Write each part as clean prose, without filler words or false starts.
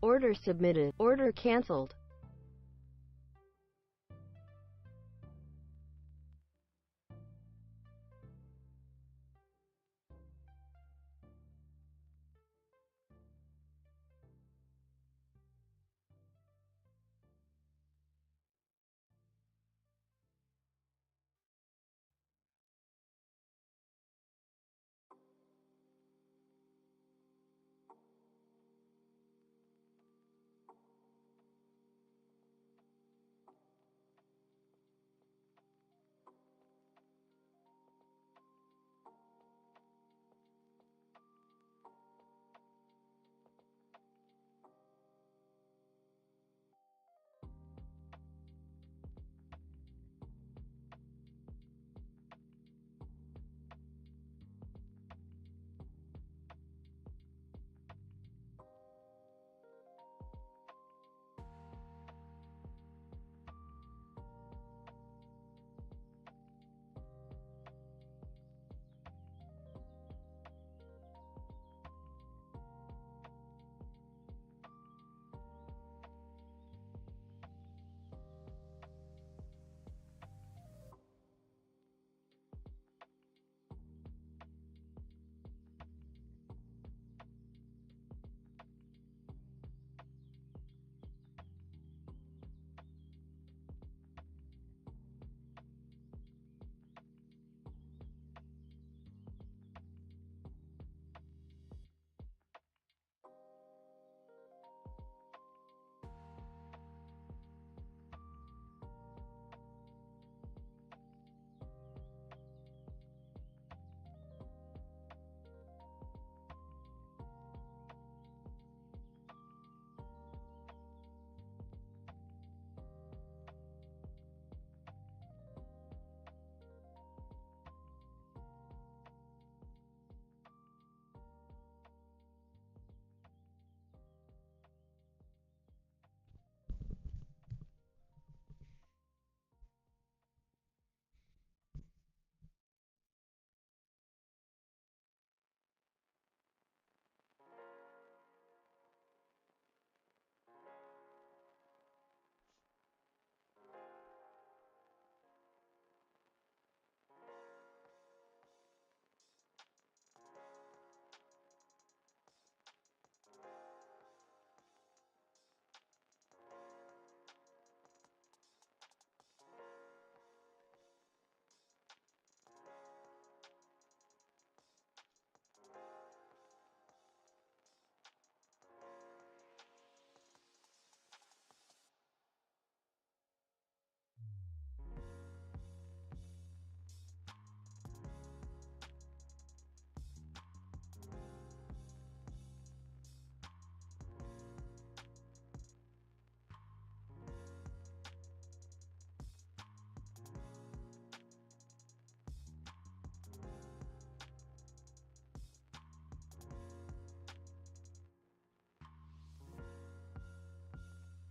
Order submitted. Order canceled.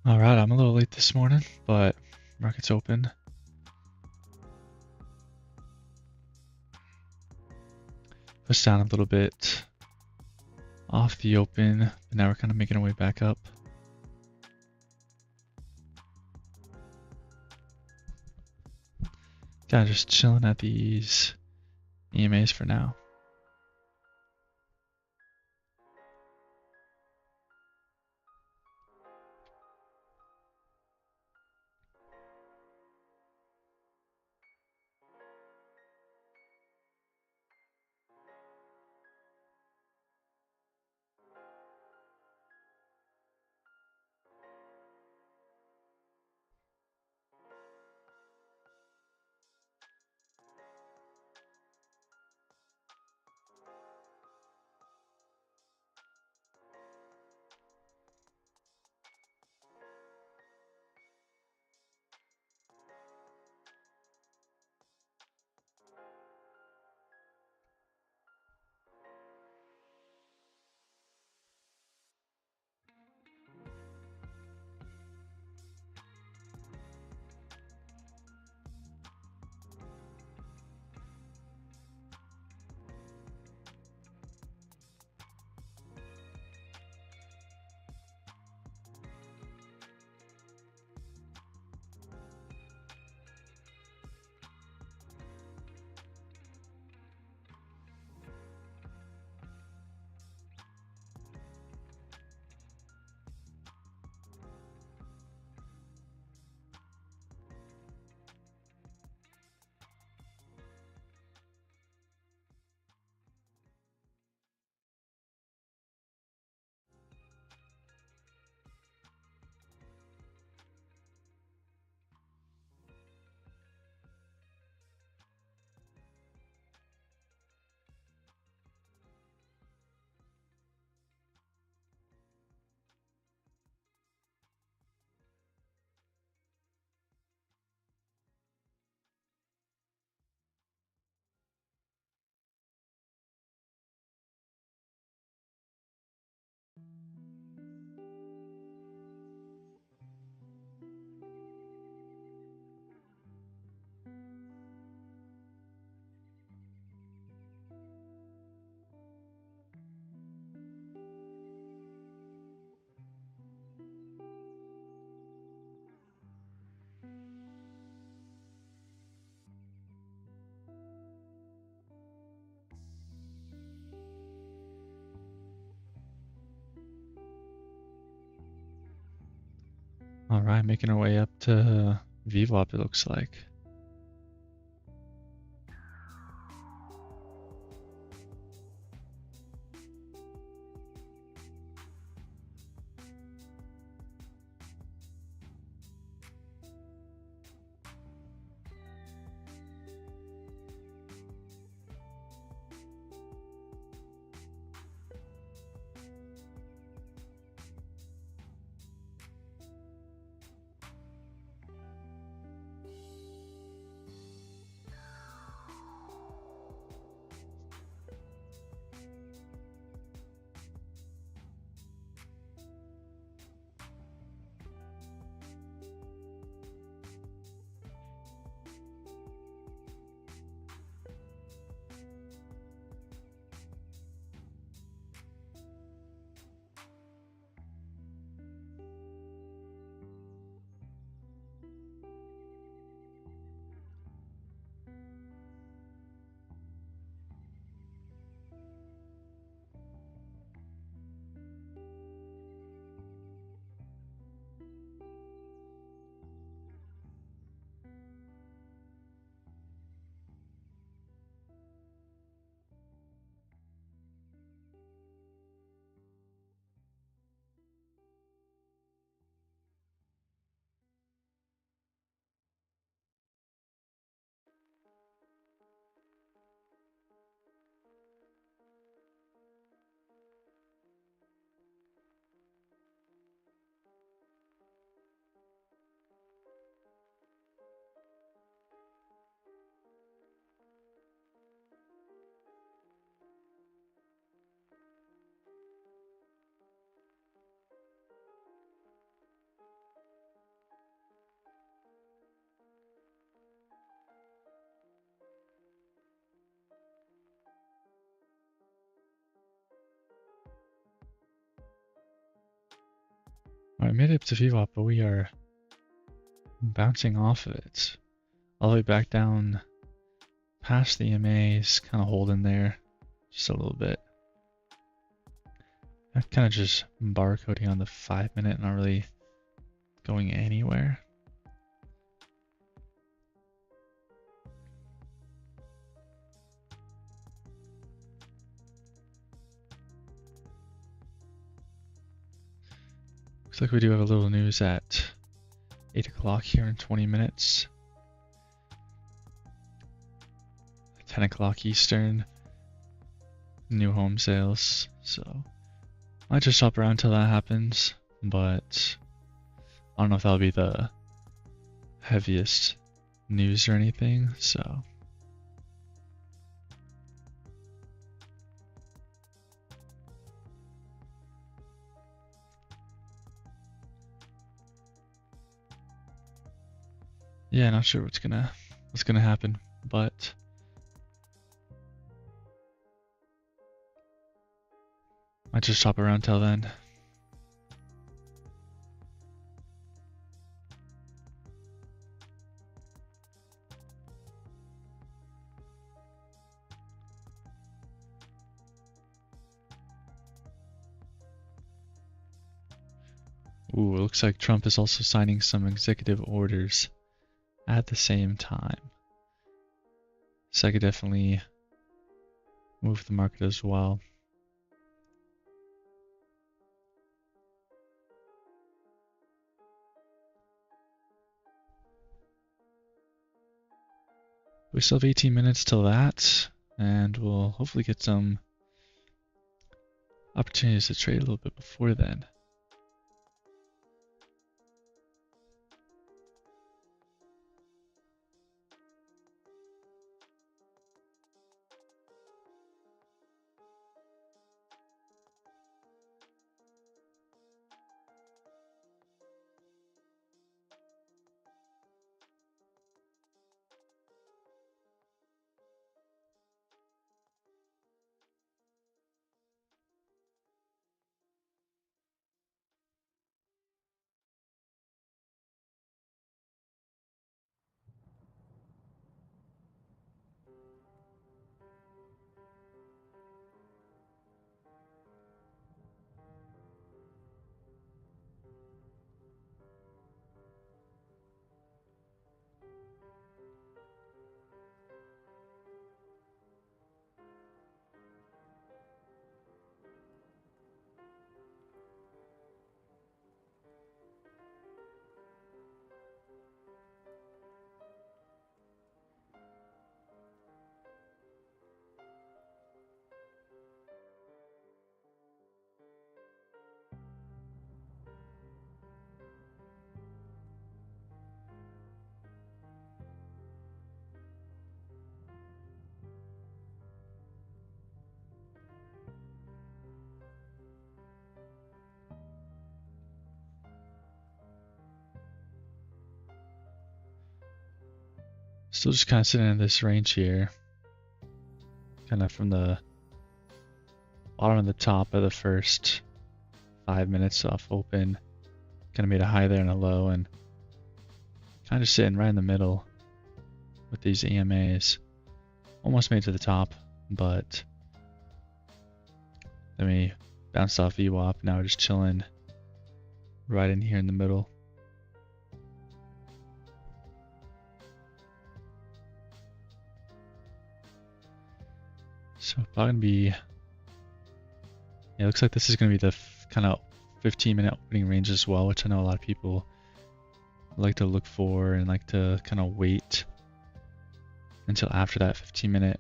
All right, I'm a little late this morning, but market's open. Pushed down a little bit off the open, but now we're kind of making our way back up. Kind of just chilling at these EMAs for now. All right, making our way up to VWAP, it looks like. All right, made it up to VWAP, but we are bouncing off of it. All the way back down past the EMAs, kind of holding there just a little bit. I'm kind of just barcoding on the 5 minute, not really going anywhere. Looks like we do have a little news at 8 o'clock here in 20 minutes. 10 o'clock Eastern. New home sales. So I might just shop around till that happens, but I don't know if that'll be the heaviest news or anything, so. Yeah, not sure what's gonna happen, but might just shop around till then. Ooh, it looks like Trump is also signing some executive orders at the same time. So I could definitely move the market as well. We still have 18 minutes till that, and we'll hopefully get some opportunities to trade a little bit before then. Still just kind of sitting in this range here. Kind of from the bottom of the top of the first 5 minutes off open. Kind of made a high there and a low, and kind of sitting right in the middle with these EMAs. Almost made it to the top, but then we bounced off VWAP. Now we're just chilling right in here in the middle. So probably gonna be, yeah, it looks like this is gonna be the kind of 15-minute opening range as well, which I know a lot of people like to look for and like to kind of wait until after that 15-minute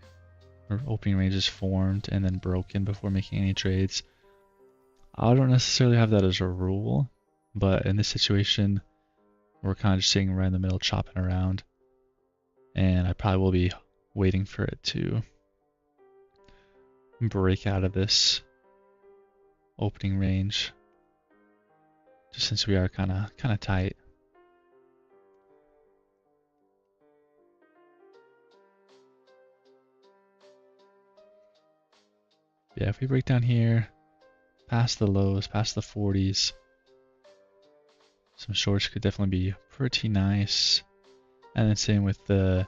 opening range is formed and then broken before making any trades. I don't necessarily have that as a rule, but in this situation, we're kind of just sitting right in the middle, chopping around, and I probably will be waiting for it to break out of this opening range, just since we are kind of tight. Yeah, if we break down here, past the lows, past the 40s, some shorts could definitely be pretty nice. And then same with the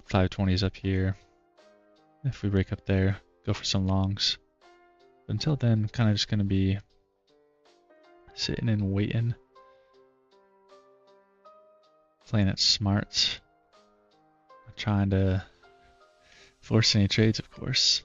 520s up here. If we break up there, go for some longs. But until then, kind of just going to be sitting and waiting. Playing it smart. Not trying to force any trades, of course.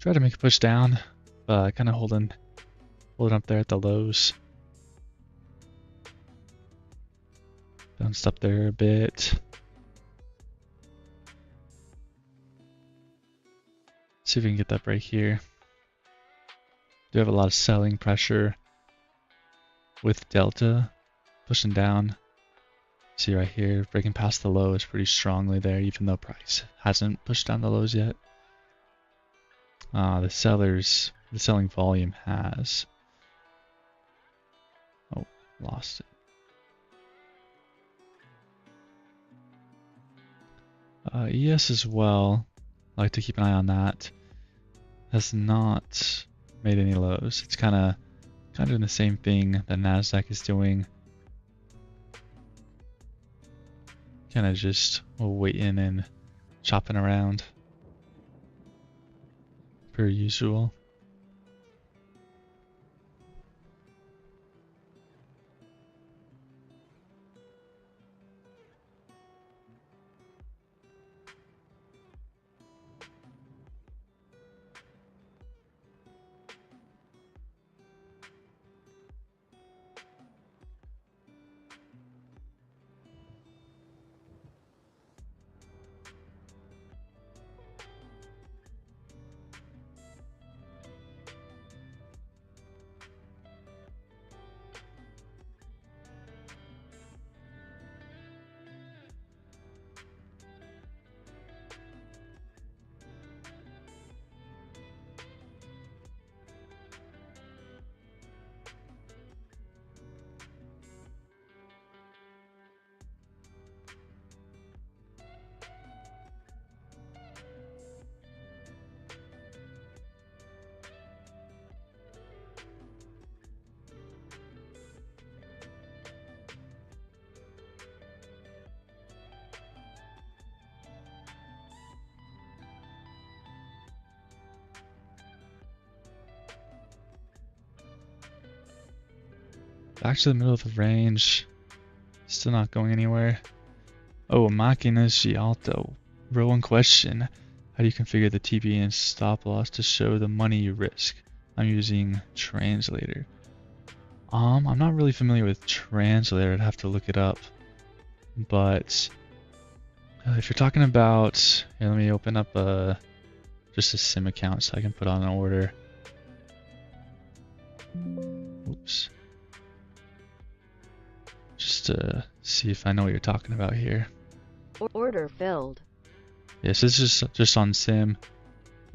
Try to make a push down, but kind of holding up there at the lows. Bounced up there a bit. See if we can get that break here. Do have a lot of selling pressure with Delta pushing down. See right here, breaking past the lows pretty strongly there, even though price hasn't pushed down the lows yet. The selling volume has. Oh, lost it. ES as well. I like to keep an eye on that. Has not made any lows. It's kind of doing the same thing that Nasdaq is doing. Kind of just waiting and chopping around per usual. Back to the middle of the range. Still not going anywhere. Oh, máquinas de alto. Row one question. How do you configure the TP and stop loss to show the money you risk? I'm using translator. I'm not really familiar with translator. I'd have to look it up. But if you're talking about, here, let me open up just a sim account so I can put on an order. Oops. Just to see if I know what you're talking about here. Order filled. Yes, this is just on sim.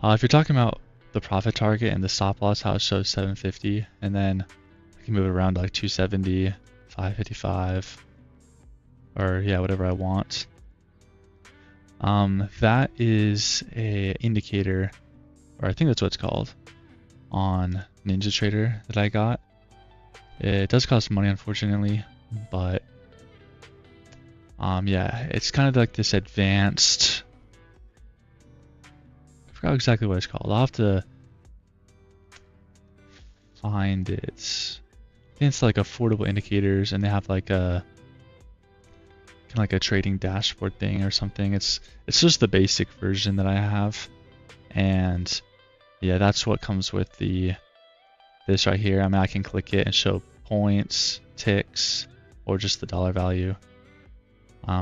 If you're talking about the profit target and the stop loss, how it shows 750, and then I can move it around to like 270, 555, or yeah, whatever I want. That is a indicator, or I think that's what it's called, on NinjaTrader that I got. It does cost money, unfortunately, but yeah, it's kind of like this advanced. I forgot exactly what it's called. I'll have to find it. I think it's like affordable indicators, and they have like a kind of like a trading dashboard thing or something. It's just the basic version that I have, and yeah, that's what comes with this right here. I mean, I can click it and show points, ticks, or just the dollar value.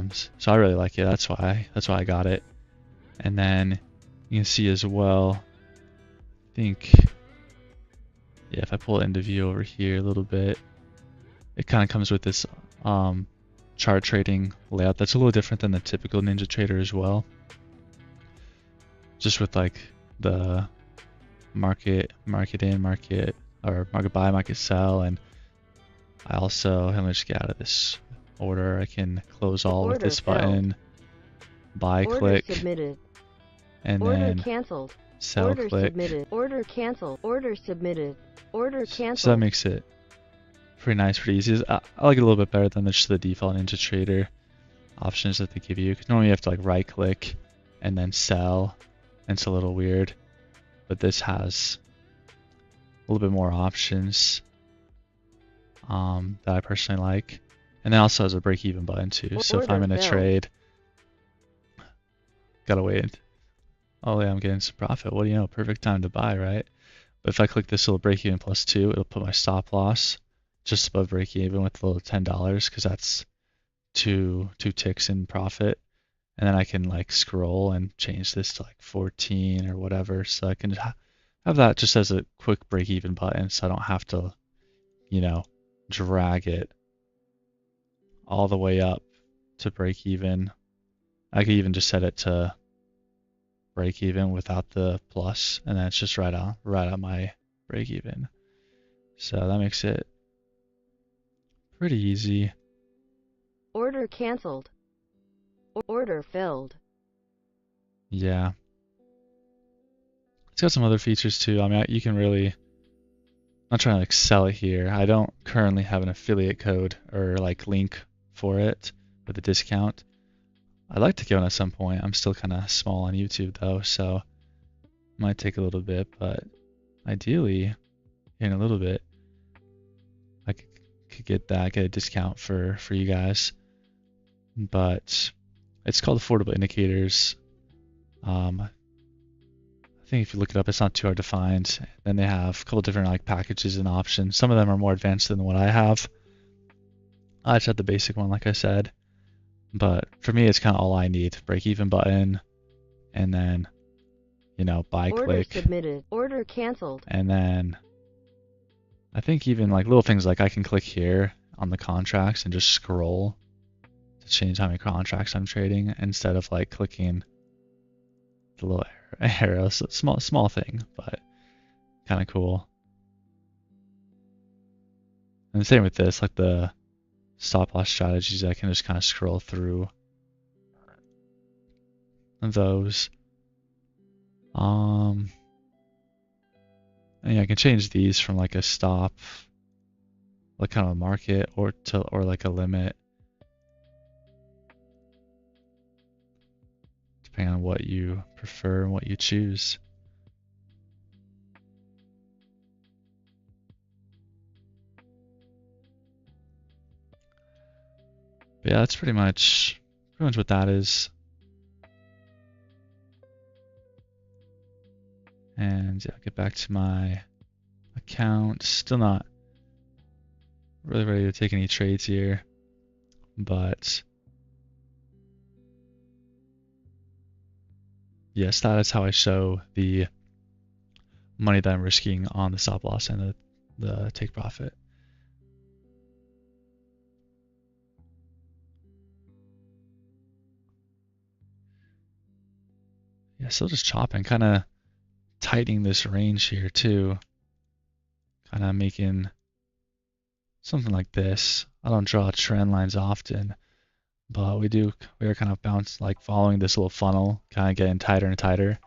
So I really like it. That's why I got it. And then you can see as well, I think, yeah, if I pull it into view over here a little bit, it kind of comes with this chart trading layout that's a little different than the typical NinjaTrader as well. Just with like the market in, market buy, market sell, and I also, let me just get out of this order. I can close all with this button, buy click, submitted. and Order then canceled. sell Order click. submitted. Order canceled. Order submitted. Order canceled. So that makes it pretty nice, pretty easy. I like it a little bit better than just the default NinjaTrader options that they give you. Because normally you have to like right click and then sell, and it's a little weird. But this has a little bit more options that I personally like. And then also has a break even button too. So if I'm in a trade, gotta wait. Oh yeah, I'm getting some profit. What do you know? Perfect time to buy, right? But if I click this little break even +2, it'll put my stop loss just above break even with a little $10, because that's two ticks in profit. And then I can like scroll and change this to like 14 or whatever. So I can have that just as a quick break even button, so I don't have to, you know, drag it all the way up to break even. I could even just set it to break even without the plus, and then it's just right on my break even. So that makes it pretty easy. Order canceled. Order filled. Yeah. It's got some other features too. I mean, you can really, I'm not trying to like sell it here. I don't currently have an affiliate code or like link for it with a discount. I'd like to get one at some point. I'm still kind of small on YouTube though, so it might take a little bit, but ideally in a little bit I could get a discount for you guys. But it's called Affordable Indicators. I think if you look it up, it's not too hard to find. Then they have a couple different like packages and options. Some of them are more advanced than what I have. I just have the basic one, like I said. But for me, it's kind of all I need. Break even button, and then, you know, buy Order click. submitted. Order canceled. And then I think even like little things like I can click here on the contracts and just scroll to change how many contracts I'm trading instead of like clicking the little arrow. So small thing, but kind of cool. And the same with this, like the stop loss strategies, I can just kind of scroll through those. And yeah, I can change these from like a stop, like kind of a market, or like a limit, depending on what you prefer and what you choose. But yeah, that's pretty much what that is. And yeah, I'll get back to my account. Still not really ready to take any trades here, but yes, that is how I show the money that I'm risking on the stop loss and the take profit. Yeah, still just chopping, kind of tightening this range here too. Kind of making something like this. I don't draw trend lines often, but we are kind of following this little funnel, kind of getting tighter and tighter,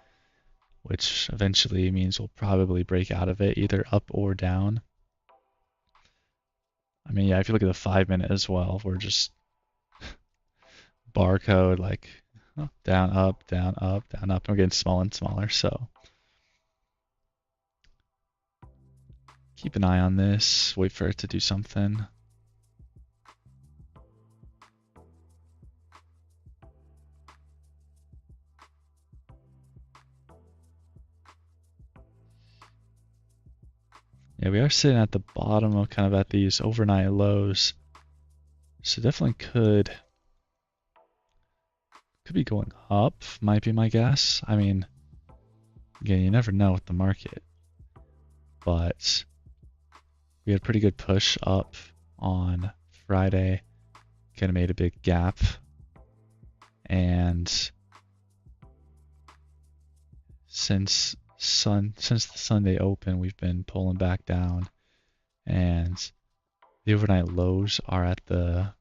which eventually means we'll probably break out of it either up or down. I mean, yeah, if you look at the 5-minute as well, we're just barcode like down, up, down, up, down, up. And we're getting smaller and smaller, so keep an eye on this, wait for it to do something. Yeah, we are sitting at the bottom of kind of at these overnight lows. So definitely could be going up, might be my guess. I mean, again, you never know with the market. But we had a pretty good push up on Friday. Kind of made a big gap. And since the Sunday open, we've been pulling back down, and the overnight lows are at the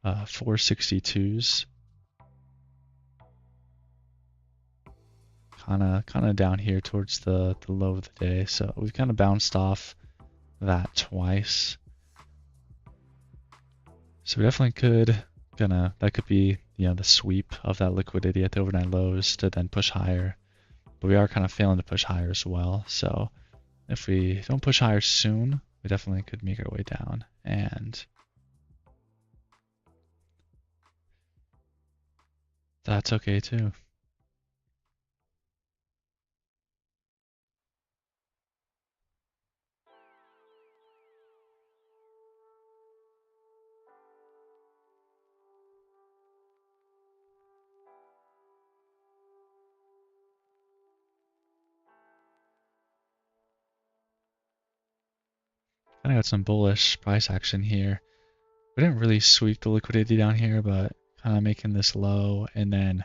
462s, kind of down here towards the low of the day. So we've kind of bounced off that twice. So we definitely could that could be the sweep of that liquidity at the overnight lows to then push higher. But we are kind of failing to push higher as well. So if we don't push higher soon, we definitely could make our way down. And that's okay too. Kind of got some bullish price action here. We didn't really sweep the liquidity down here, but kind of making this low and then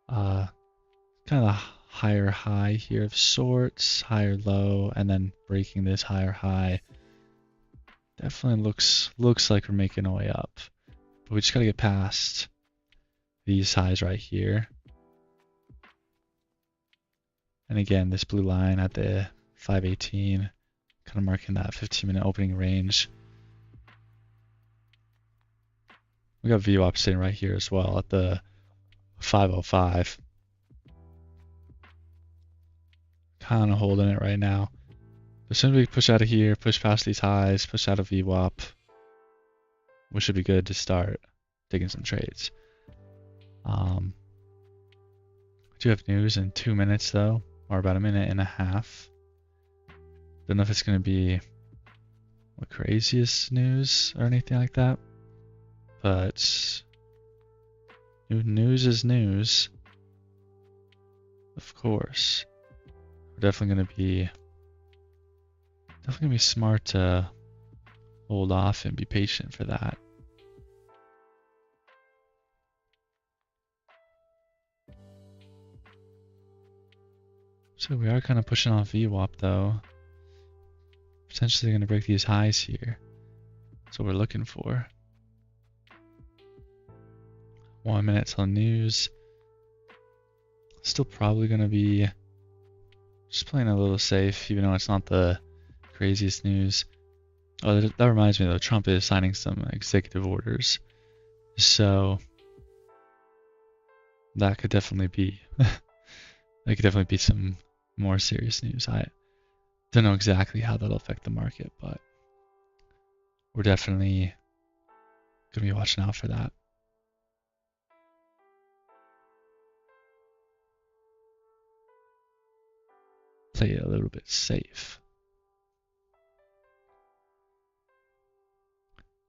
kind of a higher high here of sorts, higher low, and then breaking this higher high. Definitely looks like we're making our way up, but we just gotta get past these highs right here. And again, this blue line at the 518, kind of marking that 15-minute opening range. We got VWAP sitting right here as well at the 505. Kind of holding it right now. As soon as we push out of here, push past these highs, push out of VWAP, we should be good to start taking some trades. We do have news in 2 minutes though, or about a minute and a half. Don't know if it's going to be the craziest news or anything like that, but news is news. Of course, we're definitely going to be smart to hold off and be patient for that. So we are kind of pushing off VWAP though. Potentially going to break these highs here. That's what we're looking for. 1 minute till news. Still probably going to be just playing a little safe, even though it's not the craziest news. Oh, that reminds me though, Trump is signing some executive orders. So that could definitely be some more serious news. I don't know exactly how that'll affect the market, but we're definitely gonna be watching out for that. Play it a little bit safe.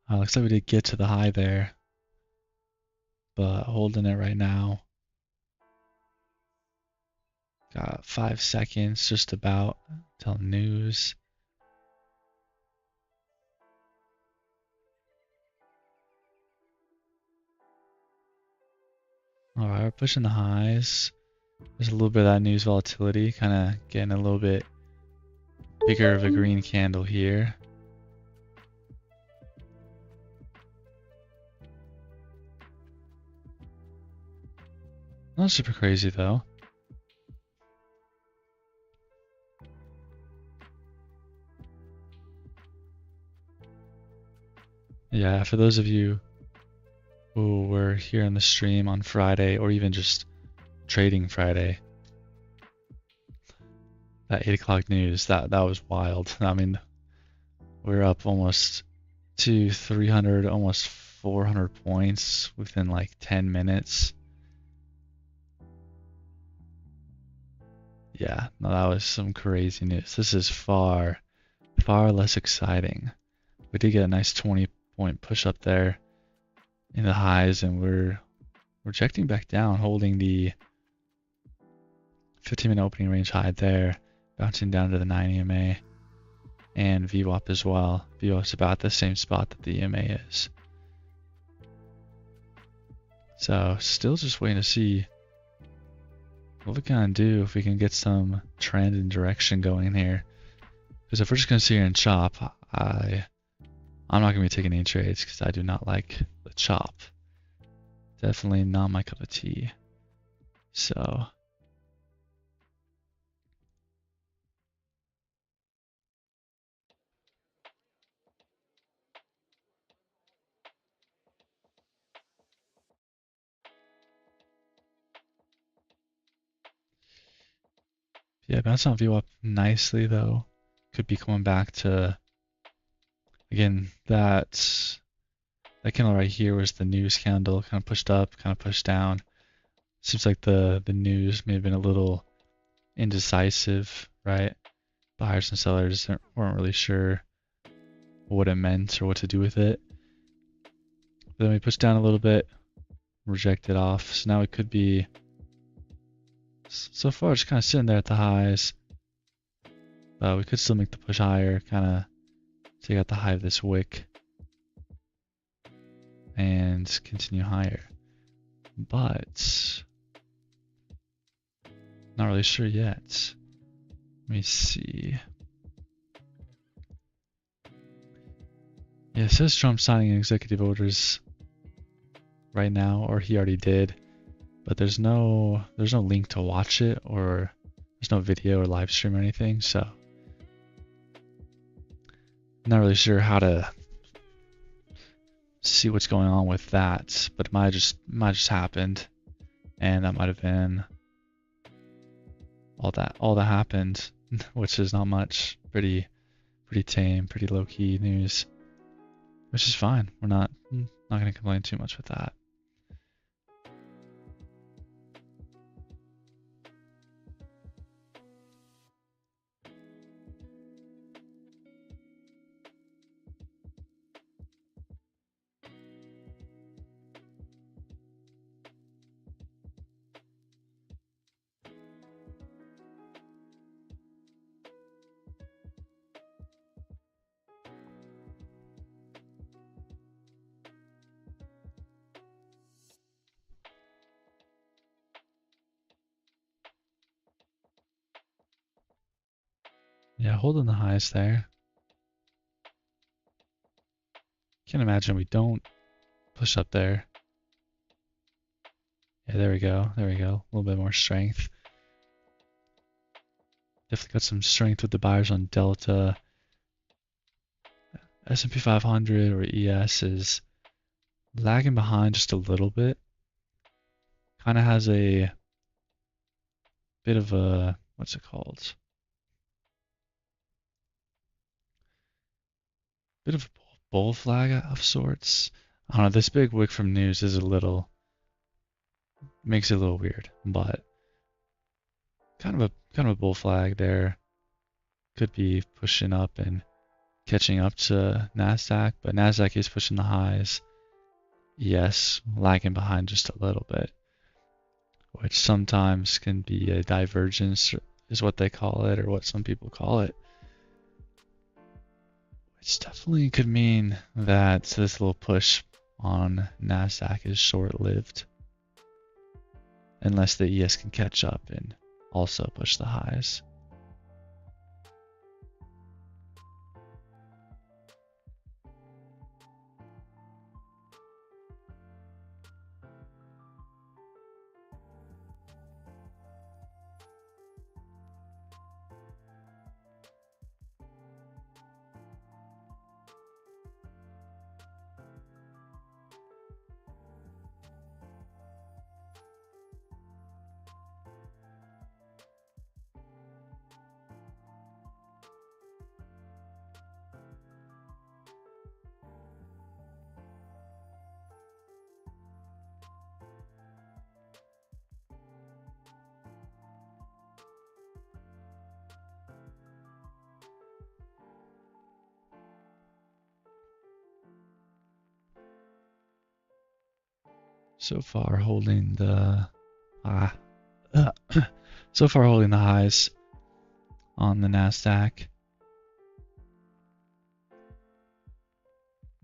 Looks like we did get to the high there, but holding it right now. Got 5 seconds just about till news. All right, we're pushing the highs. There's a little bit of that news volatility, kind of getting a little bit bigger of a green candle here. Not super crazy though. Yeah, for those of you who were here on the stream on Friday, or even just trading Friday, that 8 o'clock news, that was wild. I mean, we're up almost to 300, almost 400 points within like 10 minutes. Yeah, no, that was some crazy news. This is far less exciting. We did get a nice 20-point push up there in the highs, and we're rejecting back down, holding the 15-minute opening range high there, bouncing down to the 9 EMA and VWAP as well. VWAP's about the same spot that the EMA is. So still just waiting to see what we can do if we can get some trend and direction going here. Because if we're just going to sit here and chop, I'm not going to be taking any trades because I do not like the chop. Definitely not my cup of tea. So yeah, bouncing on VWAP nicely though. Could be coming back to, again, that candle right here was the news candle, kind of pushed up, kind of pushed down. Seems like the news may have been a little indecisive, right? Buyers and sellers weren't really sure what it meant or what to do with it. Then we pushed down a little bit, rejected off. So now it could be, so far just kind of sitting there at the highs. We could still make the push higher, kind of take out the high of this wick and continue higher. But not really sure yet. Let me see. Yeah, it says Trump signing executive orders right now, or he already did, but there's no link to watch it, or there's no video or live stream or anything, so I'm not really sure how to see what's going on with that, but it might just happened, and that might have been all that happened, which is not much. Pretty tame, pretty low key news, which is fine. We're not going to complain too much with that. Yeah, holding the highs there. Can't imagine we don't push up there. Yeah, there we go. There we go. A little bit more strength. Definitely got some strength with the buyers on Delta. S&P 500 or ES is lagging behind just a little bit. Kind of has a bit of a, what's it called? Bit of a bull flag of sorts. I don't know, this big wick from news is makes it a little weird, but kind of a bull flag there. Could be pushing up and catching up to NASDAQ, but NASDAQ is pushing the highs. Yes, lagging behind just a little bit, which sometimes can be a divergence, is what they call it, or what some people call it. Which definitely could mean that this little push on NASDAQ is short-lived, unless the ES can catch up and also push the highs. So far holding the so far holding the highs on the NASDAQ.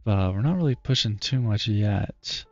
But we're not really pushing too much yet.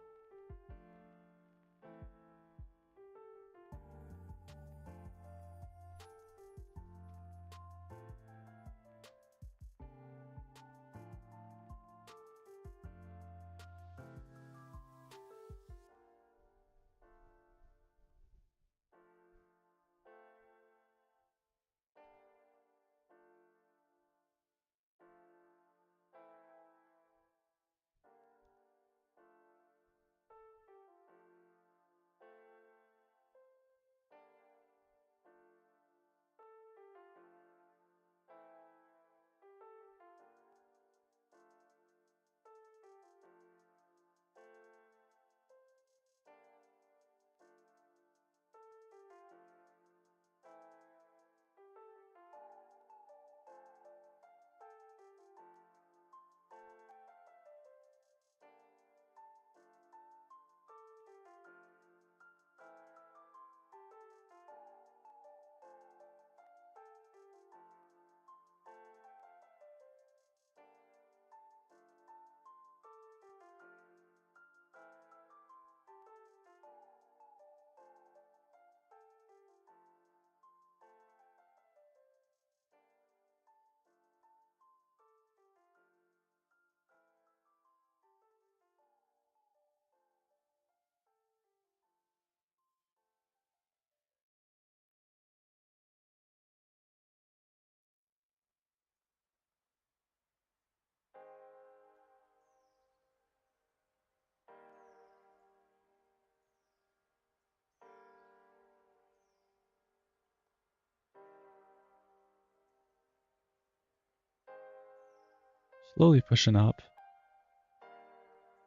Slowly pushing up.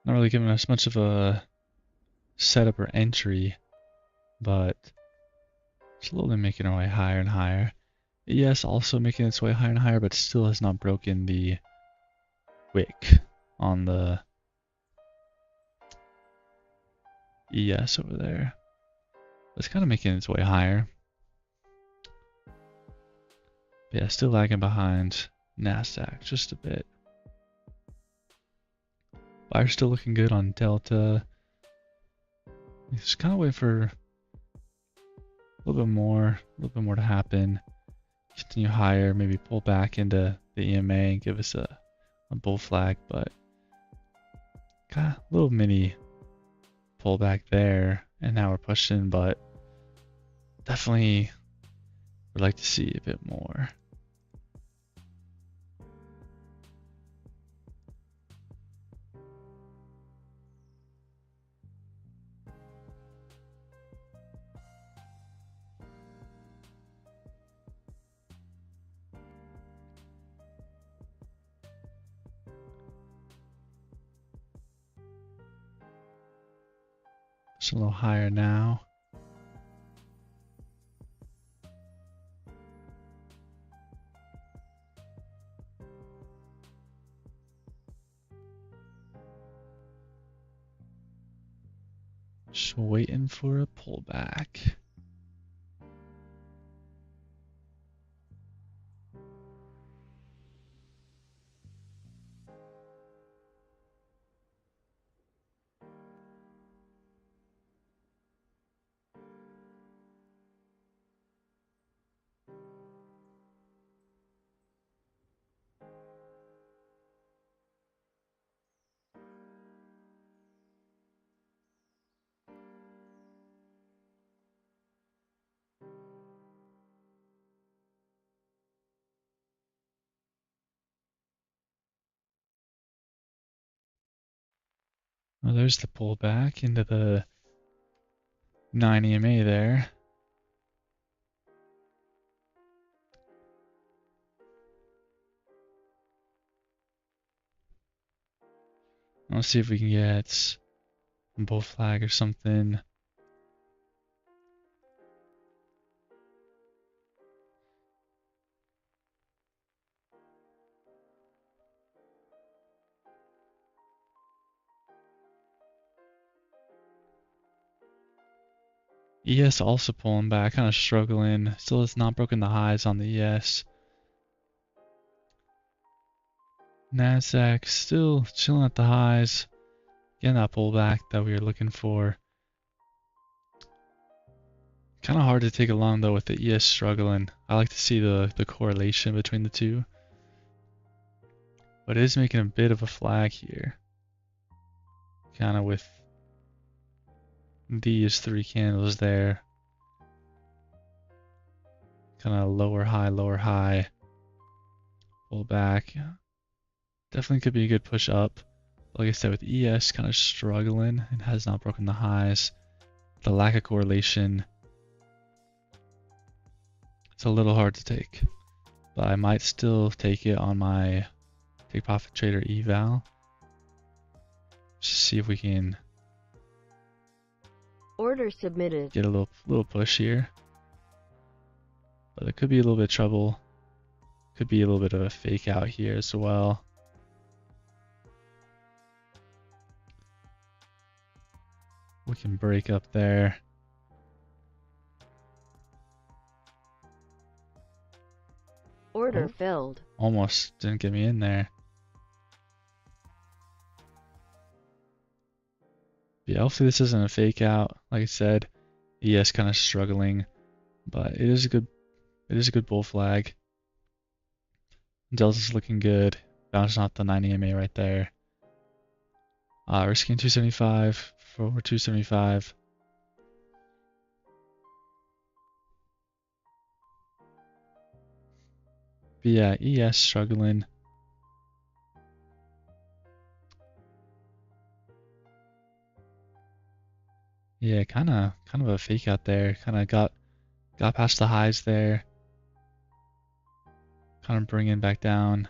Not really giving us much of a setup or entry, but slowly making our way higher and higher. ES also making its way higher and higher, but still has not broken the wick on the ES over there. It's kind of making its way higher. But yeah, still lagging behind NASDAQ just a bit. Buyers still looking good on Delta. Just kind of wait for a little bit more to happen. Continue higher, maybe pull back into the EMA and give us a bull flag, but got a little mini pullback there, and now we're pushing, but definitely would like to see a bit more. Just a little higher now. Just waiting for a pullback. Well, there's the pullback into the 9 EMA there. Let's see if we can get a bull flag or something. ES also pulling back, kind of struggling. Still has not broken the highs on the ES. NASDAQ still chilling at the highs. Getting that pullback that we were looking for. Kind of hard to take along though with the ES struggling. I like to see the correlation between the two. But it is making a bit of a flag here. Kind of with these 3 candles there. Kind of lower high, pull back. Definitely could be a good push up. Like I said, with ES kind of struggling and has not broken the highs. The lack of correlation, it's a little hard to take. But I might still take it on my Take Profit Trader eval. Just see if we can Order submitted. get a little push here. But there could be a little bit of trouble. Could be a little bit of a fake out here as well. We can break up there. Order filled. Almost didn't get me in there. Yeah, hopefully this isn't a fake out. Like I said, ES kind of struggling, but it is a good bull flag. Delta's looking good. Bouncing off the 9 EMA right there. Risking 275 for over 275. But yeah, ES struggling. Yeah, kind of a fake out there. Kind of got past the highs there. Kind of bringing back down.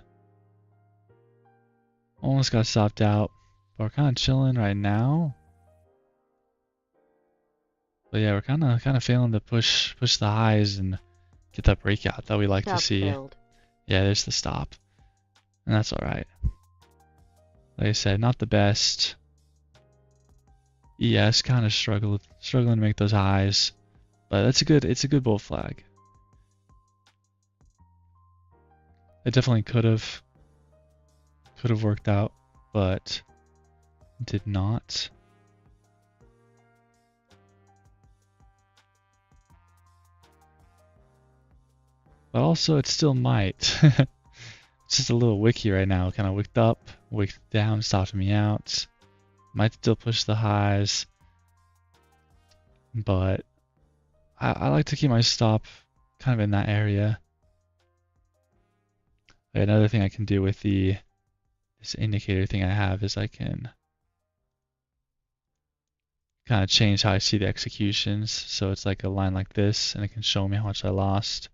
Almost got stopped out. But we're kind of chilling right now. But yeah, we're kind of failing to push the highs and get that breakout that we like to see. Filled. Yeah, there's the stop. And that's alright. Like I said, not the best. ES kind of struggling to make those highs. But it's a good bull flag. It definitely could have worked out, but did not. But also it still might. It's just a little wicky right now. Kind of wicked up, wicked down, stopping me out. Might still push the highs. But I like to keep my stop kind of in that area. Another thing I can do with this indicator thing I have is I can kind of change how I see the executions. So it's like a line like this, and it can show me how much I lost.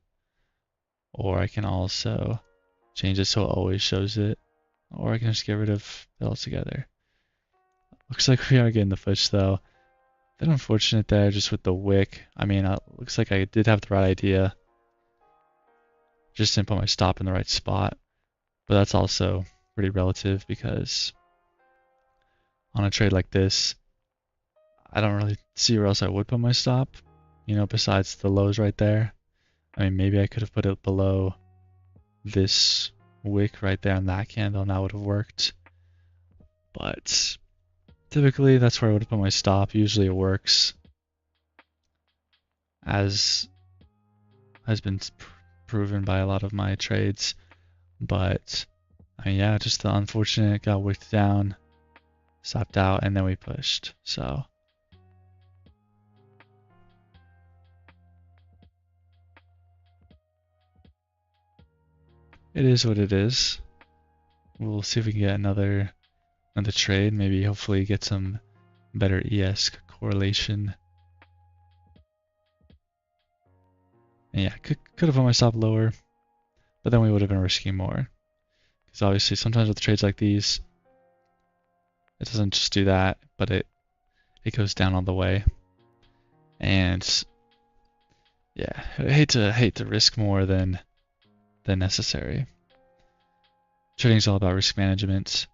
Or I can also change it so it always shows it. Or I can just get rid of it altogether. Looks like we are getting the push though. bit unfortunate there just with the wick. I mean, looks like I did have the right idea. Just didn't put my stop in the right spot. But that's also pretty relative because on a trade like this, I don't really see where else I would put my stop, you know, besides the lows right there. I mean, maybe I could have put it below this wick right there on that candle and that would have worked. But typically that's where I would have put my stop. Usually it works, as has been proven by a lot of my trades. But I mean, yeah, just the unfortunate, got wicked down, stopped out, and then we pushed. So it is what it is. We'll see if we can get another trade. Maybe hopefully get some better ES correlation. And yeah, could have put my stop lower, but then we would have been risking more. Because obviously sometimes with trades like these, it doesn't just do that, but it goes down all the way. And yeah, I hate to risk more than necessary. Trading is all about risk management.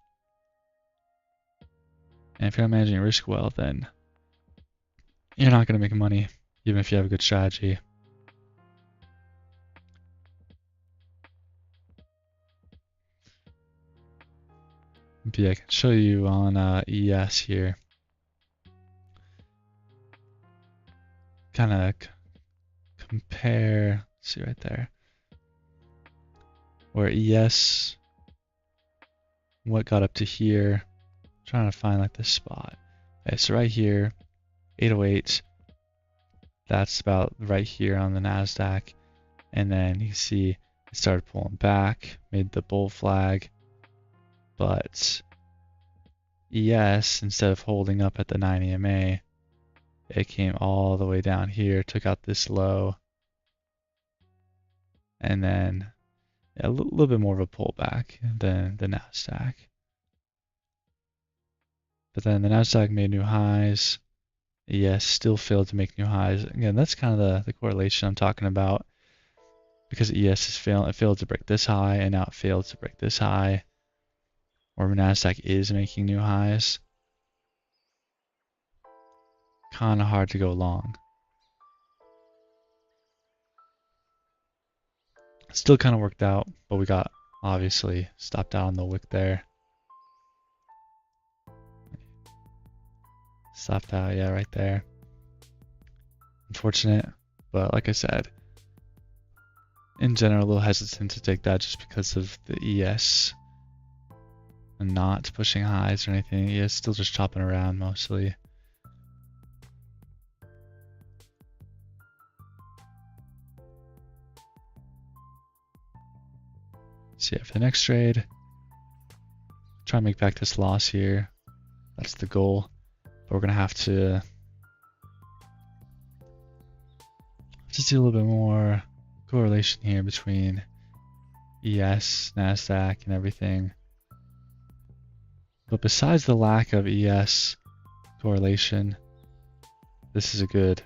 And if you're not managing risk well, then you're not going to make money, even if you have a good strategy. But yeah, I can show you on ES here. Kind of compare, see right there, where ES, what got up to here. I'm trying to find like this spot. Okay, so right here, 808. That's about right here on the NASDAQ. And then you see it started pulling back, made the bull flag. But ES, instead of holding up at the 9 EMA, it came all the way down here, took out this low. And then a little bit more of a pullback than the NASDAQ. But then the NASDAQ made new highs. ES still failed to make new highs. Again, that's kind of the correlation I'm talking about. Because ES is it failed to break this high, and now it failed to break this high. Or NASDAQ is making new highs. Kind of hard to go long. Still kind of worked out, but we got obviously stopped out on the wick there. Stopped out, yeah, right there. Unfortunate, but like I said, in general, a little hesitant to take that just because of the ES and not pushing highs or anything. ES still just chopping around mostly. So yeah, for the next trade, try and make back this loss here. That's the goal. But we're gonna have to just do a little bit more correlation here between ES, NASDAQ, and everything. But besides the lack of ES correlation, this is a good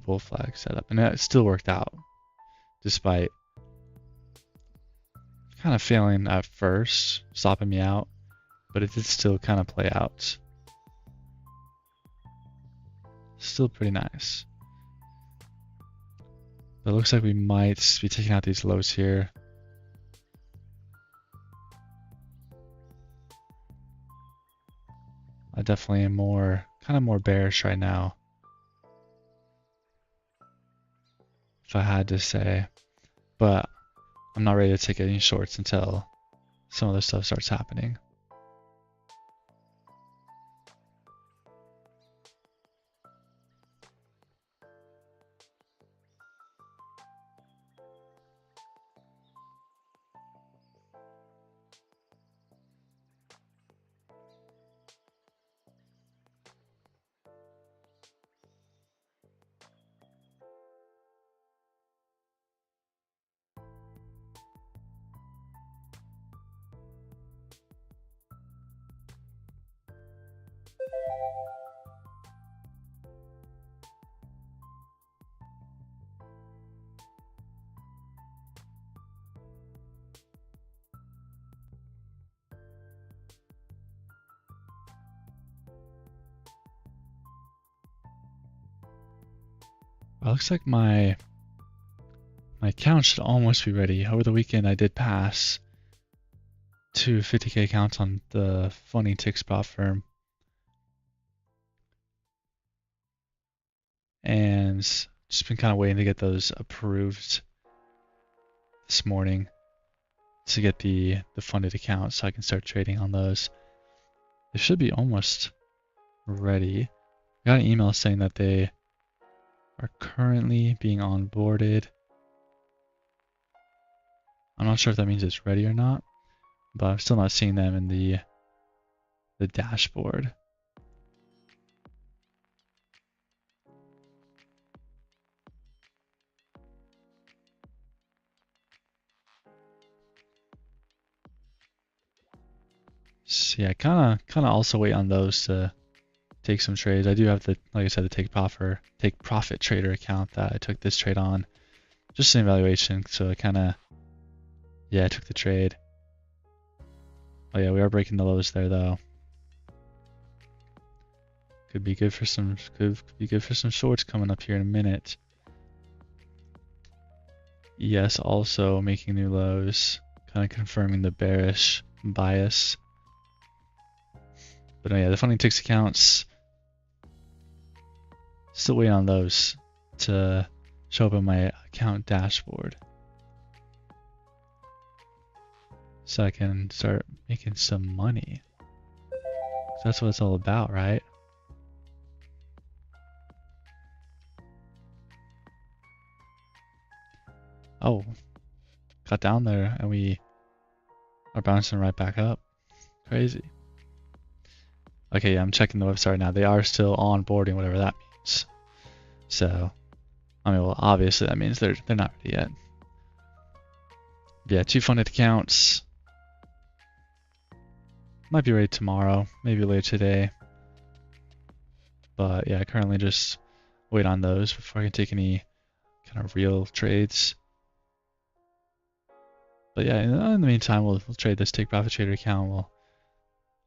bull flag setup, and it still worked out despite kind of failing at first, stopping me out, but it did still kind of play out. Still pretty nice. But it looks like we might be taking out these lows here. I definitely am kind of more bearish right now, if I had to say. But I'm not ready to take any shorts until some of this stuff starts happening. Well, it looks like my account should almost be ready. Over the weekend, I did pass 2 50K accounts on the FundingTicks propfirm, and just been kind of waiting to get those approved this morning to get the funded accounts so I can start trading on those. They should be almost ready. I got an email saying that they are currently being onboarded. I'm not sure if that means it's ready or not, but I'm still not seeing them in the dashboard. So yeah, kind of also wait on those to take some trades. I do have the, like I said, the take profit trader account that I took this trade on, just an evaluation. So I I took the trade. Oh yeah, we are breaking the lows there though. Could be good for some shorts coming up here in a minute. Yes, also making new lows, kind of confirming the bearish bias. But yeah, the FundingTicks accounts, still waiting on those to show up on my account dashboard, so I can start making some money. That's what it's all about, right? Oh, got down there and we are bouncing right back up. Crazy. Okay, yeah, I'm checking the website now. They are still onboarding, whatever that means. So, I mean, well, obviously that means they're not ready yet. Yeah, 2 funded accounts. Might be ready tomorrow, maybe later today. But yeah, currently just wait on those before I can take any kind of real trades. But yeah, in the meantime, we'll trade this take profit trader account. We'll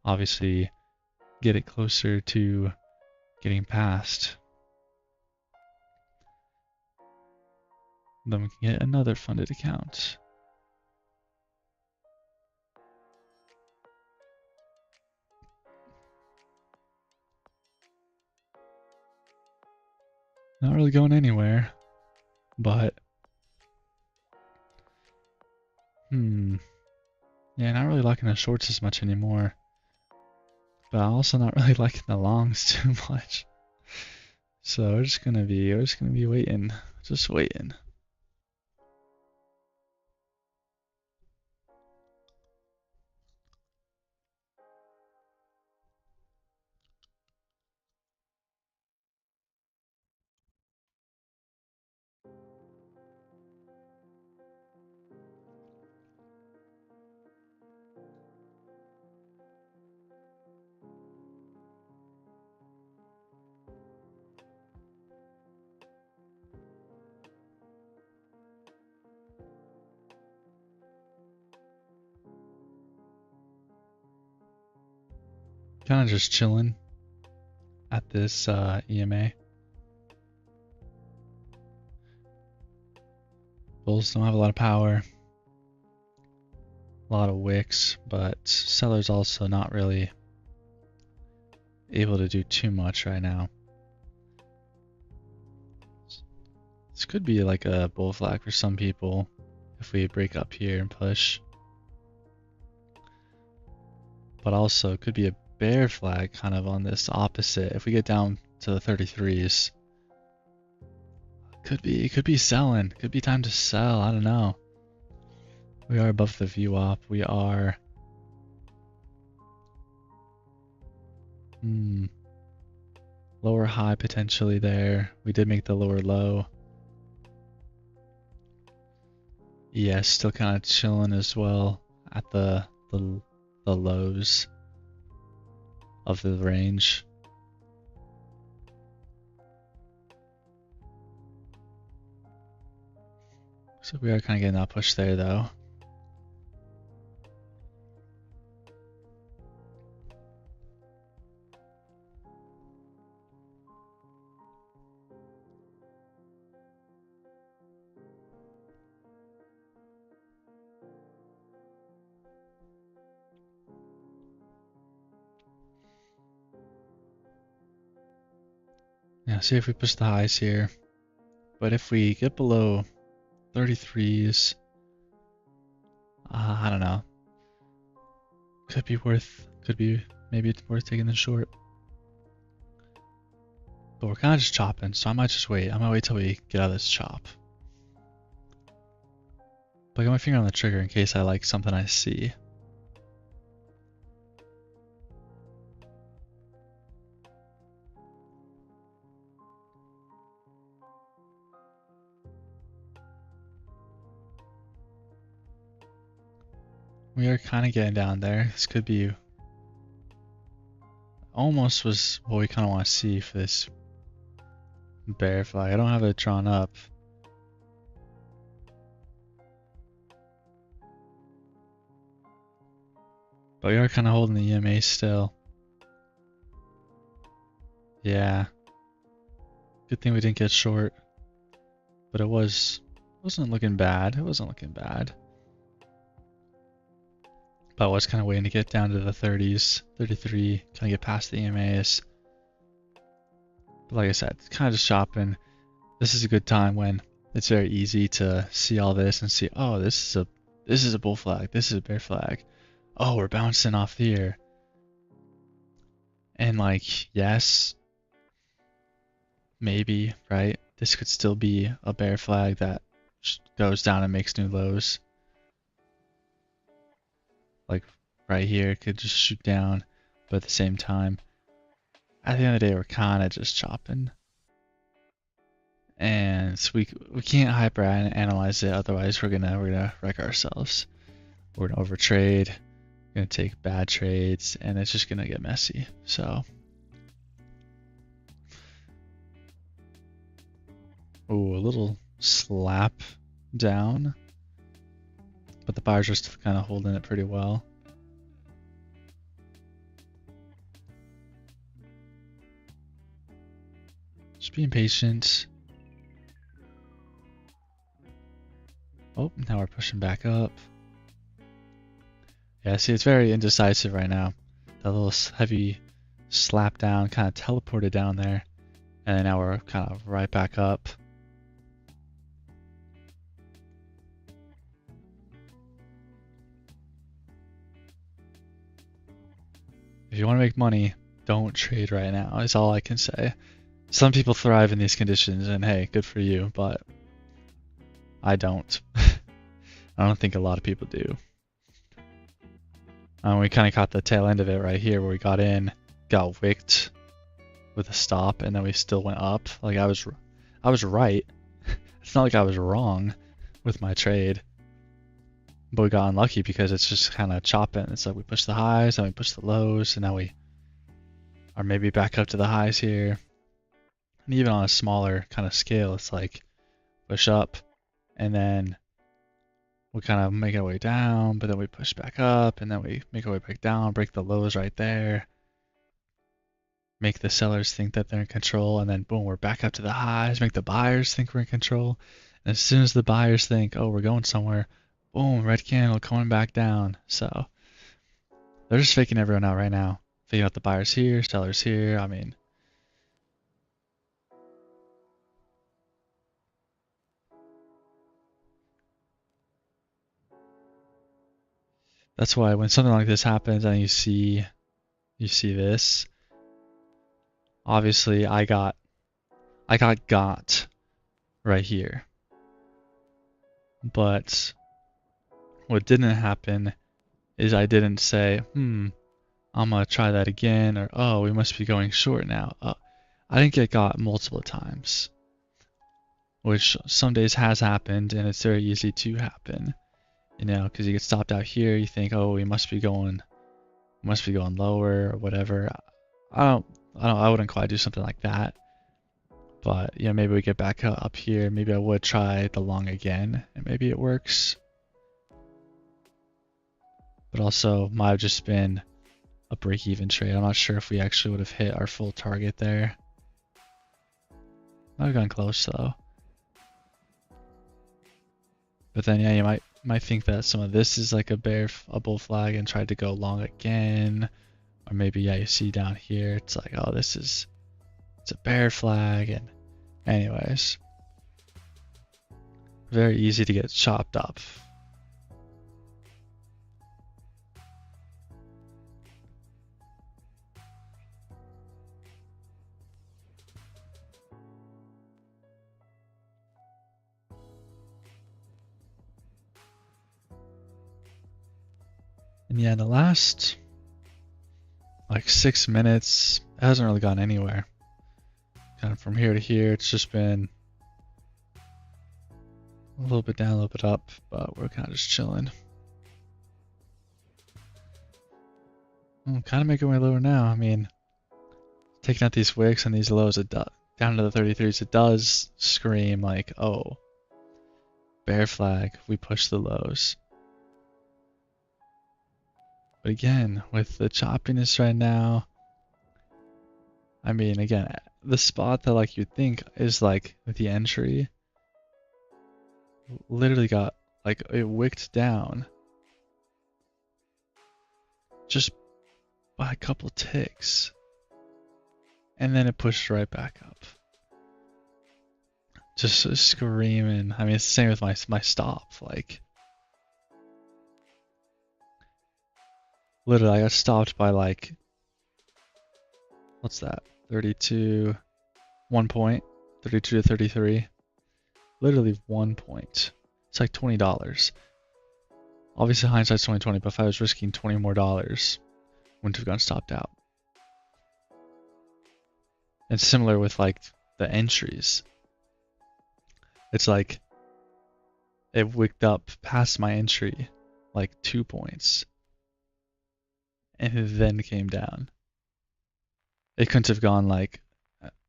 obviously get it closer to getting past. Then we can get another funded account. Not really going anywhere, but yeah, not really liking the shorts as much anymore. But also not really liking the longs too much. So we're just gonna be waiting. Just waiting. Kind of just chilling at this EMA. Bulls don't have a lot of power, a lot of wicks, but sellers also not really able to do too much right now. This could be like a bull flag for some people if we break up here and push. But also could be a bear flag kind of on this opposite. If we get down to the 33s, could be selling. Could be time to sell. I don't know. We are above the VWAP. We are lower high potentially there. We did make the lower low. Yeah, still kind of chilling as well at the lows of the range. So we are kind of getting that push there though. Yeah, see if we push the highs here. But if we get below 33s, I don't know. Could be maybe it's worth taking the short. But we're kind of just chopping, so I might just wait. I might wait till we get out of this chop. But I got my finger on the trigger in case I like something I see. We are kind of getting down there. This could be almost was what we kind of want to see for this bear flag. I don't have it drawn up. But we are kind of holding the EMA still. Yeah. Good thing we didn't get short. But it wasn't looking bad. It wasn't looking bad. But I was kind of waiting to get down to the 30s, 33, kind of get past the EMAs. But like I said, it's kind of just shopping. This is a good time when it's very easy to see all this and see, oh, this is a bull flag, this is a bear flag. Oh, we're bouncing off here. And like, yes, maybe, right? This could still be a bear flag that goes down and makes new lows. Like right here, it could just shoot down, but at the same time, at the end of the day, we're kind of just chopping. And so we can't hyper analyze it, otherwise we're gonna wreck ourselves. We're gonna overtrade, we're gonna take bad trades, and it's just gonna get messy. So, ooh, a little slap down, but the buyers are still kind of holding it pretty well. Just being patient. Oh, now we're pushing back up. Yeah, see, it's very indecisive right now. That little heavy slap down kind of teleported down there, and then now we're kind of right back up. If you want to make money, don't trade right now, is all I can say. Some people thrive in these conditions, and hey, good for you, but I don't. I don't think a lot of people do. We kind of caught the tail end of it right here where we got in, got wicked with a stop, and then we still went up. Like I was right. It's not like I was wrong with my trade. But we got unlucky because it's just kind of chopping. It's like we push the highs, then we push the lows, and now we are maybe back up to the highs here. And even on a smaller kind of scale, it's like push up, and then we kind of make our way down, but then we push back up, and then we make our way back down, break the lows right there, make the sellers think that they're in control, and then boom, we're back up to the highs, make the buyers think we're in control. And as soon as the buyers think, oh, we're going somewhere, boom, red candle coming back down. So they're just faking everyone out right now. Faking out the buyers here, sellers here. I mean, that's why when something like this happens and you see this, obviously I got right here. But what didn't happen is I didn't say, I'm gonna try that again, or oh, we must be going short now. I didn't get got multiple times, which some days has happened, and it's very easy to happen, you know, because you get stopped out here, you think, oh, we must be going lower or whatever. I wouldn't quite do something like that, but you know, maybe we get back up here. Maybe I would try the long again, and maybe it works. But also might have just been a break-even trade. I'm not sure if we actually would have hit our full target there. Might have gone close though. But then yeah, you might think that some of this is like a bull flag and tried to go long again. Or maybe yeah, you see down here, it's like, oh, this is it's a bear flag, and anyways, very easy to get chopped up. And yeah, the last like 6 minutes, it hasn't really gone anywhere. Kind of from here to here, it's just been a little bit down, a little bit up, but we're kind of just chilling. I'm kind of making my way lower now. I mean, taking out these wicks and these lows, down to the 33s, it does scream like, oh, bear flag, we push the lows. But again, with the choppiness right now, I mean, again, the spot that like you'd think is like the entry literally got like it wicked down just by a couple ticks, and then it pushed right back up. Just screaming. I mean, it's the same with my stop. Like, literally, I got stopped by like, what's that? 32, 1 point, 32 to 33. Literally 1 point. It's like $20. Obviously, hindsight's 2020, but if I was risking $20 more, wouldn't have gotten stopped out. And similar with like the entries. It's like it wicked up past my entry like 2 points and then came down. It couldn't have gone like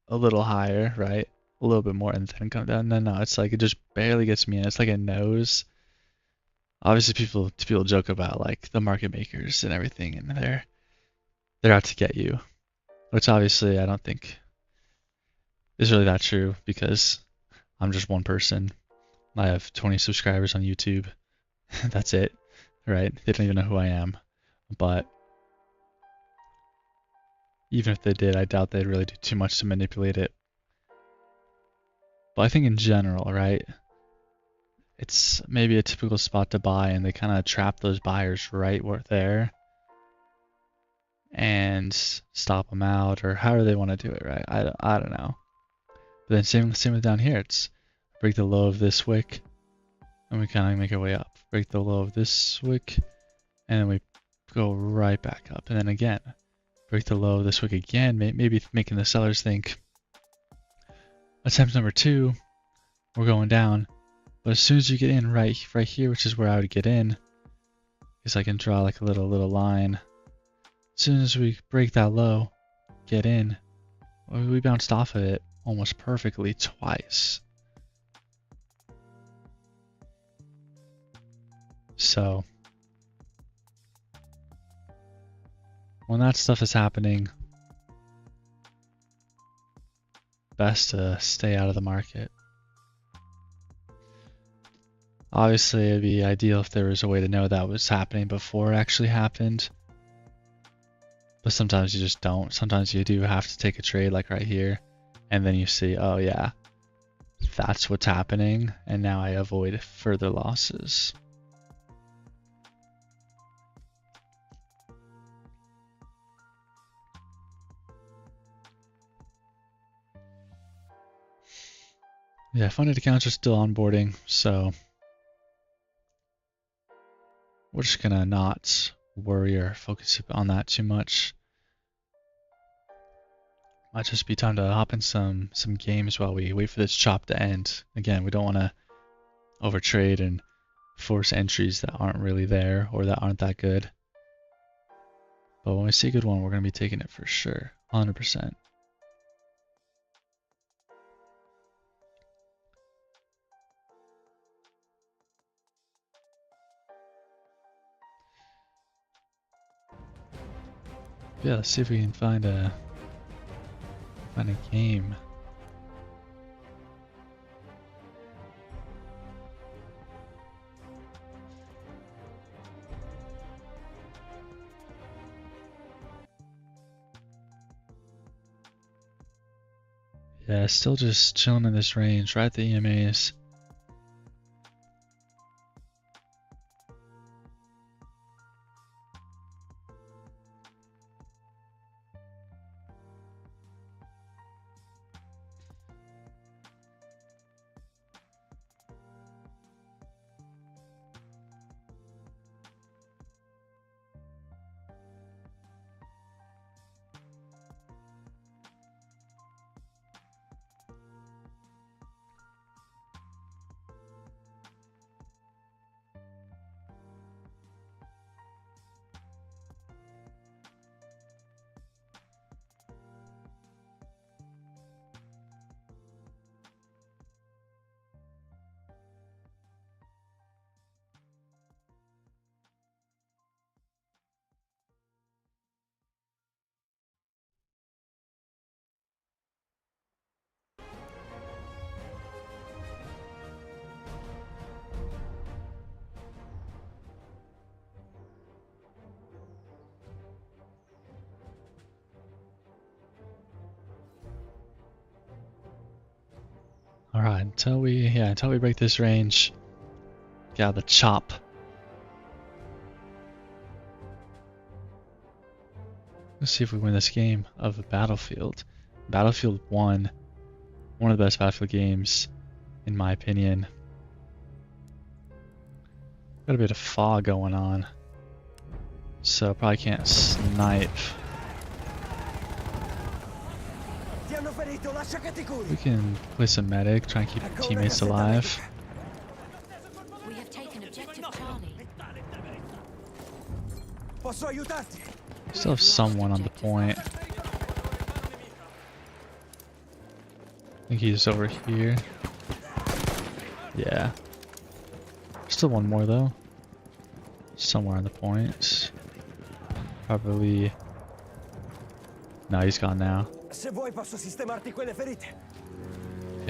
a little higher, right? A little bit more and then come down. No, it's like it just barely gets me in. It's like it knows. Obviously, people joke about like the market makers and everything, and they're out to get you, which obviously I don't think is really that true because I'm just one person. I have 20 subscribers on YouTube. That's it, right? They don't even know who I am. But even if they did, I doubt they'd really do too much to manipulate it. But I think in general, right, it's maybe a typical spot to buy, and they kind of trap those buyers right there and stop them out, or however they want to do it, right? I don't know. But then same with down here. It's break the low of this wick, and we kind of make our way up. Break the low of this wick, and then we go right back up. And then again, break the low of this wick again, maybe making the sellers think, attempt number 2, we're going down. But as soon as you get in right here, which is where I would get in, because I can draw like a little line. As soon as we break that low, get in, we bounced off of it almost perfectly twice. So when that stuff is happening, best to stay out of the market. Obviously, it'd be ideal if there was a way to know that was happening before it actually happened. But sometimes you just don't. Sometimes you do have to take a trade like right here, and then you see, oh yeah, that's what's happening, and now I avoid further losses. Yeah, funded accounts are still onboarding, so we're just gonna not worry or focus on that too much. Might just be time to hop in some games while we wait for this chop to end. Again, we don't want to overtrade and force entries that aren't really there or that aren't that good. But when we see a good one, we're gonna be taking it for sure, 100%. Yeah, let's see if we can find a game. Yeah, still just chilling in this range, right at the EMAs. Alright, until we break this range, get out the chop. Let's see if we win this game of Battlefield. Battlefield 1, one of the best Battlefield games, in my opinion. Got a bit of fog going on, so probably can't snipe. We can play some medic, try and keep teammates alive. We have taken objective Charlie. Still have someone on the point. I think he's over here. Yeah. Still one more though. Somewhere on the point. Probably. No, he's gone now. Yeah,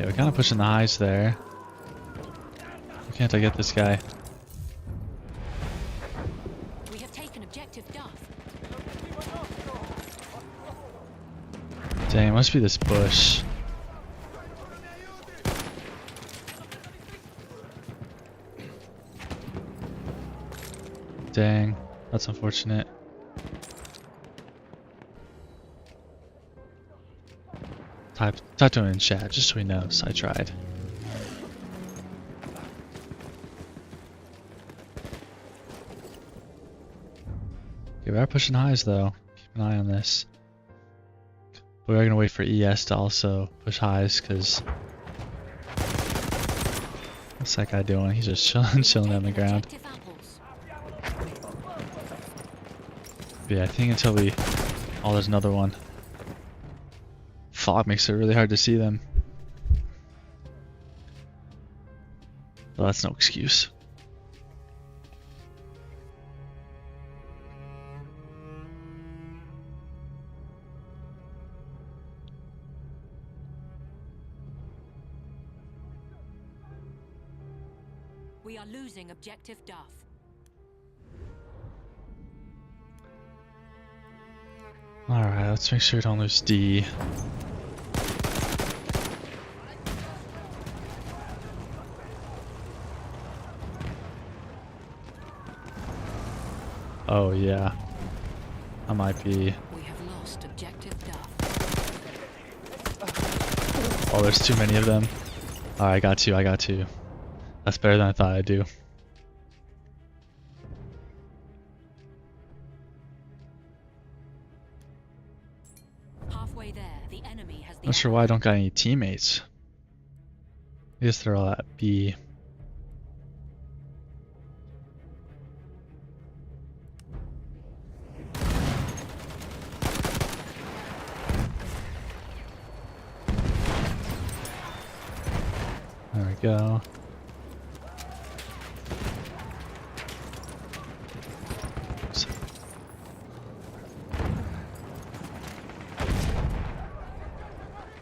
we're kind of pushing the highs there. Why can't I get this guy? We have taken objective Duff. Dang, it must be this bush. Dang, that's unfortunate. Type to him in chat, just so he knows I tried. Okay, we are pushing highs though. Keep an eye on this. But we're gonna wait for ES to also push highs, because what's that guy doing? He's just chilling on the ground. But yeah, I think until we... Oh, there's another one. Fog makes it really hard to see them. Well, that's no excuse. We are losing objective Duff. Alright, let's make sure we don't lose D. Oh yeah. I might be. We have lost objective Duff. Oh, there's too many of them. Alright, I got two. That's better than I thought I'd do. Halfway there, the enemy has the Not sure why I don't got any teammates. I guess they're all at B. There we go.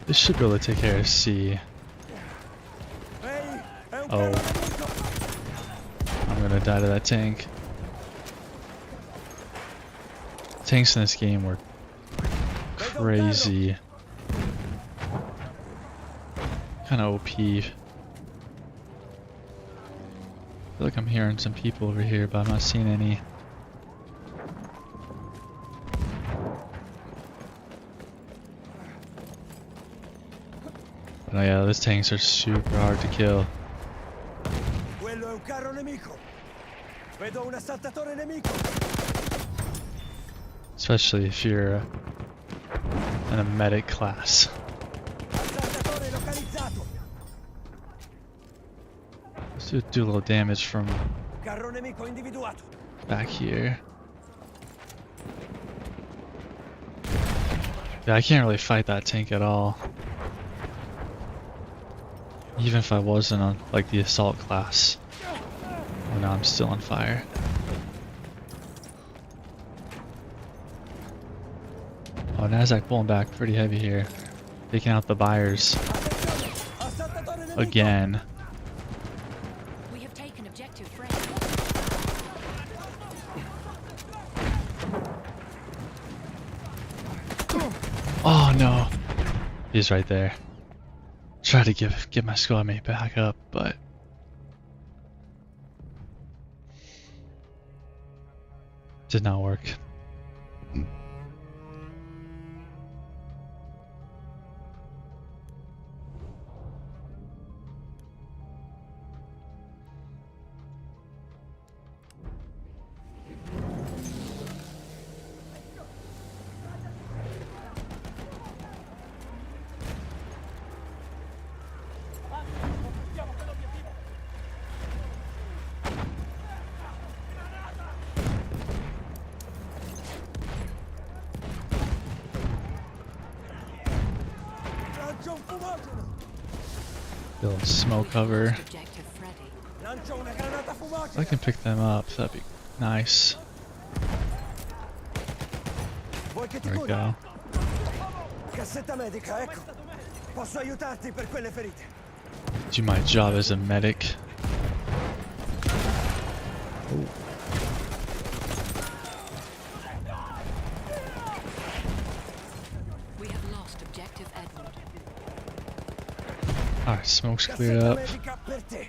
This should be able to take care of C. Oh. I'm gonna die to that tank. Tanks in this game were crazy. kind of OP. I feel like I'm hearing some people over here, but I'm not seeing any. Oh yeah, those tanks are super hard to kill. Quello è un carro nemico. Vedo un assaltatore nemico. Especially if you're in a medic class. Assaltatore localizzato. Let's do a little damage from Carro nemico individuato. back here. Yeah, I can't really fight that tank at all. Even if I wasn't on like the assault class. Oh no, I'm still on fire. Oh, Nasdaq pulling back pretty heavy here. Taking out the buyers Assaltatore nemico. again. We have taken objective frim. Oh no, he's right there. Try to get my squad mate back up, but did not work. Lancio un fumogeno. Build smoke cover. Objective ready. Lancio una granata If I fumogena. can pick them up, that'd be nice. Vuoi che ti There we curi? go. Cassetta medica, ecco. Posso aiutarti per quelle ferite. Do my job as a medic. Ooh. We have lost objective Edward. Alright, smoke's cleared Cassetta up. medica per te.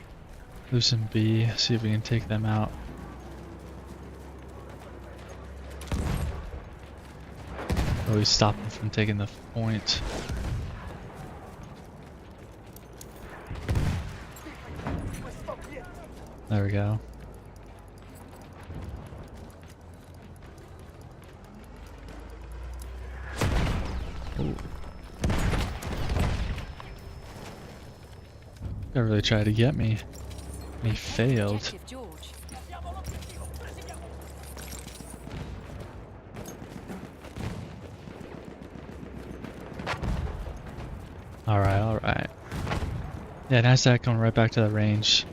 Loosen B, see if we can take them out. Always stop them from taking the point. There we go. Ooh. Guy really tried to get me. And he failed. Objective George. Alright. Yeah, Nasdaq coming right back to the range.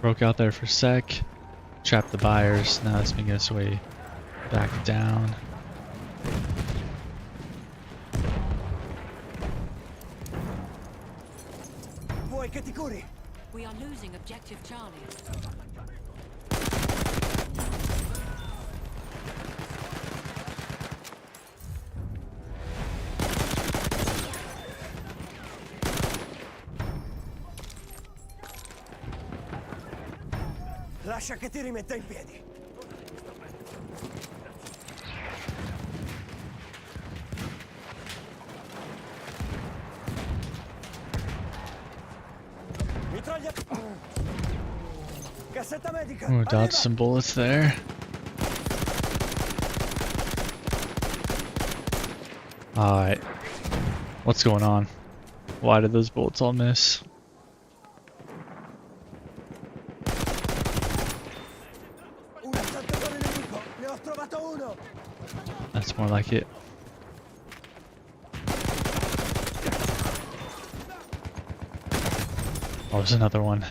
Broke out there for a sec. Trapped the buyers. Now it's making its way back down. Vuoi che ti curi? We are losing objective Charlie. Lascia che ti rimetta in piedi. Mitraglia. Cassetta medica. Ooh, dodged Arriva. some bullets there. Alright. What's going on? Why did those bullets all miss? Un assaltatore nemico. Ne ho trovato uno. That's more like it. Oh, there's another one.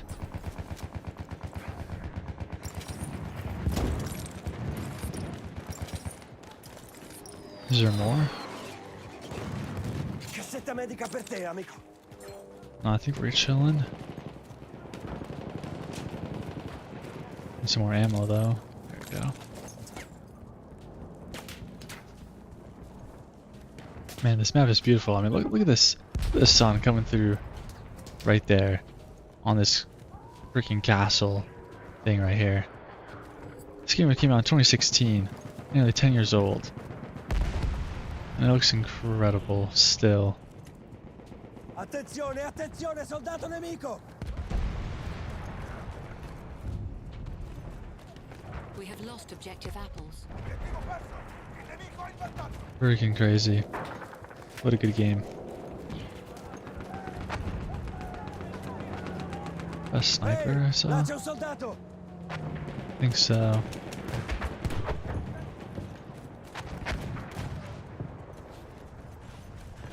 Is there more? Cassetta medica per te, amico. No, I think we're chilling. Need some more ammo though. There we go. Man, this map is beautiful. I mean, look at this sun coming through right there on this freaking castle thing right here. This game came out in 2016, nearly 10 years old. And it looks incredible still. Attenzione, attenzione, soldato nemico! We have lost objective apples. Freaking crazy. What a good game. Best sniper I saw? Là c'è un soldato! I think so.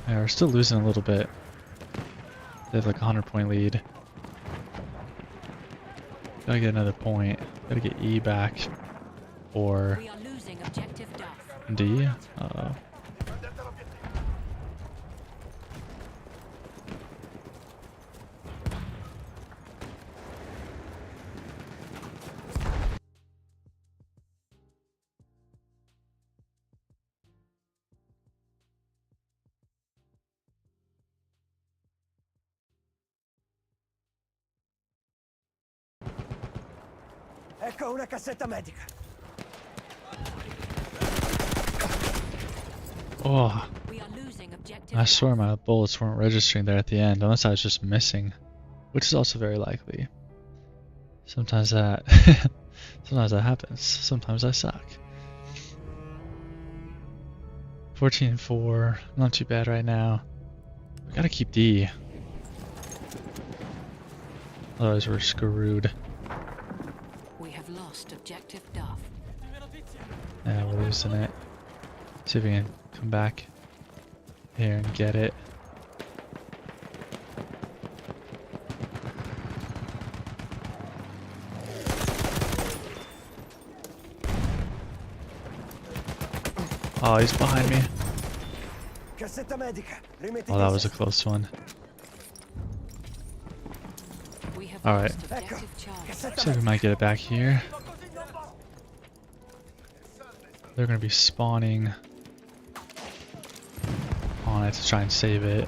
Yeah, we're still losing a little bit. They have like a 100-point lead. Gotta get another point. Gotta get E back. Or We are losing objective Duff. D. Uh-oh. Ecco una cassetta medica. Oh, We are losing objective I swear Duff. my bullets weren't registering there at the end, unless I was just missing. Which is also very likely. Sometimes that sometimes that happens. Sometimes I suck. 14-4, not too bad right now. We gotta keep D. Otherwise we're screwed. We have lost objective Duff. Yeah, we're losing it. See if we can come back here and get it. Oh, he's behind me. Cassetta medica. Rimettiti Oh, that in was a sesto. close one. We have All right. lost objective Charlie. Cassetta So we medica. might get it back here. They're gonna be spawning on it to try and save it.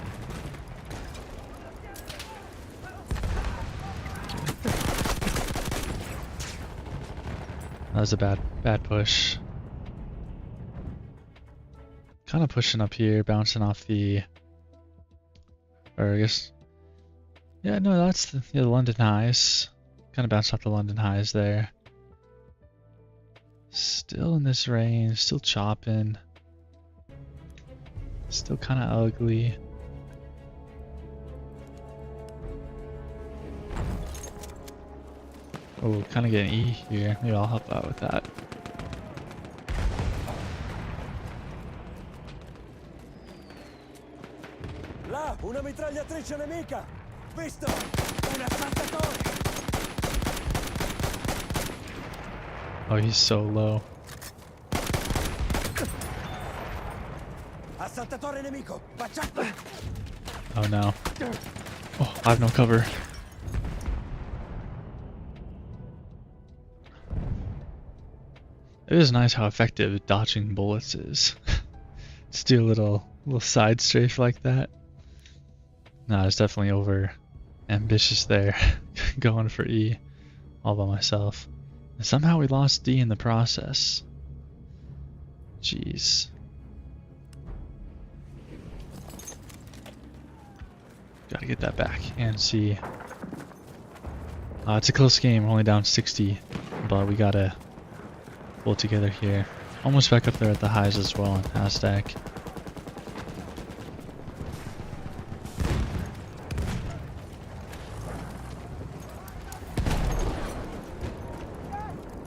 That was a bad push. Kind of pushing up here, bouncing off the, or I guess, yeah, no, that's the London highs. Kind of bounced off the London highs there. Still in this range, still chopping. Still kind of ugly. Oh, kind of getting E here. Maybe I'll help out with that. Là, una mitragliatrice nemica. Visto? Un assaltatore. Oh, he's so low. Assaltatore nemico. Baciato. Oh no. Oh, I have no cover. It is nice how effective dodging bullets is. Just do a little side strafe like that. No, it's definitely over ambitious there. Going for E all by myself. And somehow we lost D in the process. Jeez. Gotta get that back and see. It's a close game. We're only down 60, but we gotta pull it together here. Almost back up there at the highs as well on Hashtag.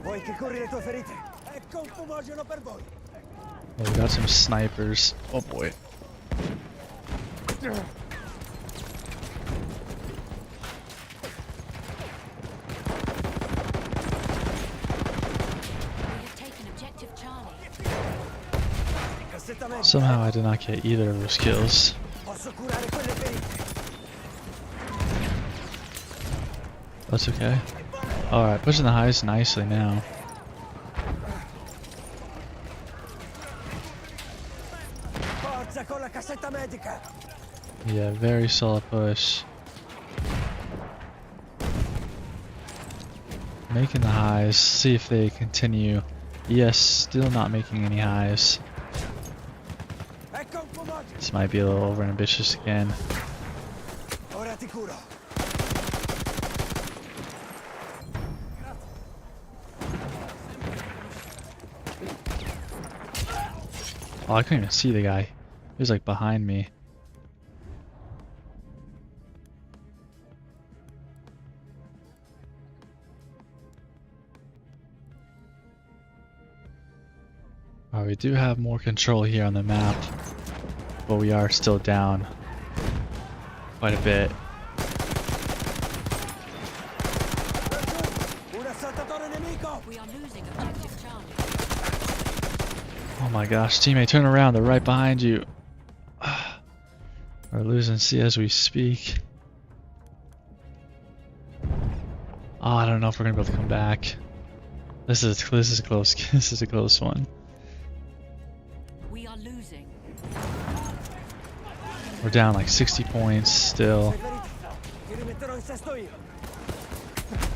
Vuoi che curi le tue ferite? Ecco un fumogeno per voi. Oh, we got some snipers. Oh boy. We have taken objective Charlie. Cassetta medica. Somehow I did not get either of those kills. Posso curare quelle ferite. That's okay. Alright, pushing the highs nicely now. Forza con la cassetta medica. Yeah, very solid push. making the highs. See if they continue. Yes, still not making any highs. Ecco un pomodoro. This might be a little over ambitious again. Ora ti curo. Oh, I couldn't even see the guy. He was like behind me. Alright, we do have more control here on the map, but we are still down quite a bit. Un assaltatore nemico. We are losing objective Charlie. Oh my gosh, teammate, turn around, they're right behind you. We're losing C as we speak. Oh, I don't know if we're gonna be able to come back. This is close. This is a close one. We are losing. We're down like 60 points still. Ti rimetterò in sesto io.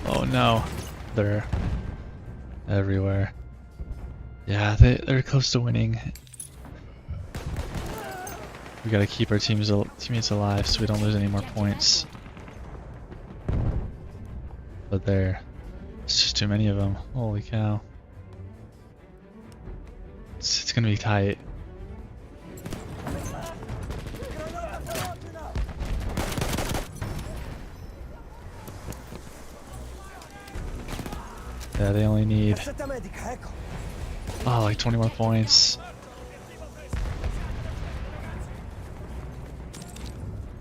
Oh no, they're everywhere. Yeah, they're close to winning. We gotta keep our teammates alive so we don't lose any more points. But it's just too many of them. Holy cow. It's gonna be tight. Yeah, they only need like 20 more points.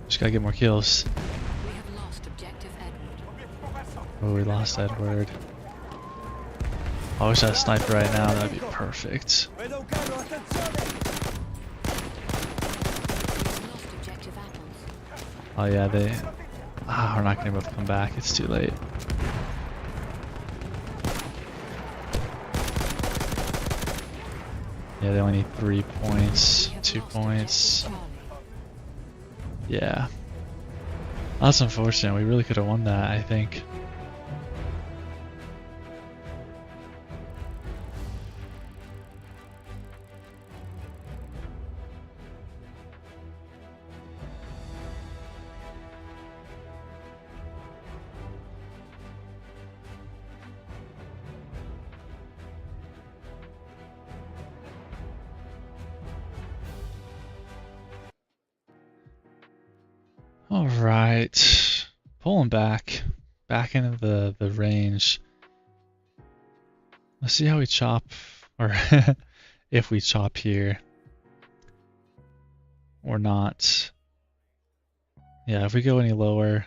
Just gotta get more kills. We have lost objective Edward. Oh, we lost Edward. I wish I had a sniper right now, that'd be perfect. Vedo un carro, attenzione. We have lost objective apples. Oh yeah, we're not gonna be able to come back, it's too late. Yeah, they only need 3 points, We have 2 lost points. objective Charlie. Yeah. That's unfortunate, we really could have won that, I think. Alright, pulling back into the range. Let's see how we chop, or if we chop here or not. Yeah, if we go any lower,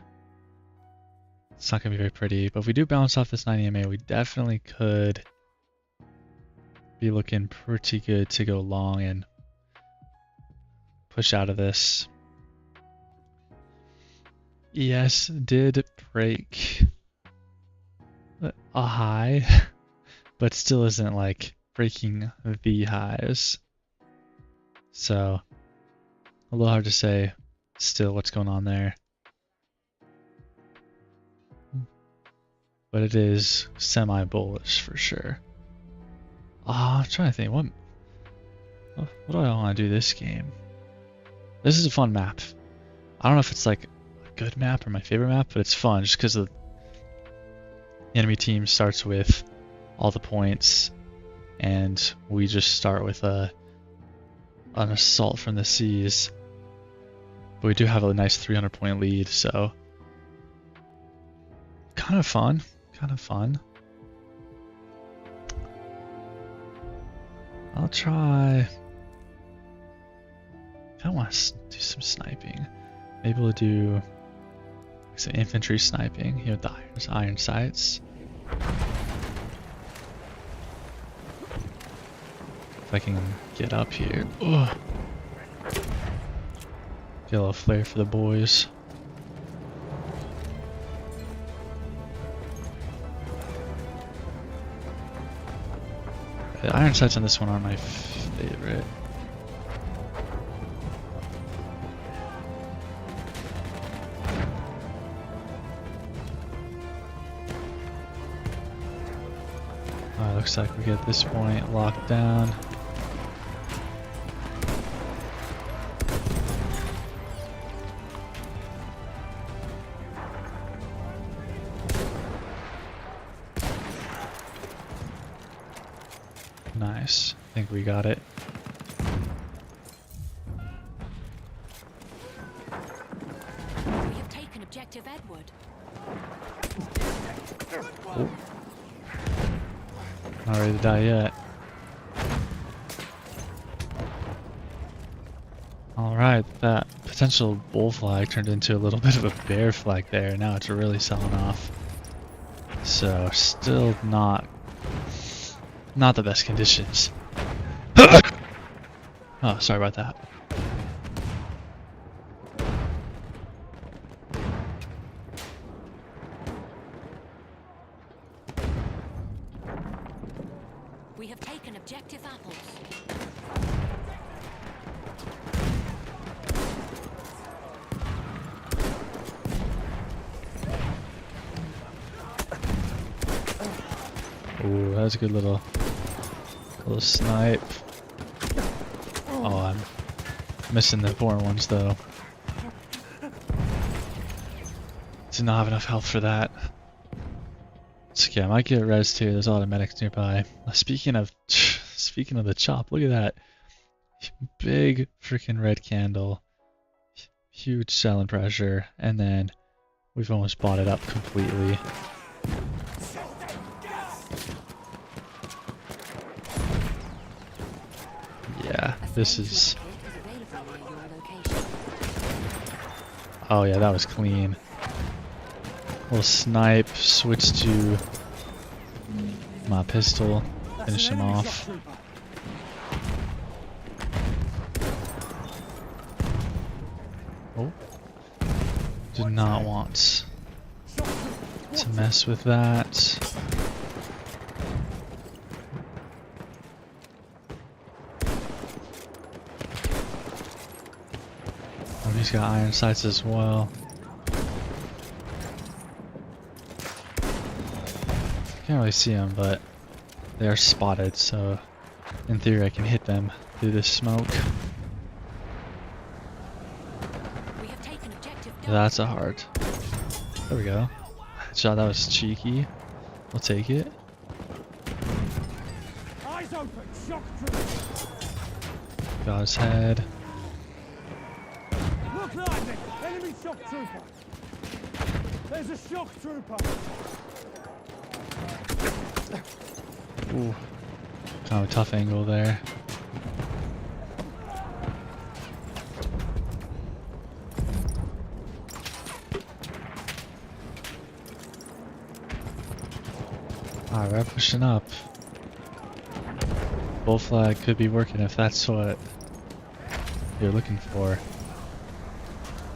it's not going to be very pretty. But if we do bounce off this 90 MA, we definitely could be looking pretty good to go long and push out of this. ES did break a high, but still isn't like breaking the highs. So a little hard to say still what's going on there. But it is semi-bullish for sure. I'm trying to think, what do I want to do this game? This is a fun map. I don't know if it's like good map or my favorite map, but it's fun just because the enemy team starts with all the points and we just start with an assault from the seas. But we do have a nice 300 point lead, so kind of fun. I'll try. I want to do some sniping. Maybe we'll do some infantry sniping here with the iron sights. If I can get up here. Ugh. Get a little flare for the boys. The iron sights on this one aren't my favorite. Alright, looks like we get this point locked down. Nice. I think we got it. We have taken objective Edward. Oh. Not ready to die yet. Alright, that potential bull flag turned into a little bit of a bear flag there. Now it's really selling off. So, still not the best conditions. Oh, sorry about that. We have taken objective apples. Ooh, that was a good little snipe. Oh, I'm missing the important ones though. Did not have enough health for that. It's okay, I might get res too. There's a lot of medics nearby. Speaking of the chop, look at that. Big freaking red candle. Huge selling pressure, and then we've almost bought it up completely. Yeah, this is... Oh yeah, that was clean. Little snipe, switch to my pistol, finish him off. Oh, do not want to mess with that. Oh, he's got iron sights as well. Can't really see them, but they are spotted, so in theory I can hit them through this smoke. We have taken objective That's a heart. There we go. Shot, that was cheeky. We'll take it. Eyes open, shock trooper. Got his head. Look lightning, enemy shock trooper. There's a shock trooper. Ooh. Kind of a tough angle there. Alright, we're pushing up. Bull flag could be working if that's what you're looking for.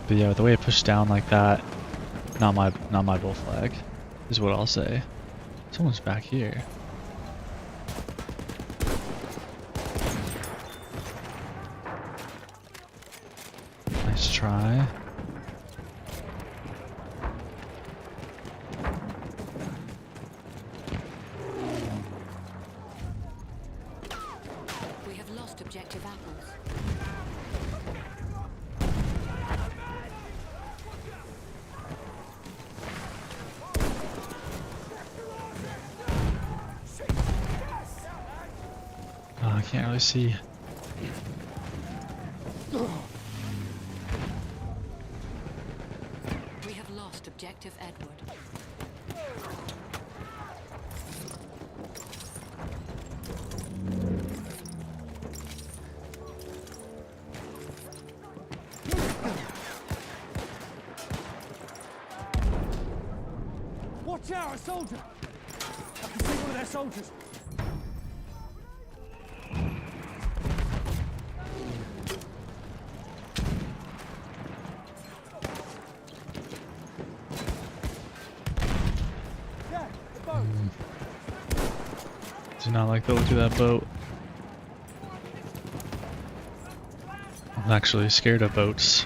But yeah, with the way it pushed down like that, not my bull flag, is what I'll say. Someone's back here. Nice try. We have lost objective apples. Oh, I can't really see. We have lost objective Edward. Watch out, a soldier. I can see one of their soldiers. Yeah, the boat. Do not like the look of that boat. I'm actually scared of boats.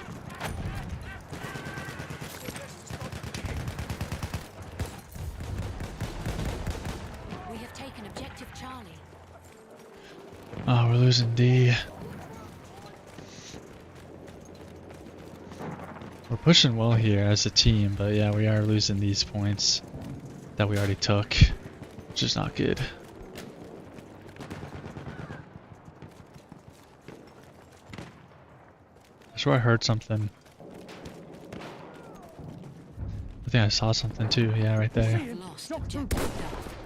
We have taken objective Oh, we're losing D. We're pushing well here as a team, but yeah, we are losing these points that we already took, which is not good. I swear I heard something. I think I saw something too, yeah, right there. Lost objective Duff.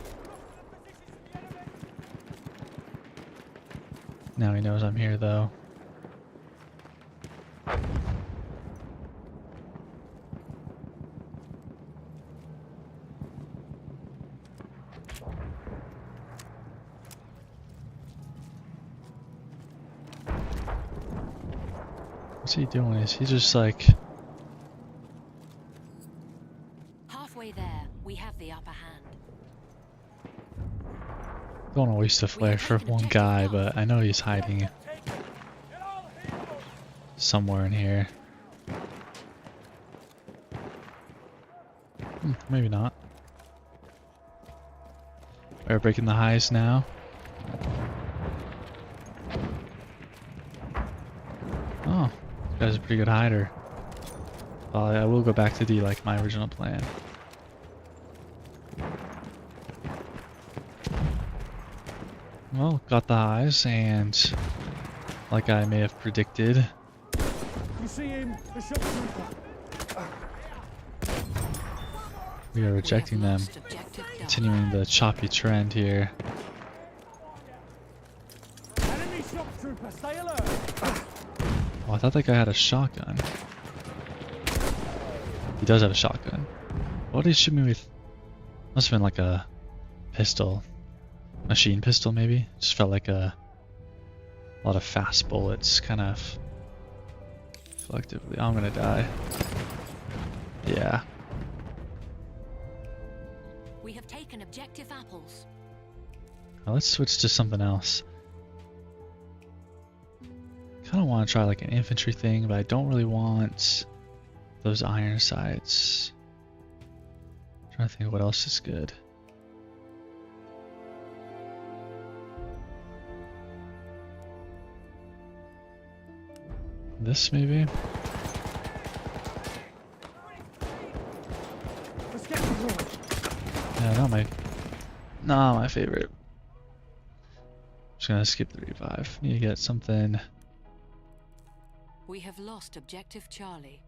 Now he knows I'm here though. What's he doing? Is he just like... Halfway there, we have the upper hand. Don't want to waste a flare for one guy, but I know he's hiding somewhere in here. Maybe not. We're breaking the highs now. Oh, this guy's a pretty good hider. Well, I will go back to D like my original plan. Well, got the highs, and like I may have predicted, You see him? The shot trooper. we are rejecting We have them, lost objective Duff. continuing the choppy trend here. Enemy shot trooper, stay alert. Oh, I thought that guy had a shotgun. He does have a shotgun. What did he shoot me with? Must have been like a pistol. Machine pistol, maybe? Just felt like a lot of fast bullets, kind of collectively. I'm gonna die. Yeah. We have taken objective apples. Now let's switch to something else. Kind of want to try like an infantry thing, but I don't really want those iron sights. Trying to think of what else is good. This maybe? Let's get the launch. Yeah, not my favorite. Just gonna skip the revive. Need to get something. We have lost objective Charlie.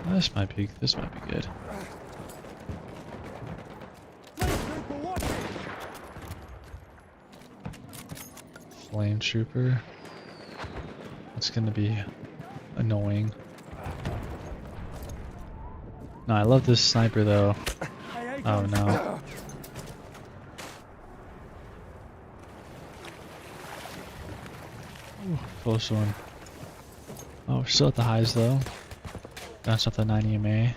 This might be good. Trooper, watch it. Flame trooper. That's gonna be annoying. No, I love this sniper though. Hey, Oh no. Ooh, close one. Oh, we're still at the highs though. That's not the 90 MA.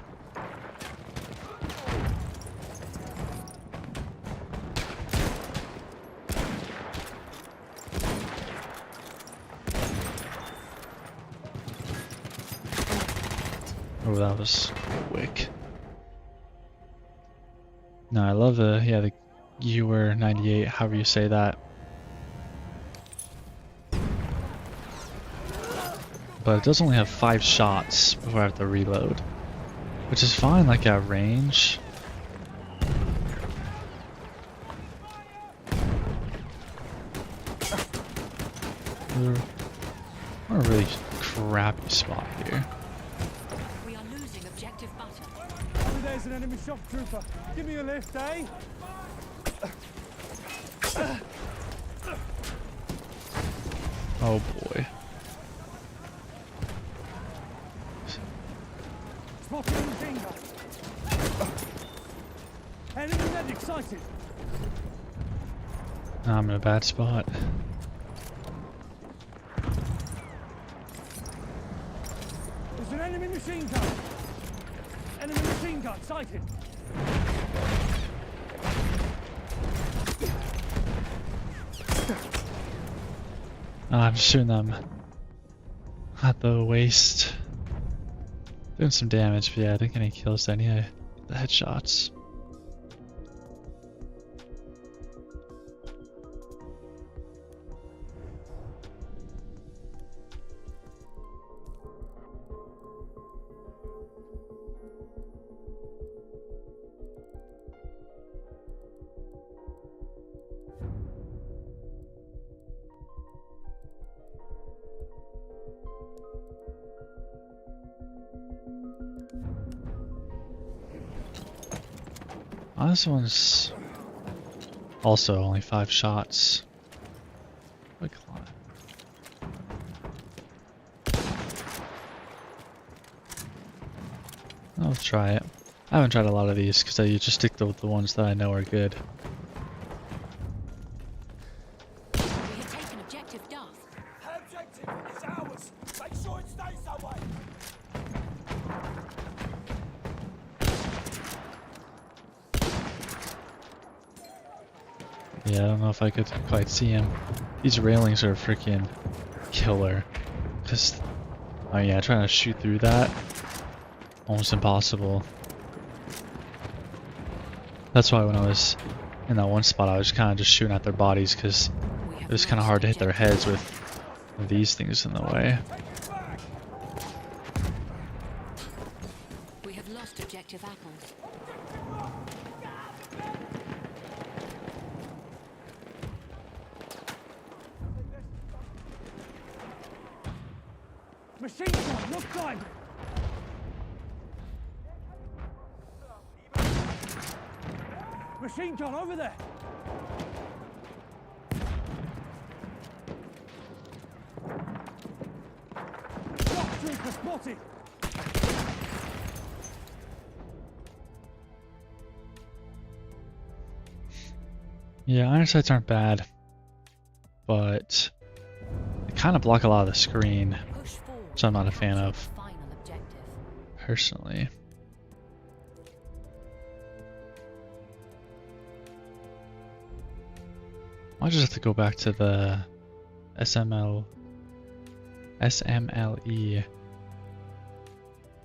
Oh, that was quick. No, I love the Ewer 98, however you say that. But it does only have 5 shots before I have to reload, which is fine, like at range. We're in a really crappy spot here. We are losing objective butter. Oh, there's an enemy shock trooper. Give me a lift, eh? Oh boy. Spotted a machine gun. Enemy medic sighted. Now I'm in a bad spot. There's an enemy machine gun. Enemy machine gun sighted. I'm just shooting them at the waist. Doing some damage, but yeah, I didn't get any kills then. Yeah, the headshots. Oh, this one's also only 5 shots. Quick climb. I'll try it. I haven't tried a lot of these because I just stick to the ones that I know are good. We have taken objective Duff. Objective is ours. Make sure it stays that way. Yeah, I don't know if I could quite see him. These railings are freaking killer. Cause, oh yeah, trying to shoot through that, almost impossible. That's why when I was in that one spot, I was kind of just shooting at their bodies because it was kind of hard to hit their heads with these things in the way. We have lost objective apples. Machine gun, look time. Machine gun over there. Shock trooper spotted. Yeah, iron sights aren't bad, but they kind of block a lot of the screen, Push forward. which I'm not a fan of Final objective. personally. I just have to go back to the SMLE.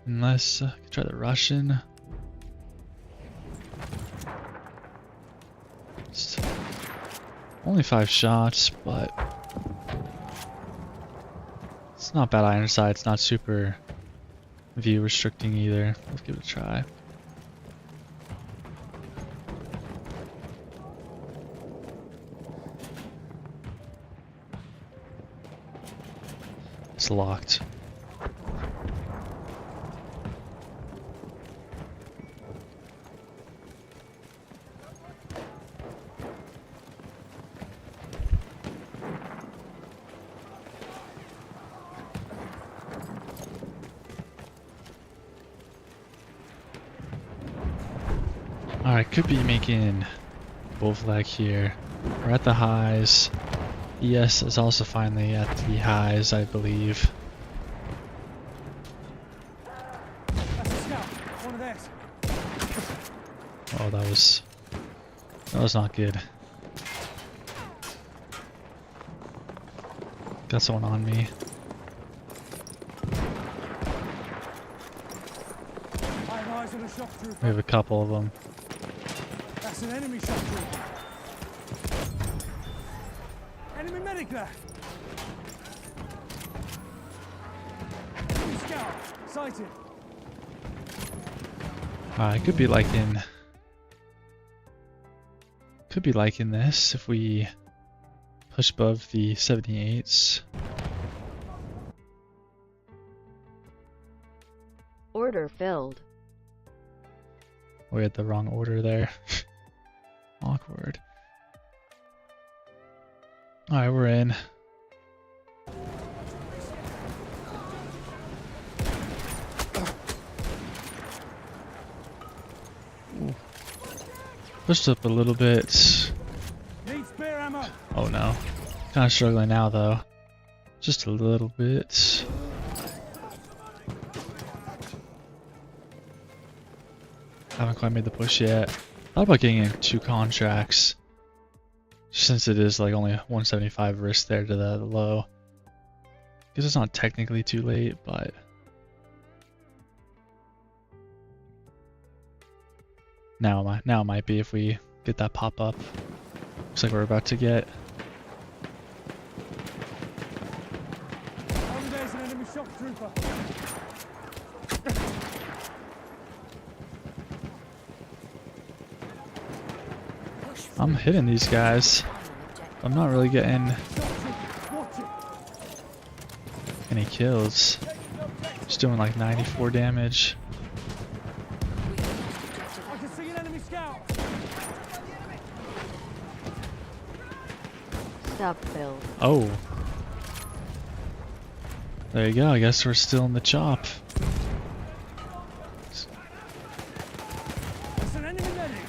Unless I could try the Russian. It's only 5 shots, but it's not bad iron sight. It's not super view restricting either. Let's give it a try. It's locked. Alright, could be making wolf lag here. We're at the highs. ES is also finally at the highs, I believe. That's a scout. One of theirs. Oh, that was not good. Got someone on me. I have eyes on a shock trooper. We have a couple of them. That's an enemy shock trooper. Enemy medic there. Enemy scout. Sighted. Alright, could be liking this if we push above the 78s. Order filled. We had the wrong order there. Awkward. Alright, we're in. Pushed up a little bit. Need spare ammo. Oh no. Kind of struggling now though. Just a little bit. Haven't quite made the push yet. Thought about getting in 2 contracts. Since it is like only 175 risk there to the low. Guess it's not technically too late, but Now it might be if we get that pop up. Looks like we're about to get. There's an enemy shock trooper. I'm hitting these guys. I'm not really getting any kills. Just doing like 94 damage. I can see an enemy scout. Stop build. Oh. There you go. I guess we're still in the chop. It's an enemy medic.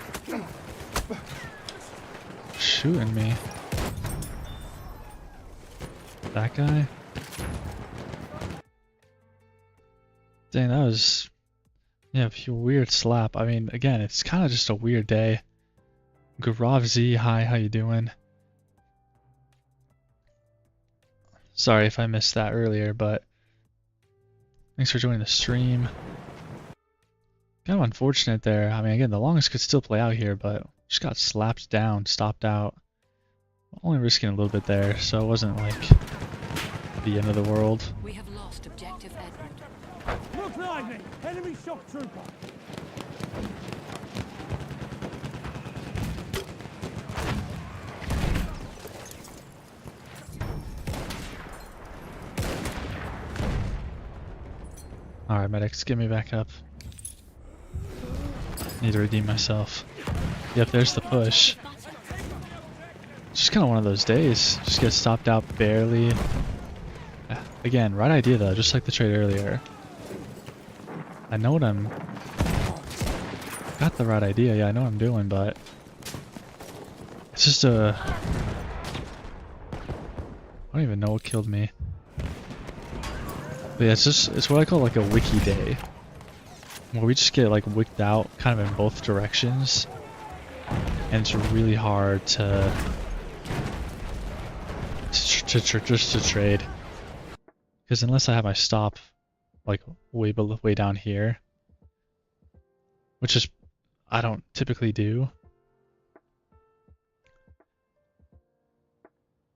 Shooting me. That guy? Dang, that was... Yeah, a weird slap. I mean, again, it's kind of just a weird day. Garav Z, hi, how you doing? Sorry if I missed that earlier, but... Thanks for joining the stream. Kind of unfortunate there. I mean, again, the longest could still play out here, but just got slapped down, stopped out. Only risking a little bit there, so it wasn't like the end of the world. We have lost objective Edward. Look lively. Enemy shock trooper. Alright, medics, get me back up. Need to redeem myself. Yep, there's the push. Just kind of one of those days. Just get stopped out barely. Again, right idea though, just like the trade earlier. I know what I'm... Got the right idea, yeah, I know what I'm doing, but... It's just a... I don't even know what killed me. But yeah, it's what I call like a wiki day. Where we just get like wicked out kind of in both directions. And it's really hard to trade. Because unless I have my stop like way down here, which is I don't typically do,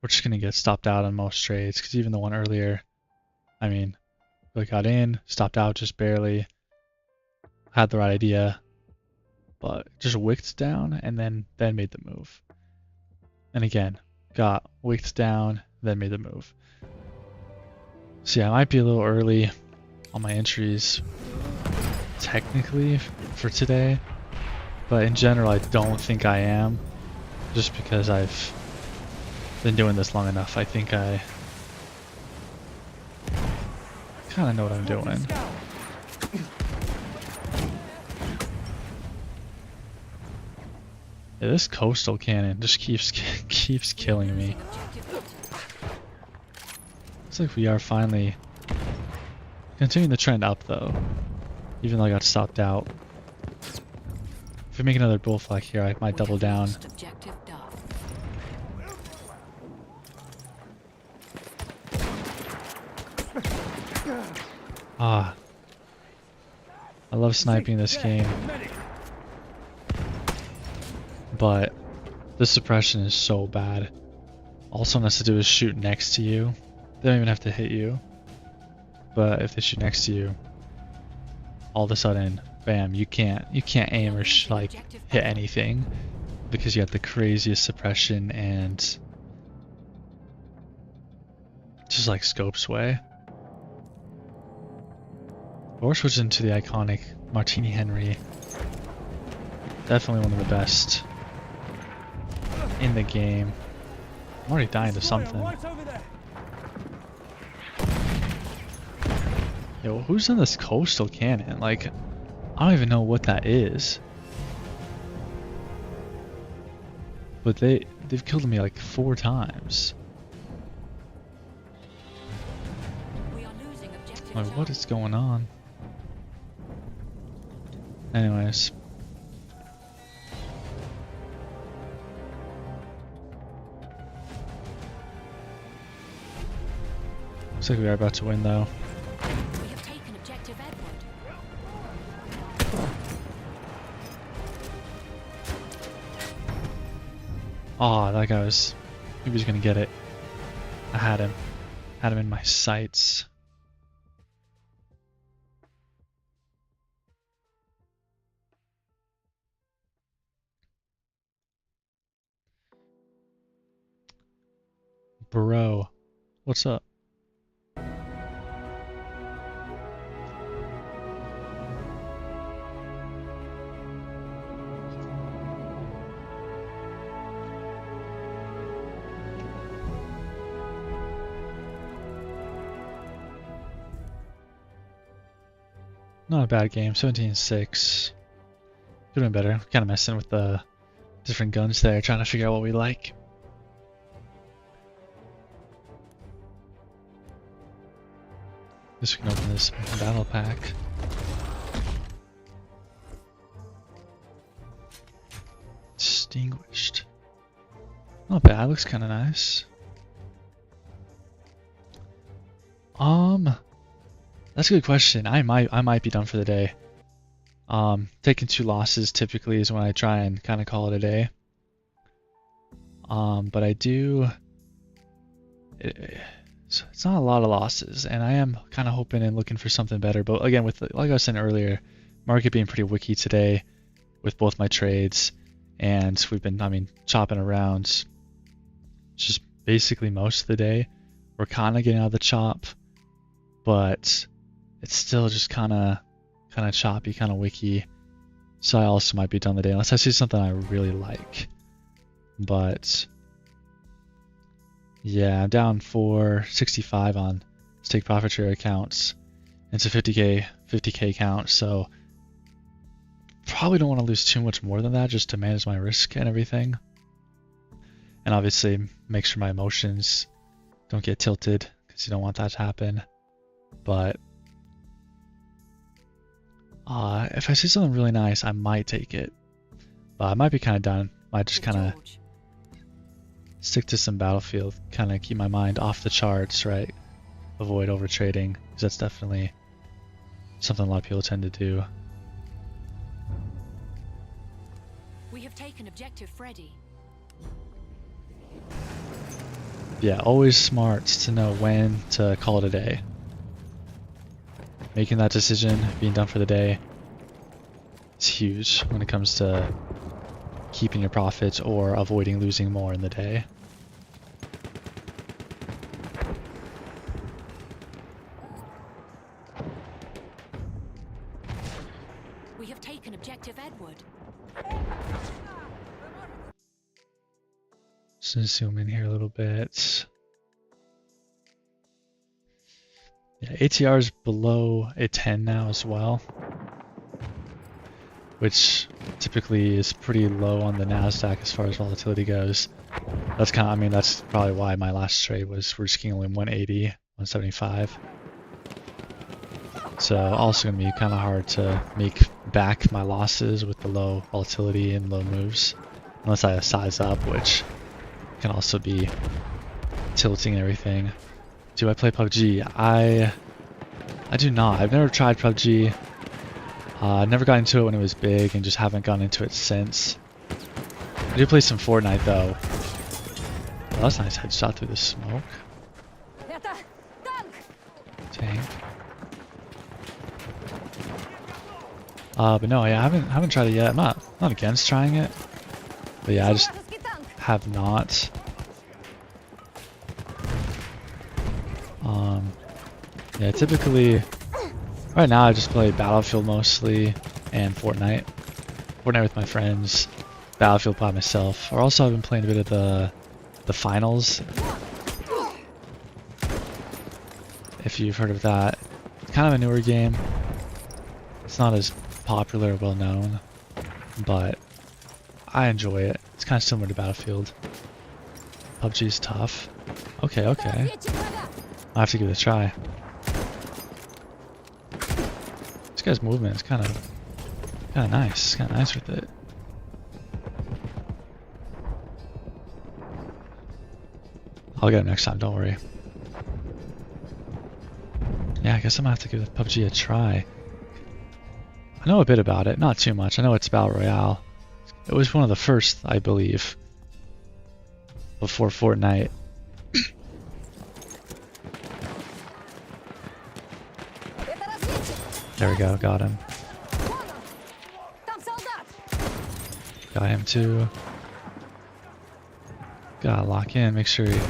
we're just gonna get stopped out on most trades. Because even the one earlier, I mean, we got in, stopped out just barely, had the right idea, but just wicked down and then made the move. And again, got wicked down, then made the move. So yeah, I might be a little early on my entries technically for today, but in general I don't think I am, just because I've been doing this long enough. I think I kind of know what I'm doing. Yeah, this coastal cannon just keeps killing me. Looks like we are finally continuing the trend up though, even though I got stopped out. If we make another bull flag here, I might double down. Ah, I love sniping this game, but the suppression is so bad. All someone has to do is shoot next to you. They don't even have to hit you, but if they shoot next to you, all of a sudden, bam! You can't aim or like hit anything because you have the craziest suppression and just like scope sway. Or switch into the iconic Martini Henry. Definitely one of the best in the game. I'm already dying to something. Yo, who's in this coastal cannon? Like, I don't even know what that is. But they've killed me like 4 times. Like, what is going on? Anyways. Looks like we are about to win though. We have taken objective Edward. Oh, that guy was... He was gonna get it. I had him. Had him in my sights. Bro, what's up? Not a bad game, 17-6. Could have been better. Kind of messing with the different guns there, trying to figure out what we like. Guess we can open this battle pack. Extinguished. Not bad, looks kind of nice. That's a good question. I might be done for the day. Taking 2 losses typically is when I try and kind of call it a day. But I do. It's not a lot of losses, and I am kind of hoping and looking for something better. But again, with like I was saying earlier, market being pretty wicky today, with both my trades, and we've been, I mean, chopping around just basically most of the day. We're kind of getting out of the chop, but it's still just kind of choppy, kind of wicky. So I also might be done the day unless I see something I really like. But yeah, I'm down 465 on stake profit share accounts. It's a 50k count, so probably don't want to lose too much more than that just to manage my risk and everything. And obviously make sure my emotions don't get tilted, because you don't want that to happen. But if I see something really nice, I might take it. But I might be kind of done. Might just kind of stick to some Battlefield, kind of keep my mind off the charts, right? Avoid over trading, because that's definitely something a lot of people tend to do. We have taken objective Freddy. Yeah, always smart to know when to call it a day. Making that decision, being done for the day, it's huge when it comes to keeping your profits or avoiding losing more in the day. We have taken objective Edward. Just zoom in here a little bit. Yeah, ATR is below a 10 now as well, which typically is pretty low on the NASDAQ as far as volatility goes. That's kind of, I mean, that's probably why my last trade was risking only 180, 175. So also going to be kind of hard to make back my losses with the low volatility and low moves, unless I size up, which can also be tilting and everything. Do I play PUBG? I do not. I've never tried PUBG. Never got into it when it was big and just haven't gotten into it since. I do play some Fortnite though. Oh, that's a nice headshot through the smoke. Tank. But no, yeah, I haven't tried it yet. I'm not against trying it. But yeah, I just have not. Yeah, typically, right now I just play Battlefield mostly and Fortnite. Fortnite with my friends, Battlefield by myself. Or also I've been playing a bit of the finals. If you've heard of that. It's kind of a newer game. It's not as popular or well known, but I enjoy it. It's kind of similar to Battlefield. PUBG's tough. Okay, okay. I'll have to give it a try. This guy's movement is kind of nice. Kind of nice with it. I'll get him next time. Don't worry. Yeah, I guess I'm gonna have to give PUBG a try. I know a bit about it, not too much. I know it's Battle Royale. It was one of the first, I believe. before Fortnite. There we go, got him. Got him too. Gotta lock in, make sure you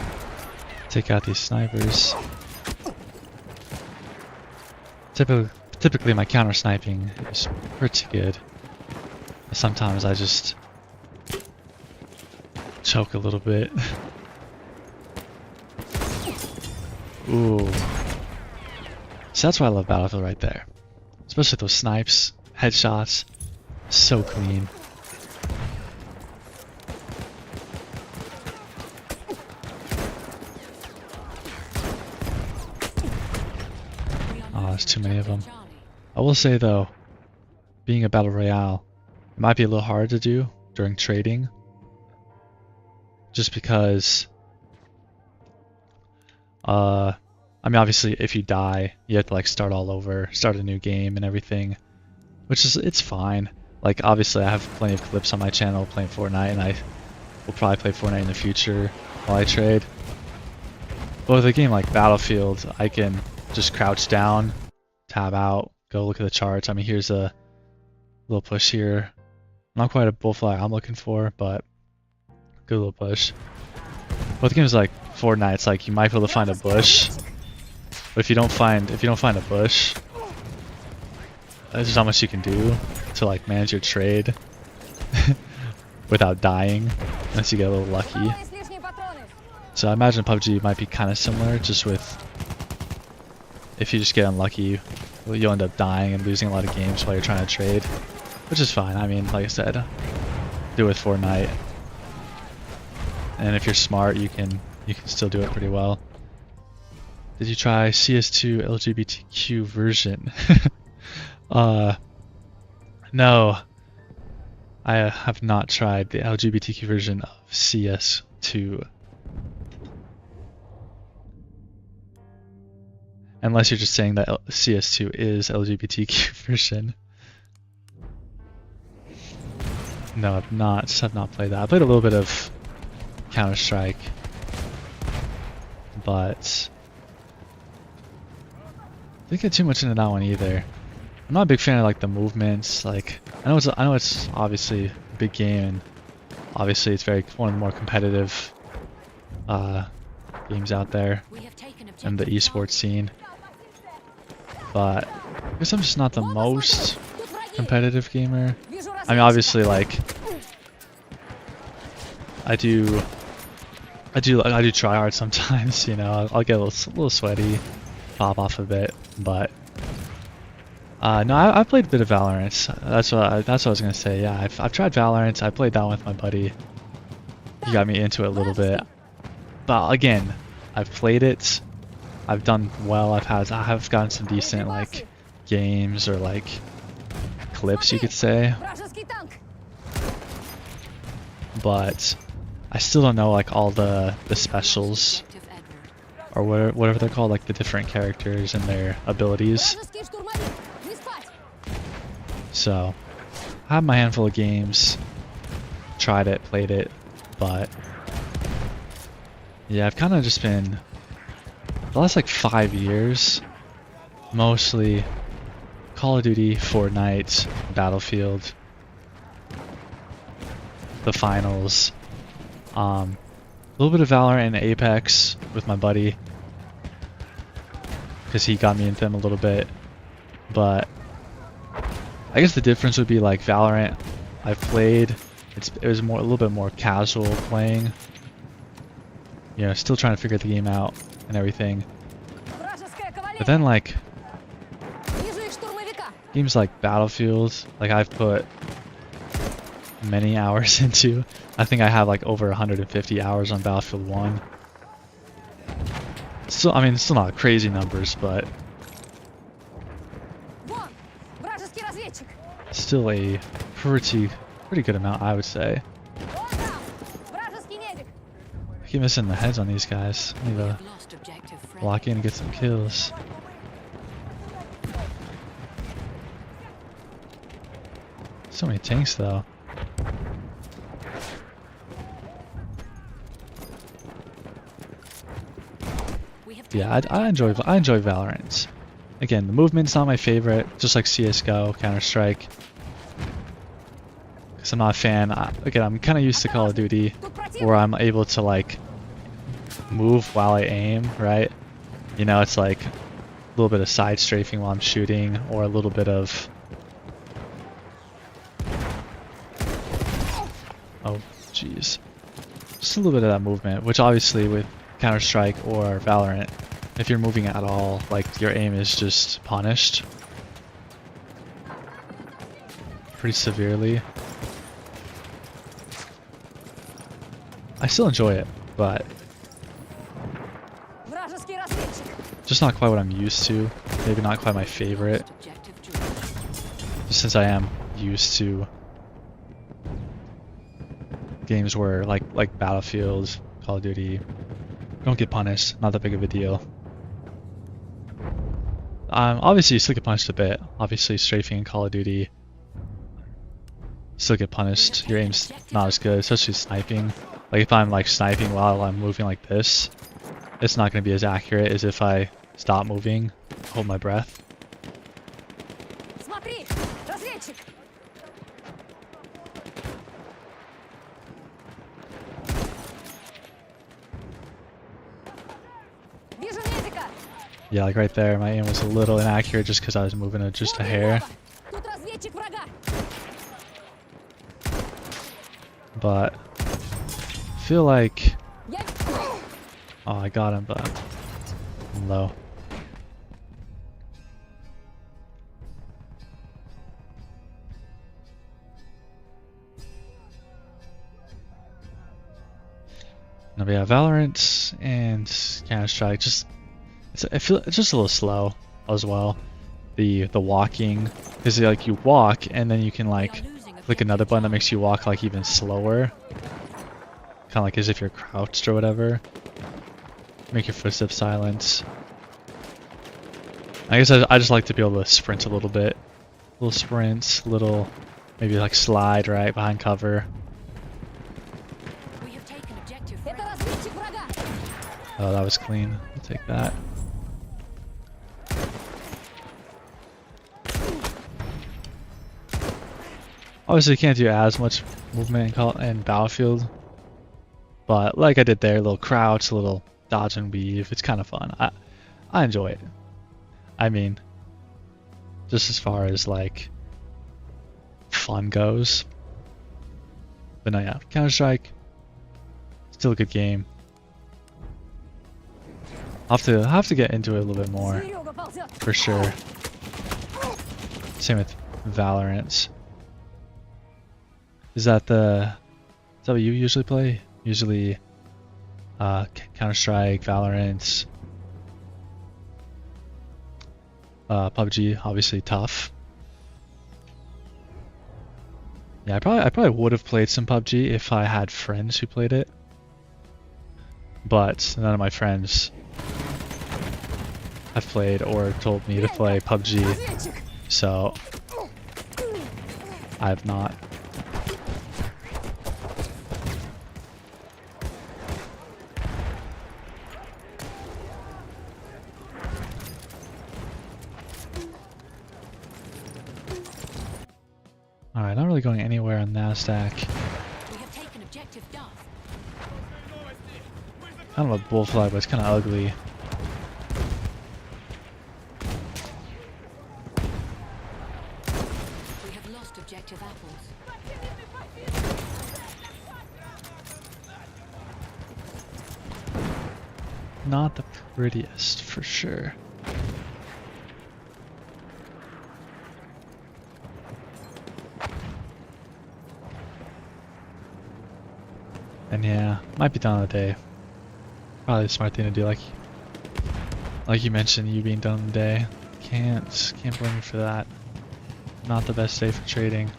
take out these snipers. Typically my counter sniping is pretty good. Sometimes I just choke a little bit. Ooh. So that's why I love Battlefield right there. Especially those snipes, headshots, so clean. Oh, there's too many of them. I will say though, being a Battle Royale, it might be a little hard to do during trading. Just because, I mean, obviously, if you die, you have to like start all over, start a new game and everything, which is it's fine. Like obviously, I have plenty of clips on my channel playing Fortnite, and I will probably play Fortnite in the future while I trade. But with a game like Battlefield, I can just crouch down, tab out, go look at the charts. I mean, here's a little push here. Not quite a bullfly I'm looking for, but good little push. Both games like Fortnite, it's like you might be able to find a bush, but if you don't find a bush, that's just how much you can do to like manage your trade without dying, unless you get a little lucky. So I imagine PUBG might be kind of similar, just with if you just get unlucky, you'll end up dying and losing a lot of games while you're trying to trade, which is fine. I mean, like I said, do it with Fortnite. And if you're smart, you can still do it pretty well. Did you try CS2 LGBTQ version? No. I have not tried the LGBTQ version of CS2. Unless you're just saying that CS2 is LGBTQ version. No, I've not played that. I played a little bit of Counter-Strike, but I didn't get too much into that one either. I'm not a big fan of like the movements. Like I know it's obviously a big game, and obviously it's one of the more competitive games out there in the esports scene. But I guess I'm just not the most competitive gamer. I mean, obviously, like I do try hard sometimes, you know. I'll get a little sweaty, pop off a bit, but no, I played a bit of Valorant. That's what I was gonna say. Yeah, I've tried Valorant. I played that one with my buddy. He got me into it a little bit, but again, I've played it. I've done well. I have gotten some decent like games or like clips, you could say, but I still don't know like all the specials or whatever they're called, like the different characters and their abilities. So I have my handful of games, tried it, played it, but yeah, I've kind of just been the last like 5 years mostly Call of Duty, Fortnite, Battlefield, the finals, a little bit of Valorant and Apex with my buddy because he got me into them a little bit. But I guess the difference would be like Valorant I've played, it was a little bit more casual playing, you know, still trying to figure the game out and everything. But then like games like Battlefield, like I've put many hours into. I think I have like over 150 hours on Battlefield 1. Still, I mean, still not crazy numbers, but still a pretty good amount, I would say. I keep missing the heads on these guys. I need to lock in and get some kills. So many tanks though. yeah, I enjoy Valorant. Again, the movement's not my favorite, just like CS:GO, Counter-Strike. Because I'm not a fan. Again, I'm kind of used to Call of Duty, where I'm able to like move while I aim, right? You know, it's like a little bit of side strafing while I'm shooting, or a little bit of... Oh, jeez. Just a little bit of that movement, which obviously with Counter-Strike or Valorant, if you're moving at all, like your aim is just punished pretty severely. I still enjoy it, but just not quite what I'm used to. Maybe not quite my favorite. Just since I am used to games where like Battlefield, Call of Duty, don't get punished, not that big of a deal. Obviously you still get punished a bit. Obviously strafing in Call of Duty still get punished. Your aim's not as good, especially sniping. Like if I'm like sniping while I'm moving like this, it's not going to be as accurate as if I stop moving, hold my breath. Yeah, like right there, my aim was a little inaccurate just because I was moving just a hair. But I feel like... Oh, I got him, but I'm low. No, but yeah, Valorant and Counter-Strike I feel it's just a little slow as well. The walking, because like you walk and then you can like click another button that makes you walk like even slower, kind of like as if you're crouched or whatever. Make your footsteps silent. I guess I just like to be able to sprint a little bit, little sprints, little maybe like slide right behind cover. We have taken objective. Oh, that was clean. I'll take that. Obviously, you can't do as much movement in Battlefield, but like I did there, a little crouch, a little dodge and weave. It's kind of fun. I enjoy it. I mean, just as far as like fun goes. But no, yeah, Counter-Strike, still a good game. I'll have to get into it a little bit more, for sure. Same with Valorant. Is that what you usually play? Usually Counter-Strike, Valorant, PUBG, obviously tough. Yeah, I probably would have played some PUBG if I had friends who played it. But none of my friends have played or told me to play PUBG, so I have not. Alright, not really going anywhere on NASDAQ. We have taken objective Duff. Kind of a bullfly, but it's kind of ugly. We have lost objective apples. Not the prettiest, for sure. And yeah, might be done on the day. Probably the smart thing to do, like you mentioned, you being done on the day. Can't blame you for that. Not the best day for trading.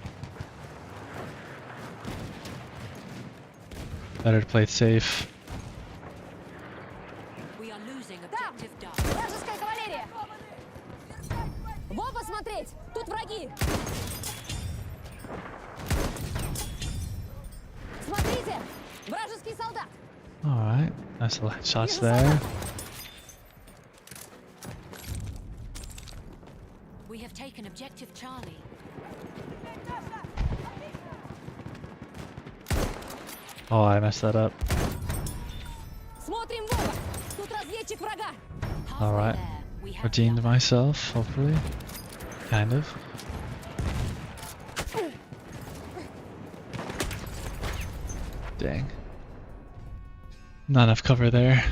Better to play it safe. We are losing objective Duff. Вражеская кавалерия! Вова, смотреть! Тут враги! Смотрите! Вражеский солдат! Alright, nice little headshots there. We have taken objective Charlie. Oh, I messed that up. Смотрим в оба. Тут разведчик врага. Halfway Alright. there, we have Redeemed the upper. myself, hopefully. Kind of. Dang. Not enough cover there.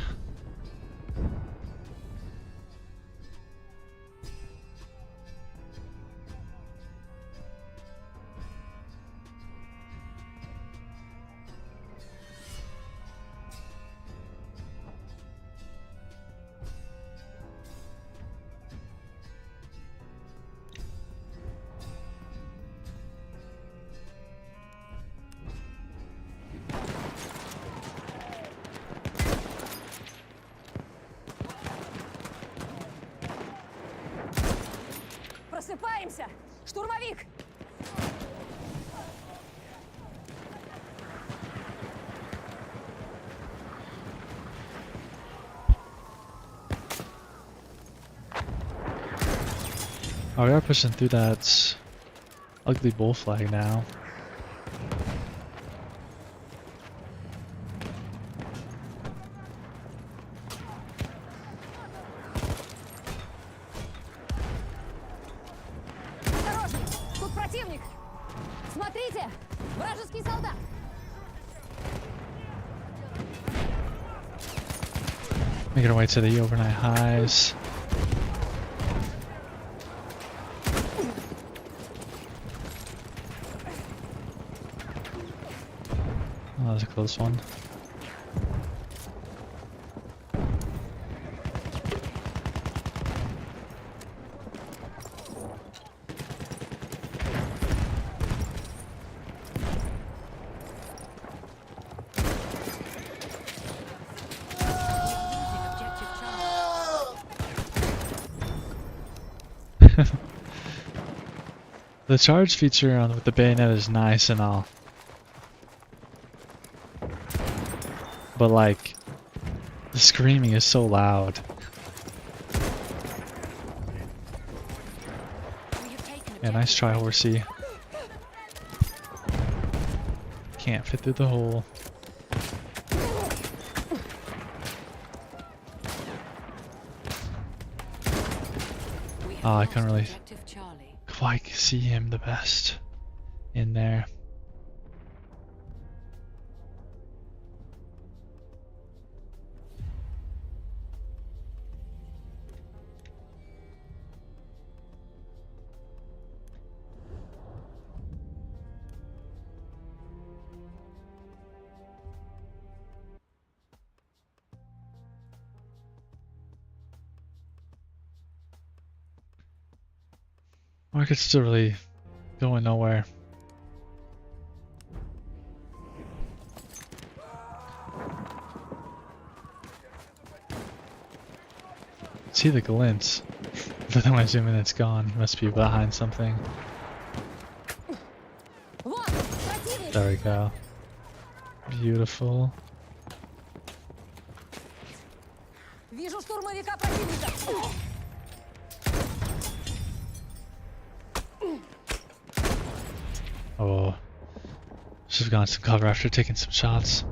Просыпаемся. Штурмовик. Oh, we are pushing through that ugly bull flag now. Осторожней. Тут противник. Смотрите. Вражеский солдат. Making our way to the overnight highs. Oh, that was a close one. Losing objective Charlie. The charge feature on with the bayonet is nice and all. But like, the screaming is so loud. We have taken Yeah, nice try, horsey. Can't fit through the hole. We have Oh, I lost couldn't really objective Charlie. quite see him the best in there. Market's still really going nowhere. See the glints, but then when I zoom in, it's gone. Must be behind something. Вот. Противник. There we go. Beautiful. Вижу штурмовика противника. Oh, should have gotten some cover after taking some shots.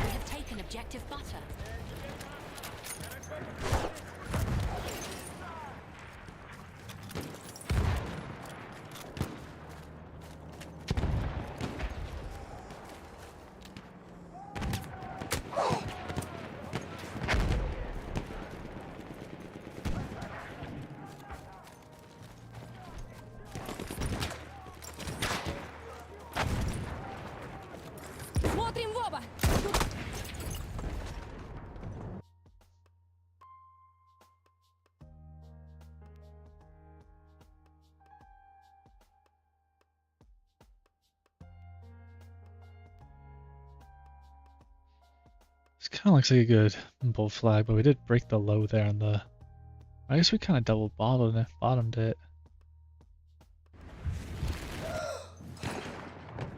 We have taken objective butter. Смотрим в оба. Тут kind of looks like a good bull flag, but we did break the low there on the. I guess we kind of double bottomed it.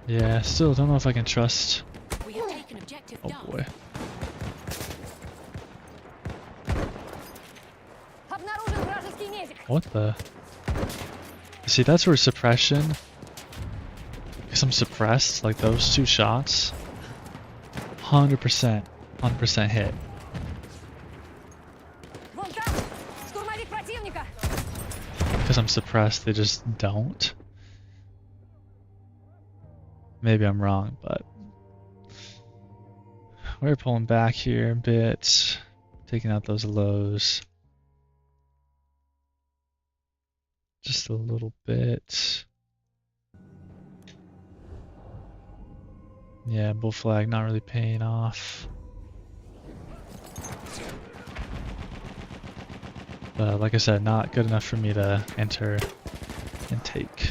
Yeah, still don't know if I can trust. We have taken objective Oh Duff. boy. Обнаружен вражеский медик. What the? See, that's where suppression. Because I'm suppressed, like those two shots. 100% hit. Вон там! Штурмовик противника! Because I'm suppressed, they just don't. Maybe I'm wrong, but we're pulling back here a bit, taking out those lows. Just a little bit. Yeah, bull flag not really paying off. But like I said, not good enough for me to enter and take.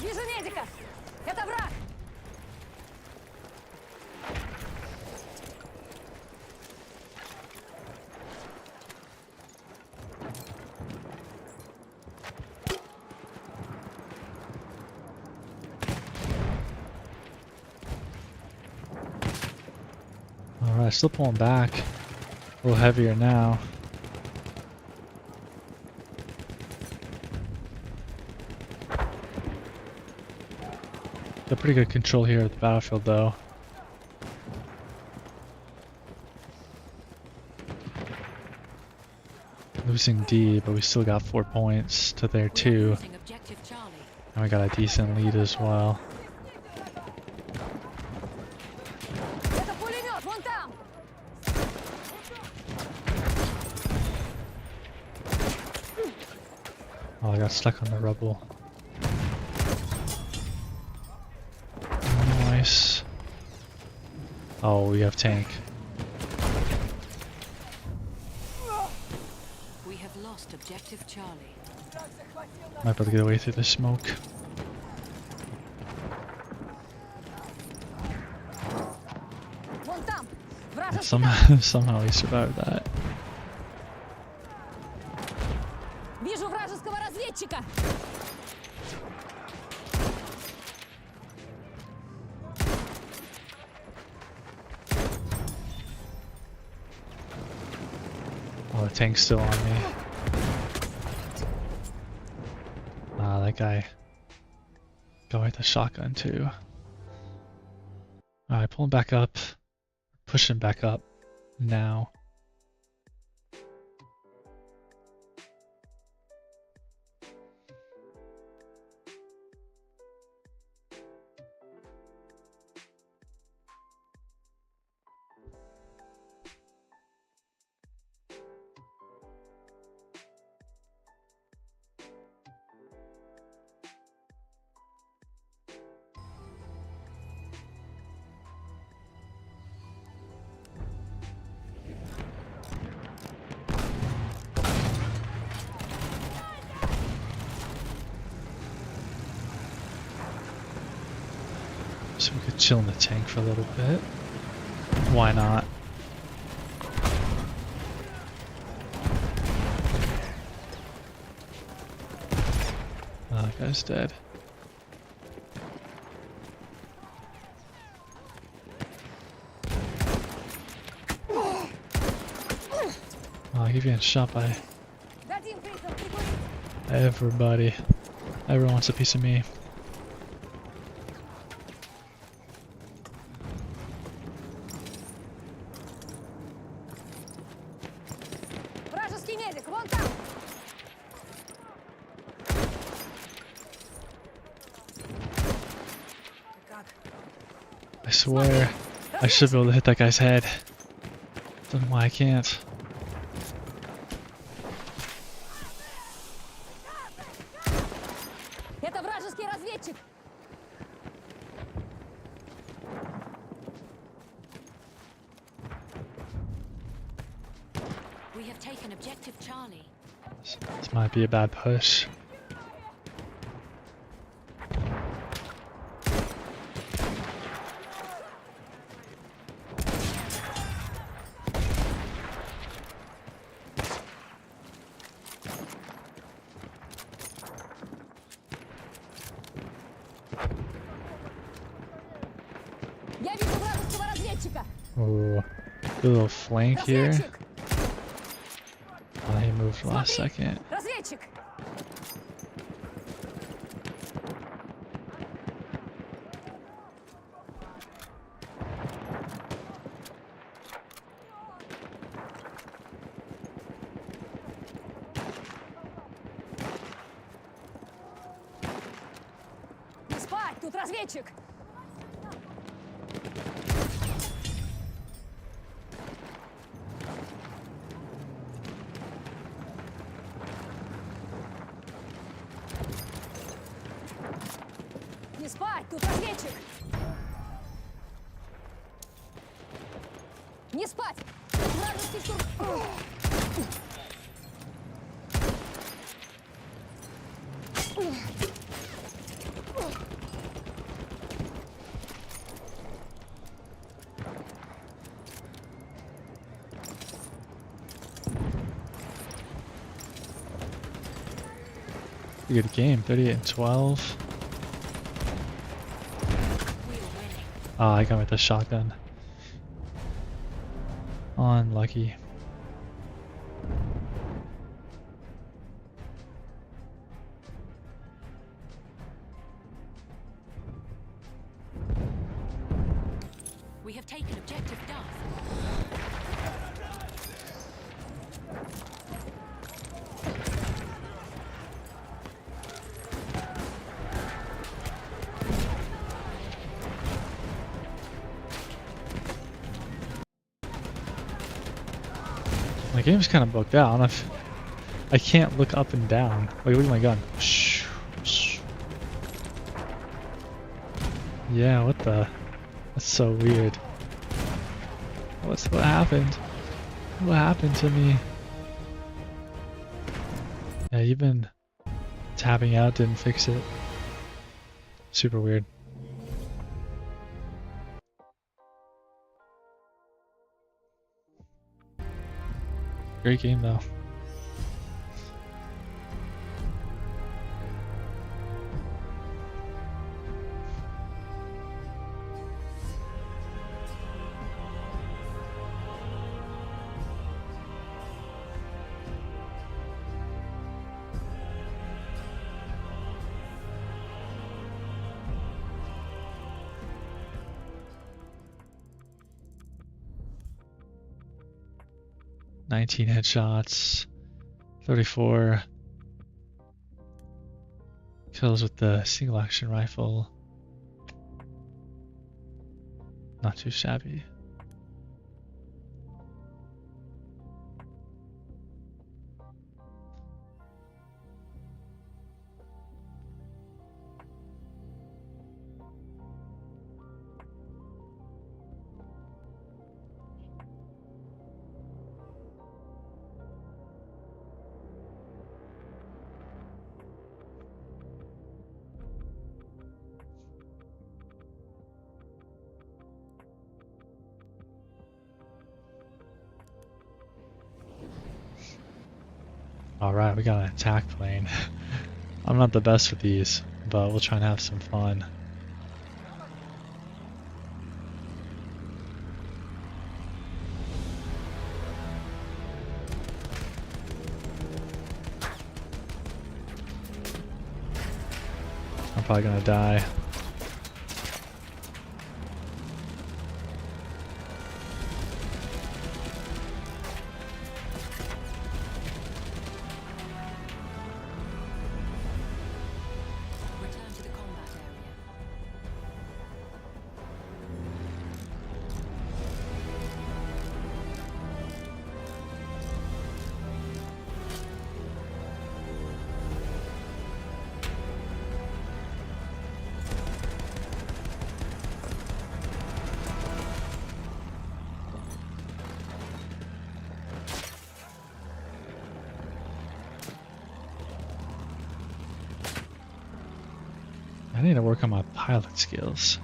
Вижу медика! Это враг! Alright, still pulling back. A little heavier now. Got pretty good control here at the battlefield though. Losing D, but we still got 4 points to their We are 2. losing objective Charlie. And we got a decent lead as well. Это пулемет! Вон там! Oh, I got stuck on the rubble. Nice. Oh, we have tank. We have lost objective Charlie. Might be able to get away through the smoke. Вон там! Вражеский Somehow he survived that. Вижу вражеского разведчика! Oh, the tank's still on me. Ah, that guy got with the shotgun too. Alright, pulling back up. Pushing back up now. So we could chill in the tank for a little bit. Why not? Oh, that guy's dead. Oh, I keep getting shot by Дадим фрицам прикурить! everybody. Everyone wants a piece of me. Вражеский медик! Вон там! I swear, I should be able to hit that guy's head. Don't know why I can't. Это вражеский разведчик! taken objective Charlie. This might be a bad push. Я вижу вражеского разведчика. Ooh, good little flank here. Разведчик! Oh, he moved last Смотри, second. разведчик! Не спать, тут разведчик! Не спать, тут разведчик! Не спать! Вражеский штурм! Good game, 38-12. Oh, I got with the shotgun. Unlucky. We have taken objective Duff. My game's kind of bugged out. I don't know if I can't look up and down. Wait, look at my gun. Yeah, what the? That's so weird. What happened? What happened to me? Yeah, you've been tapping out, didn't fix it. Super weird. Great game though. $19 headshots, 34 kills with the single action rifle. Not too shabby. Alright, we got an attack plane. I'm not the best with these, but we'll try and have some fun. I'm probably gonna die. Return to the combat area. need to work on my pilot skills.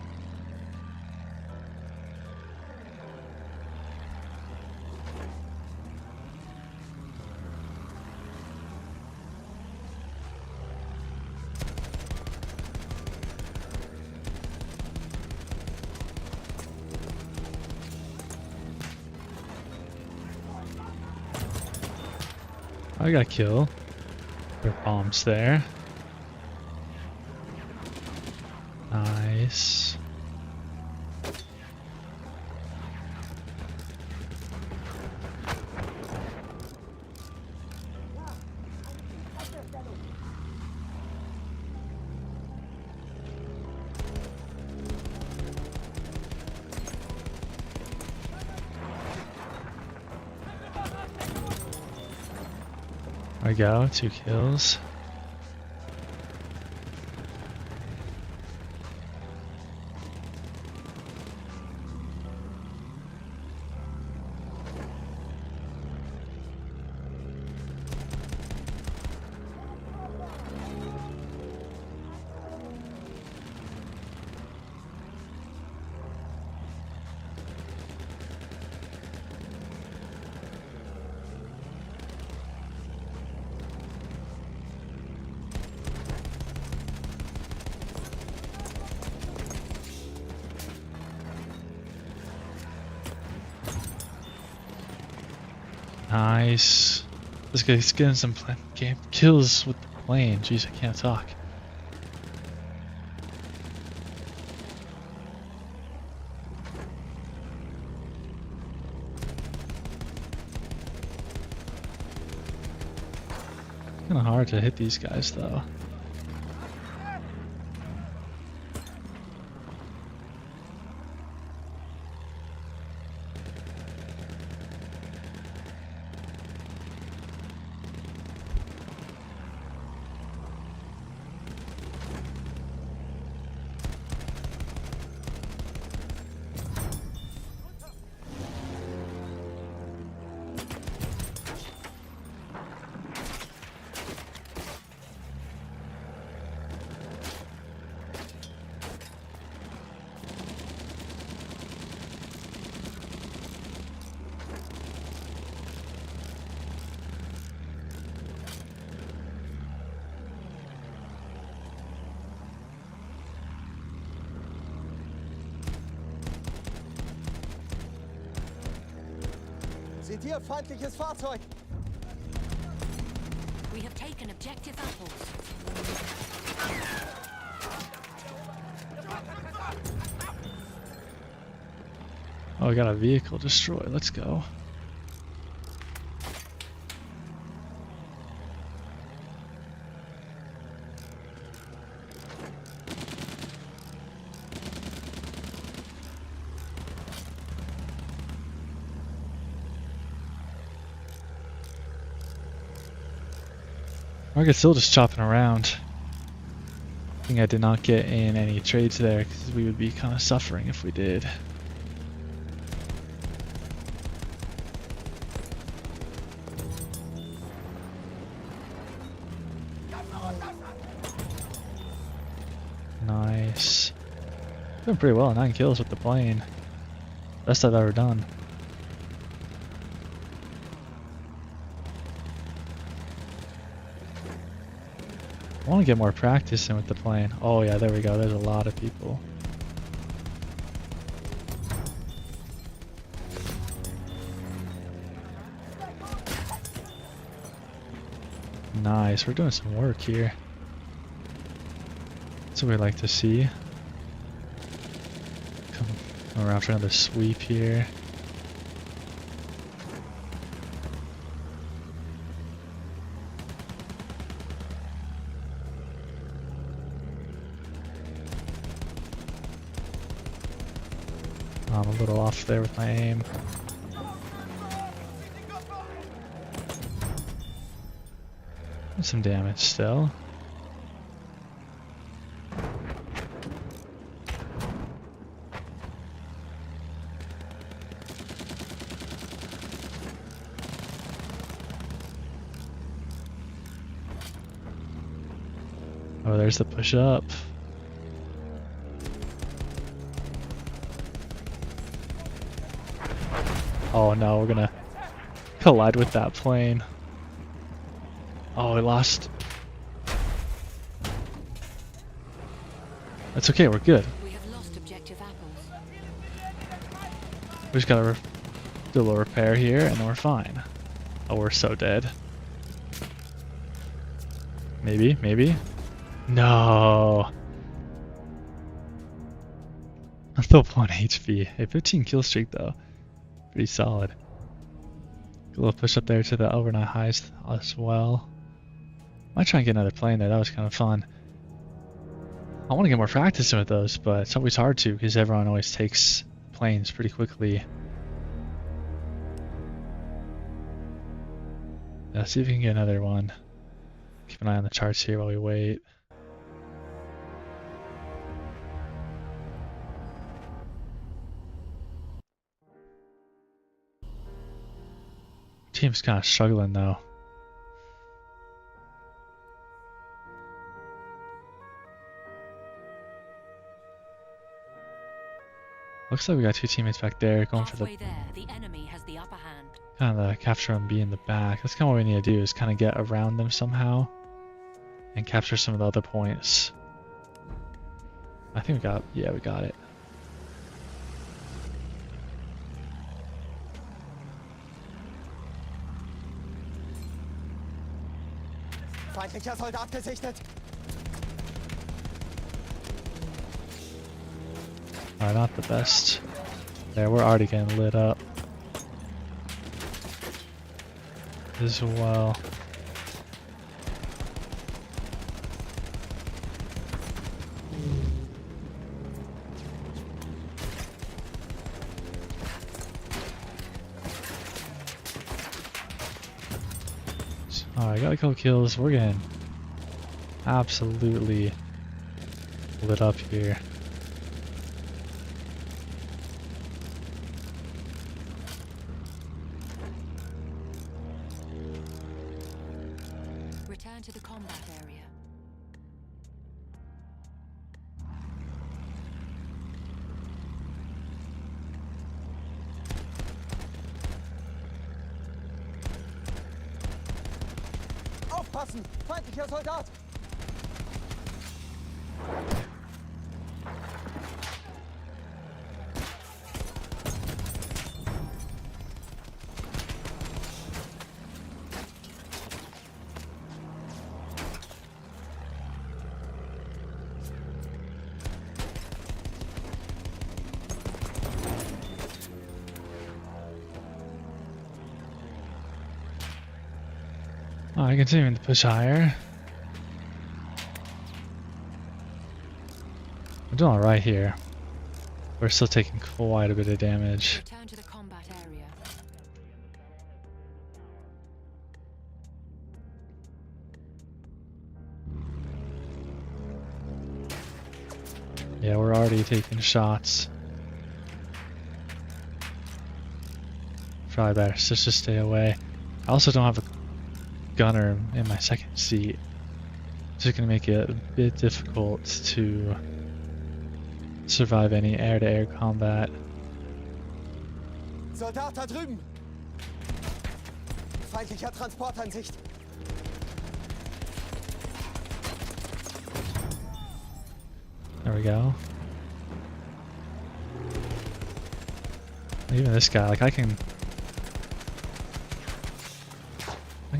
I got a kill. There are bombs there. Nice. There we go, 2 kills. Nice. This guy's getting some game kills with the plane. Jeez, I can't talk. Kinda hard to hit these guys though. Seht ihr, feindliches Fahrzeug! We have taken objective apples. Oh, we got a vehicle destroyed. Let's go. Market's still just chopping around. I think I did not get in any trades there because we would be kind of suffering if we did. Nice. Doing pretty well, 9 kills with the plane. Best I've ever done. I want to get more practice in with the plane. Oh yeah, there we go. There's a lot of people. Nice. We're doing some work here. That's what we like to see. Come around for another sweep here. I'm a little off there with my aim. Some damage still. Oh, there's the push up. Oh no, we're gonna collide with that plane. Oh, we lost. That's okay, we're good. We have lost objective apples. We just gotta do a little repair here and then we're fine. Oh, we're so dead. Maybe, maybe. No. I'm still 1 HP. A 15 kill streak though. Pretty solid. A little push up there to the overnight highs as well. Might try and get another plane there. That was kind of fun. I want to get more practice with those, but it's always hard to because everyone always takes planes pretty quickly. Let's see if we can get another one. Keep an eye on the charts here while we wait. Team's kind of struggling though. Looks like we got 2 teammates back there going for the enemy has the upper hand. kind of the capture and be in the back. That's kind of what we need to do is kind of get around them somehow and capture some of the other points. I think we got, yeah, we got it. Feindlicher Soldat gesichtet. Alright, not the best. There, we're already getting lit up. As well. Alright, got a couple kills. We're getting absolutely lit up here. Return to the combat area. Aufpassen! Feindlicher Soldat! Alright, continuing to push higher. We're doing alright here. We're still taking quite a bit of damage. Return to the combat area. Yeah, we're already taking shots. Probably better just to stay away. I also don't have a gunner in my second seat. It's just gonna make it a bit difficult to survive any air-to-air combat. Soldat da drüben! Feindlicher Transport in Sicht! There we go. Even this guy, like I can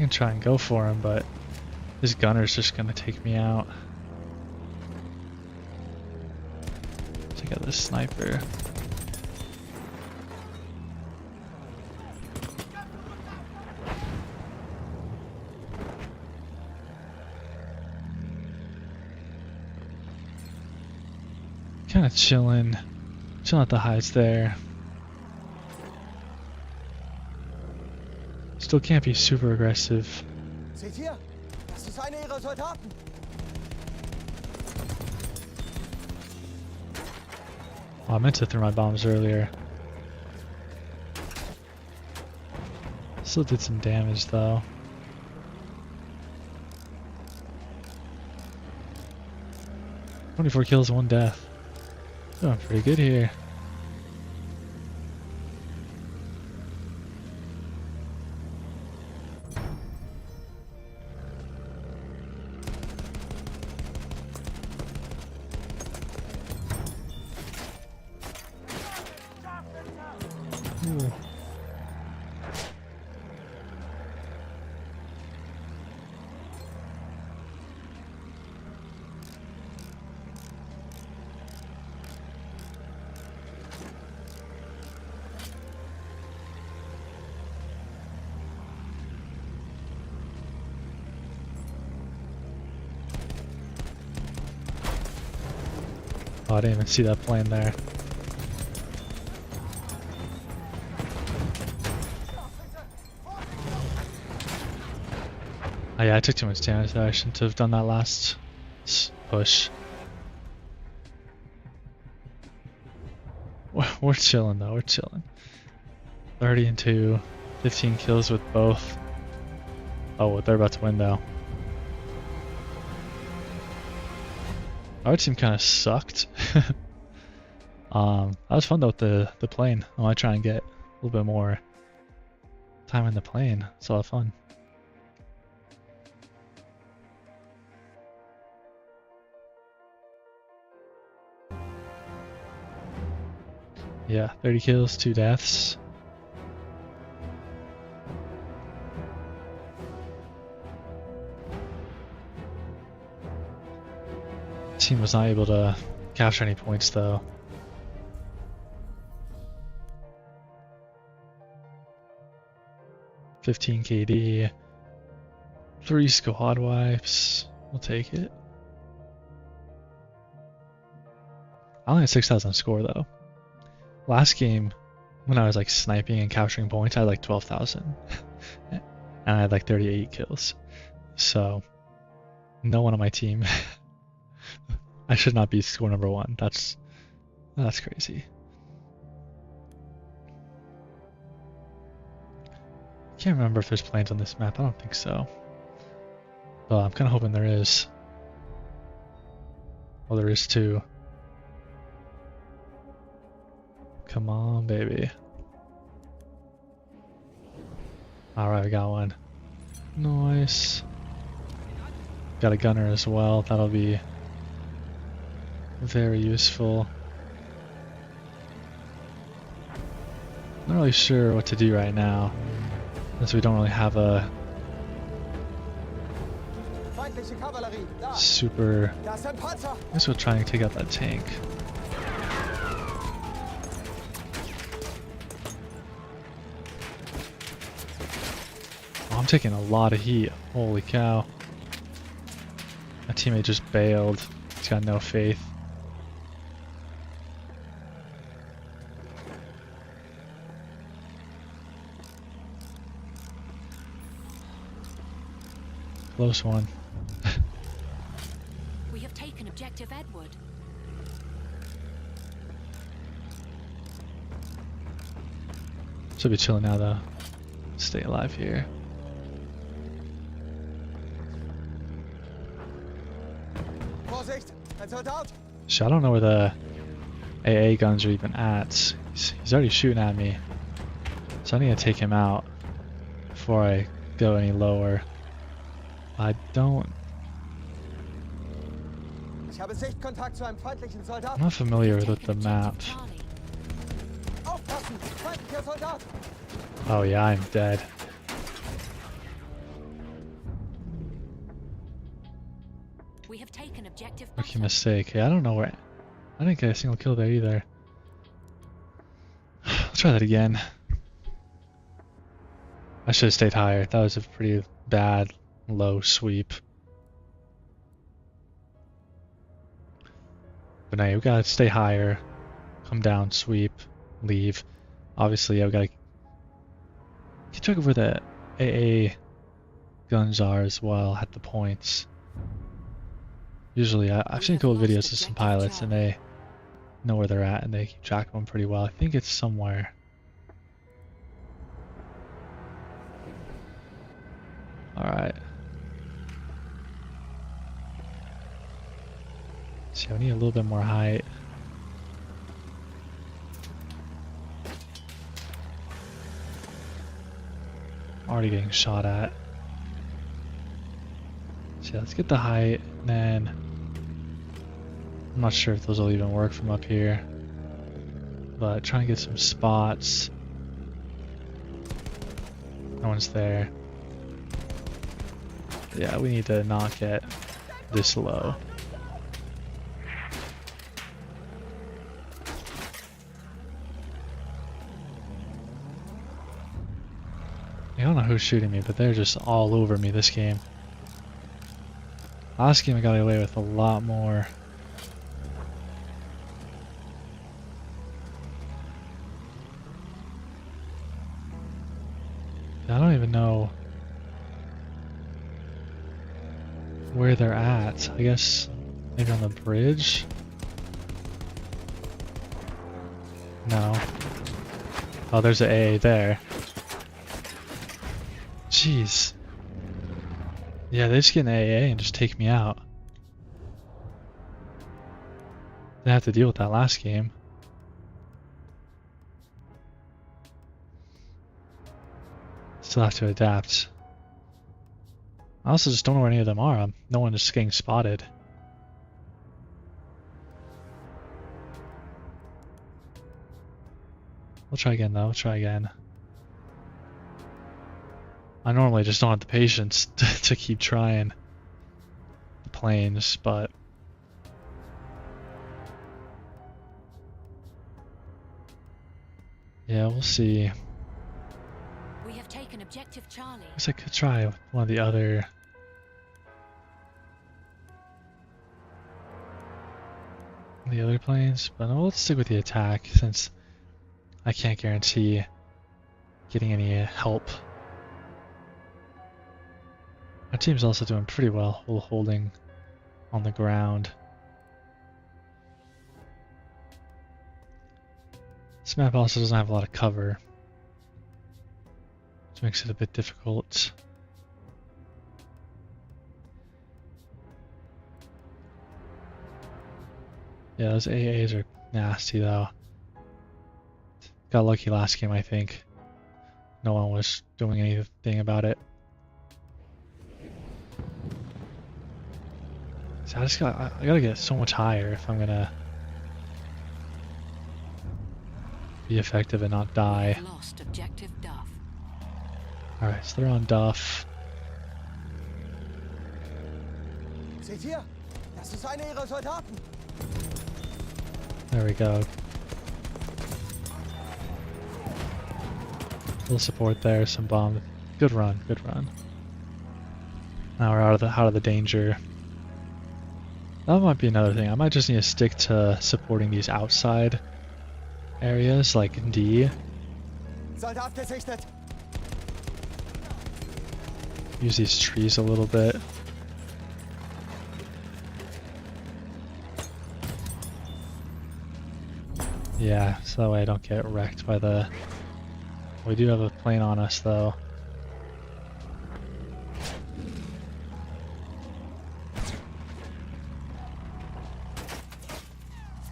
try and go for him, but this gunner's just gonna take me out. Check out this sniper. Kind of chilling at the heights there. Still can't be super aggressive. Seht hier? Das ist einer ihrer Soldaten! Oh, I meant to throw my bombs earlier. Still did some damage though. "24 kills, 1 death. Doing pretty good here." Ooh. Oh, I didn't even see that plane there. Oh yeah, I took too much damage there. I shouldn't have done that last push. We're chilling though, we're chilling. 30 and 2, 15 kills with both. Oh, they're about to win though. Our team kind of sucked. That was fun though with the plane. I want to try and get a little bit more time in the plane. It's a lot of fun. Yeah, 30 kills, 2 deaths. Team was not able to capture any points though. $15 KD, 3 squad wipes. We'll take it. I only had 6,000 score though. Last game, when I was like sniping and capturing points, I had like 12,000, and I had like 38 kills. So, no one on my team. I should not be score number 1. That's crazy. Can't remember if there's planes on this map. I don't think so. Well, I'm kind of hoping there is. Well, there is too. Come on, baby. Alright, we got one. Nice. Got a gunner as well. That'll be very useful. Not really sure what to do right now, since we don't really have a super. I guess we'll try and take out that tank. Oh, I'm taking a lot of heat. Holy cow. My teammate just bailed. He's got no faith. Close one. We have taken objective Edward. Should be chilling now though. Stay alive here. So I don't know where the AA guns are even at. He's already shooting at me. So I need to take him out before I go any lower. I don't. I'm not familiar with the map. Oh yeah, I'm dead. We have taken objective. Rookie mistake. Yeah, I don't know where. I didn't get a single kill there either. Let's try that again. I should have stayed higher. That was a pretty bad low sweep. But now we gotta stay higher. Come down, sweep, leave. Obviously, I've gotta keep track of where the AA guns are as well at the points. Usually, I've seen a couple of videos of some pilots and they know where they're at and they keep track of them pretty well. I think it's somewhere. Alright. See, I need a little bit more height. Already getting shot at. So yeah, let's get the height, and then I'm not sure if those will even work from up here, but trying to get some spots. No one's there. Yeah, we need to not get this low. I don't know who's shooting me, but they're just all over me this game. Last game I got away with a lot more. I don't even know where they're at. I guess maybe on the bridge? No. Oh, there's an AA there. Jeez. Yeah, they just get an AA and just take me out. Didn't have to deal with that last game. Still have to adapt. I also just don't know where any of them are. No one is getting spotted. We'll try again though, we'll try again. I normally just don't have the patience to keep trying the planes, but yeah, we'll see. We have taken objective Charlie. I guess I could try one of the other planes, but no, let's stick with the attack since I can't guarantee getting any help. Our team's also doing pretty well while holding on the ground. This map also doesn't have a lot of cover, which makes it a bit difficult. Yeah, those AAs are nasty though. Got lucky last game, I think. No one was doing anything about it. So I gotta get so much higher if I'm gonna be effective and not die. Lost objective Duff. Alright, so they're on Duff. Seht ihr? Das ist einer ihrer Soldaten. There we go. Little support there, some bomb. Good run, good run. Now we're out of the danger. That might be another thing. I might just need to stick to supporting these outside areas like D. Soldat gesichtet. Use these trees a little bit. Yeah, so that way I don't get wrecked by the... We do have a plane on us though.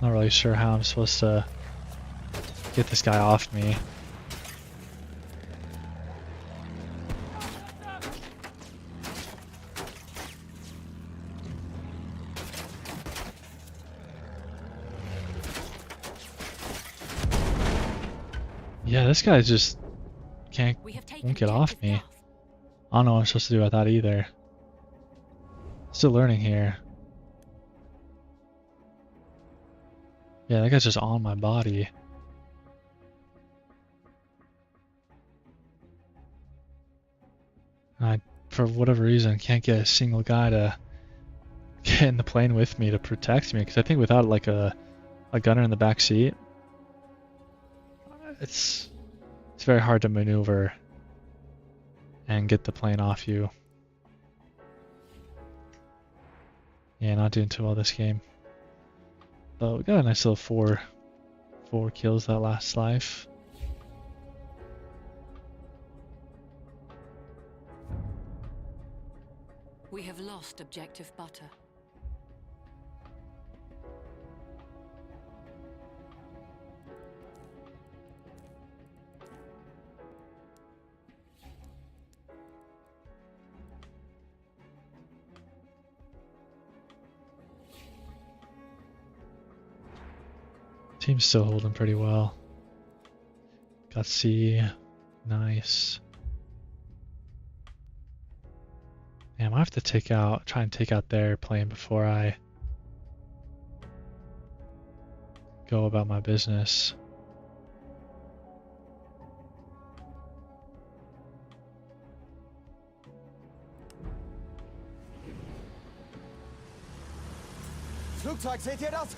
Not really sure how I'm supposed to get this guy off me. Yeah, this guy just won't get off me. I don't know what I'm supposed to do about that either. Still learning here. Yeah, that guy's just on my body. I, for whatever reason, can't get a single guy to get in the plane with me to protect me, because I think without like a gunner in the back seat, it's very hard to maneuver and get the plane off you. Yeah, not doing too well this game. But we got a nice little four kills that last life. We have lost objective Butter. Team's still holding pretty well. Got C, nice. Yeah, I might have to try and take out their plane before I go about my business. Flugzeug, seht ihr das?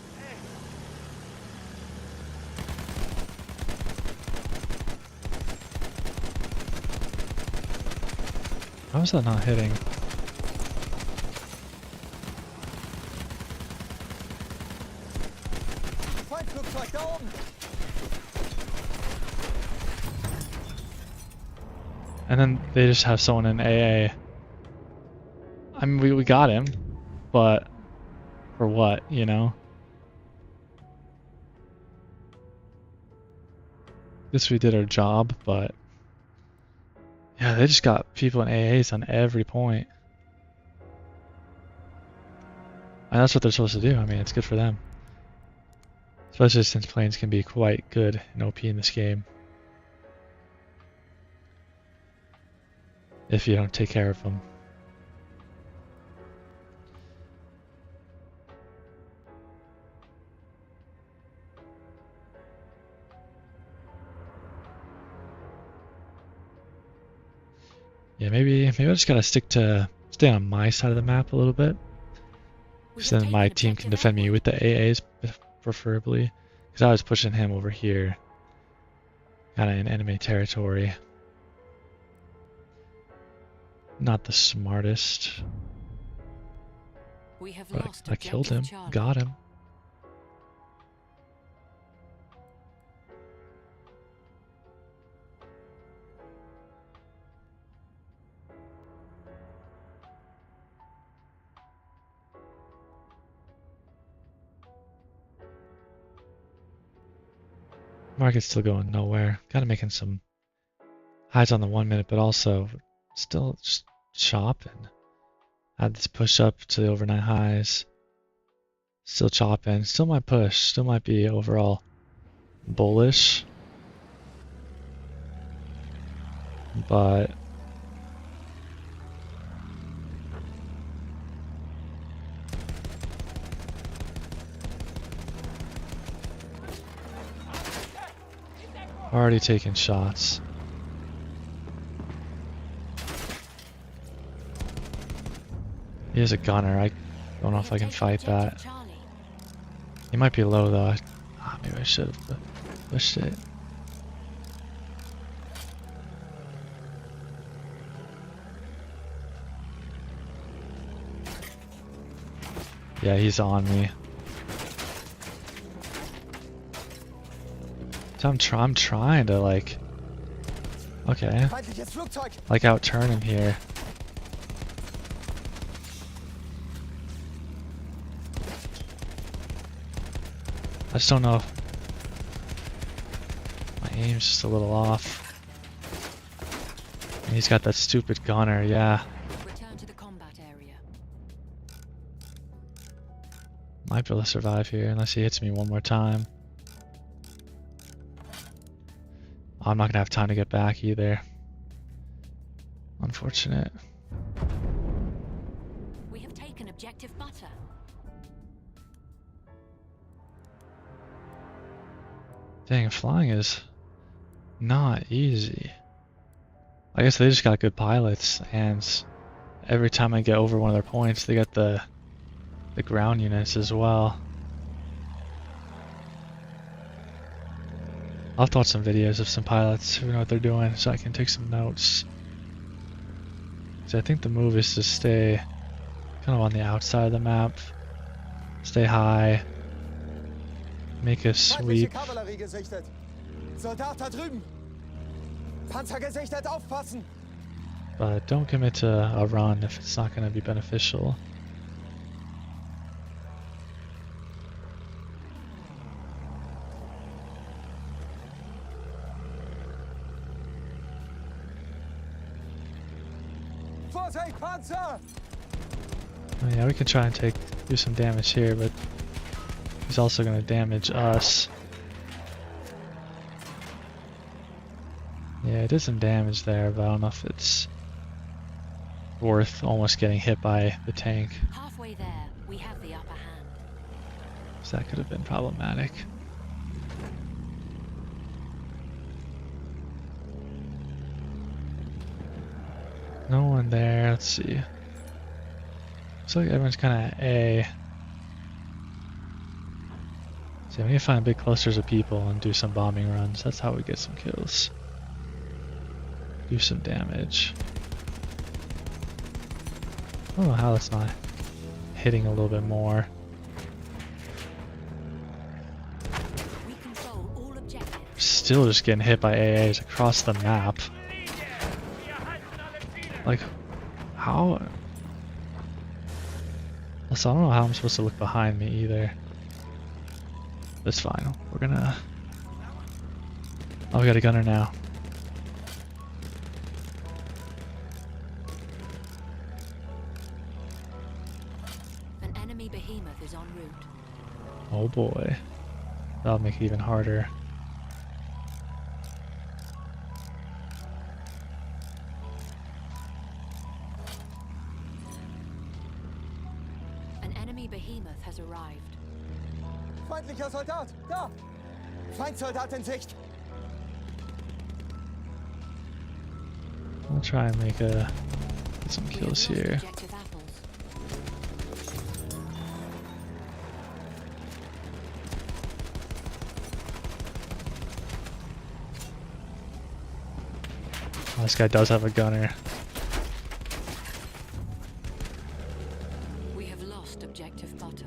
How is that not hitting? Feindflugzeug da oben! And then they just have someone in AA. I mean, we got him, but for what, you know? Guess we did our job, but yeah, they just got people in AAs on every point. And that's what they're supposed to do. I mean, it's good for them. Especially since planes can be quite good and OP in this game. If you don't take care of them. Yeah, maybe I just gotta stay on my side of the map a little bit. Because then my team can defend me with the AAs preferably. Because I was pushing him over here. Kinda in enemy territory. Not the smartest. We have But lost I killed him. Charlie. Got him. Market's still going nowhere. Gotta making some highs on the 1 minute, but also still just chopping. Had this push up to the overnight highs. Still chopping. Still might push. Still might be overall bullish. But already taking shots. He is a gunner. I don't know if I can fight that. He might be low though. Maybe I should have pushed it. Yeah, he's on me. So I'm trying to like, okay, like outturn him here. I just don't know. My aim's just a little off. And he's got that stupid gunner, yeah. Return to the combat area. Might be able to survive here unless he hits me one more time. I'm not gonna have time to get back either. Unfortunate. We have taken objective butter. Dang, flying is not easy. I guess they just got good pilots, and every time I get over one of their points, they got the ground units as well. I'll have to watch some videos of some pilots who know what they're doing so I can take some notes. So I think the move is to stay kind of on the outside of the map, stay high, make a sweep. But don't commit to a run if it's not going to be beneficial. Oh yeah, we can try and do some damage here, but he's also going to damage us. Yeah, it did some damage there, but I don't know if it's worth almost getting hit by the tank. Halfway there, we have the upper hand. So that could have been problematic. No one there. Let's see. Looks like everyone's kind of A. So we need to find big clusters of people and do some bombing runs. That's how we get some kills. Do some damage. I don't know how that's not hitting a little bit more. We control all objectives. Still just getting hit by AAs across the map. Like, how? Also, I don't know how I'm supposed to look behind me either. That's fine. We're gonna... Oh, we got a gunner now. An enemy behemoth is en route. Oh boy. That'll make it even harder. An enemy behemoth has arrived. Feindlicher Soldat! Da! Feindsoldat in Sicht! I'll try and make get some We have kills lost here. objective apples. Oh, this guy does have a gunner. We have lost objective butter.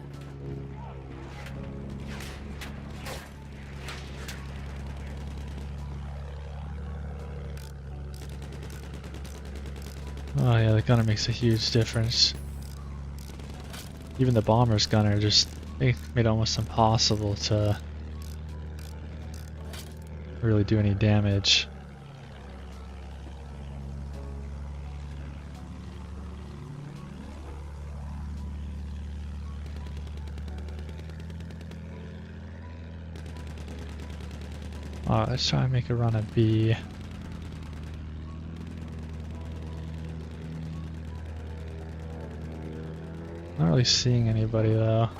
Oh yeah, the gunner makes a huge difference. Even the bomber's gunner just made it almost impossible to really do any damage. Alright, let's try and make a run at B. Not really seeing anybody though.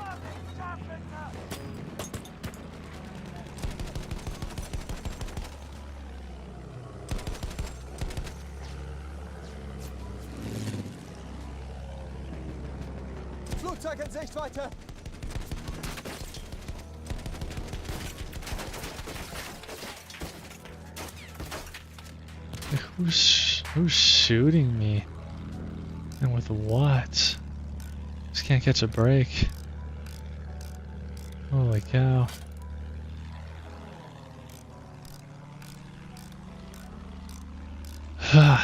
Flugzeug in Sichtweite! Like, who's shooting me? And with what? Just can't catch a break. Holy cow.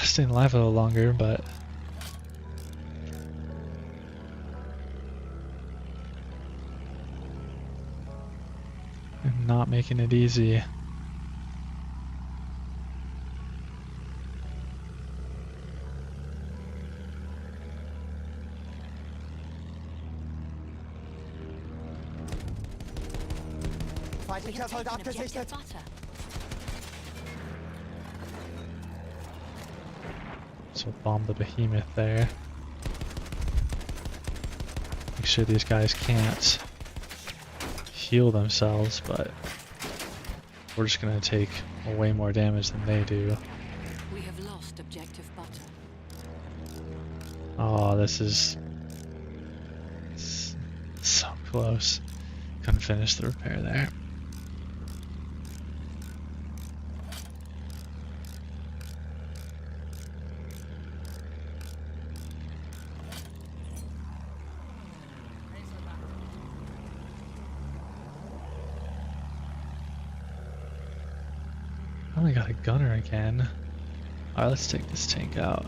Staying alive a little longer, but I'm not making it easy. We Feindlicher have taken Soldat objective gesichtet! butter. So bomb the behemoth there. Make sure these guys can't heal themselves, but we're just gonna take way more damage than they do. We have lost objective butter. Oh, this is so close. Couldn't finish the repair there. I only got a gunner again. Alright, let's take this tank out.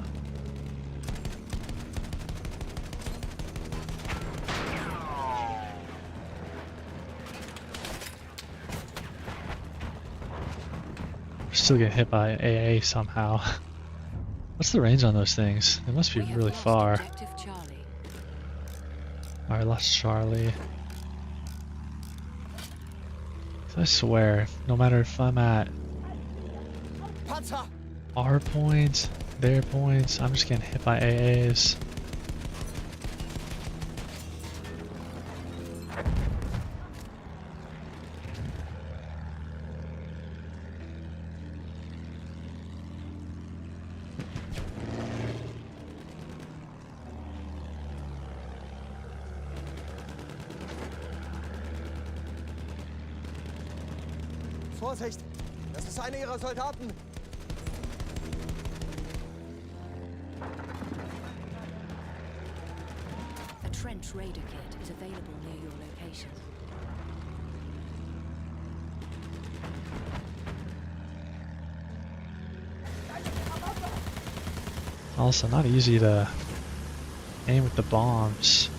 We're still getting hit by AA somehow. What's the range on those things? They must be We have really lost far. Objective Charlie. Alright, lost Charlie. I swear, no matter if I'm at Panzer! our point their points. I'm just getting hit by AAs. Vorsicht! Das ist einer ihrer Soldaten! A trench raider kit is available near your location. Also, not easy to aim with the bombs.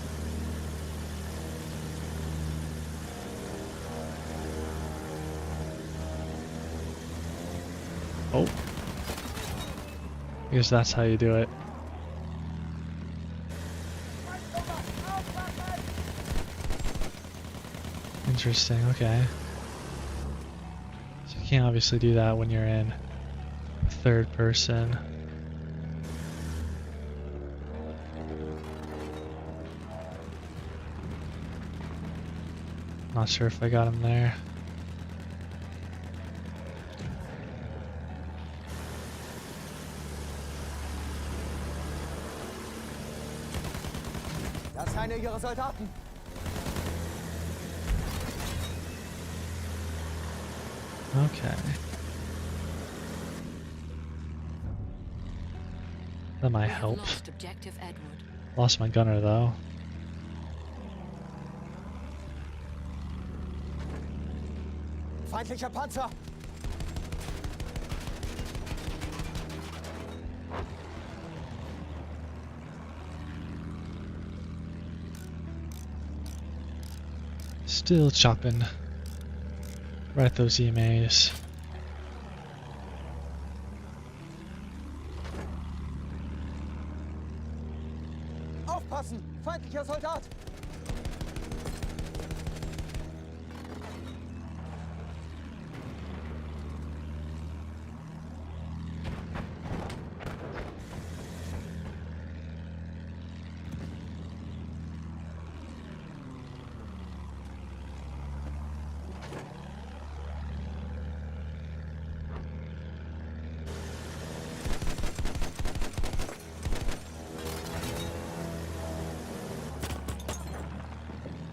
Oh. I guess that's how you do it. Interesting, okay. So you can't obviously do that when you're in third person. Not sure if I got him there. Das ist einer ihrer Soldaten! Okay. That might We have help. lost objective Edward. Lost my gunner though. Feindlicher Panzer! Still chopping right at those EMAs. Aufpassen! Feindlicher Soldat!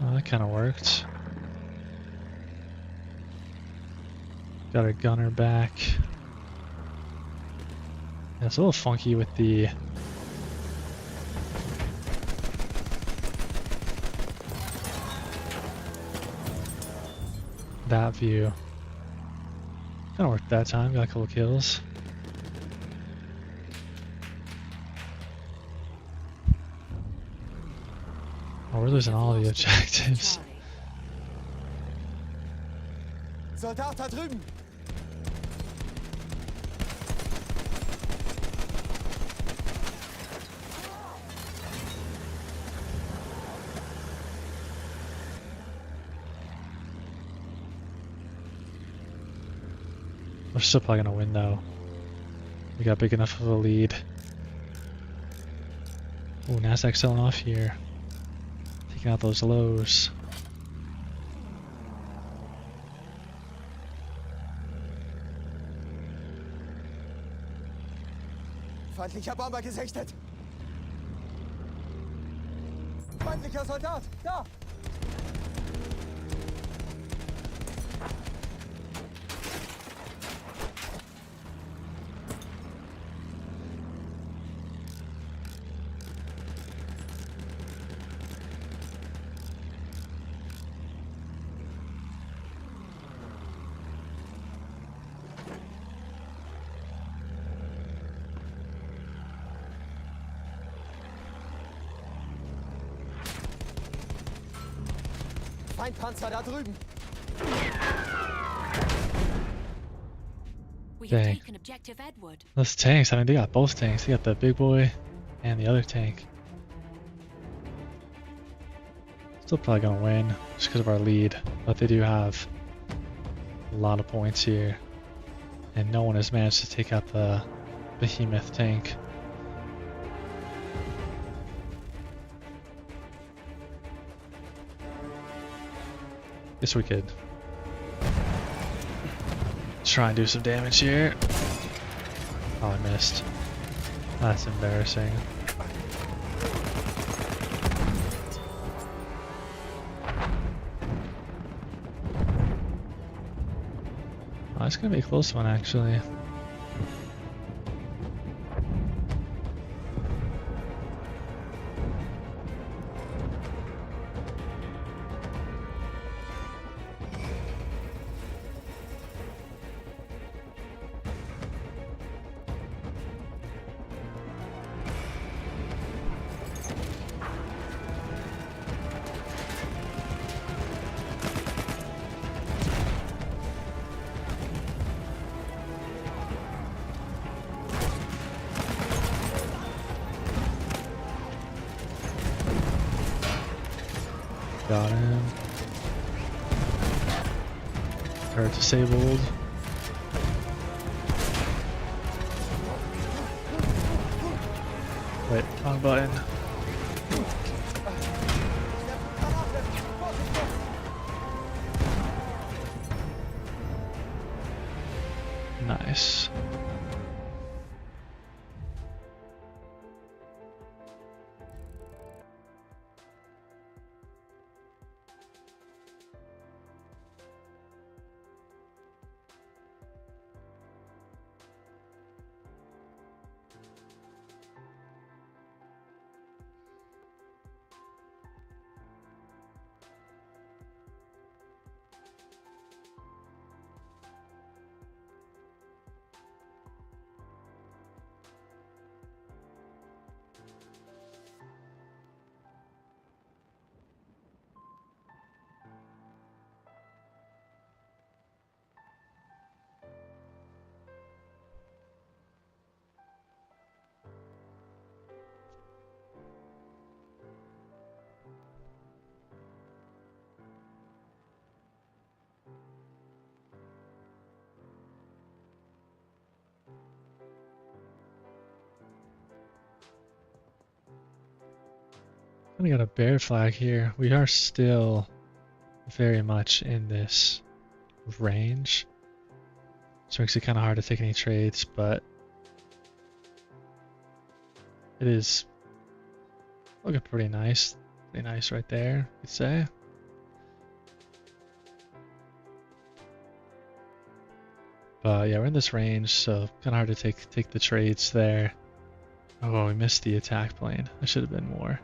Oh, that kind of worked. Got our gunner back. Yeah, it's a little funky with the that view. Kind of worked that time. Got a couple kills. Oh, we're losing all the objectives. Soldat da drüben! We're still probably gonna win though. We got big enough of a lead. Ooh, Nasdaq selling off here. Taking out those lows. Feindlicher Bomber gesichtet! Feindlicher Soldat! Da! Feindpanzer da drüben! We have Dang. taken objective Edward. Those tanks, I mean, they got both tanks. They got the big boy and the other tank. Still probably gonna win just because of our lead, but they do have a lot of points here, and no one has managed to take out the behemoth tank. Guess we could try and do some damage here. Oh, I missed. That's embarrassing. Oh, it's gonna be a close one, actually. Got him. Turret disabled. Wait, wrong button. Nice. We got a bear flag here. We are still very much in this range, which makes it kind of hard to take any trades, but it is looking pretty nice. Pretty nice right there, you'd say. But yeah, we're in this range, so kind of hard to take the trades there. Oh, well, we missed the attack plane. I should have been more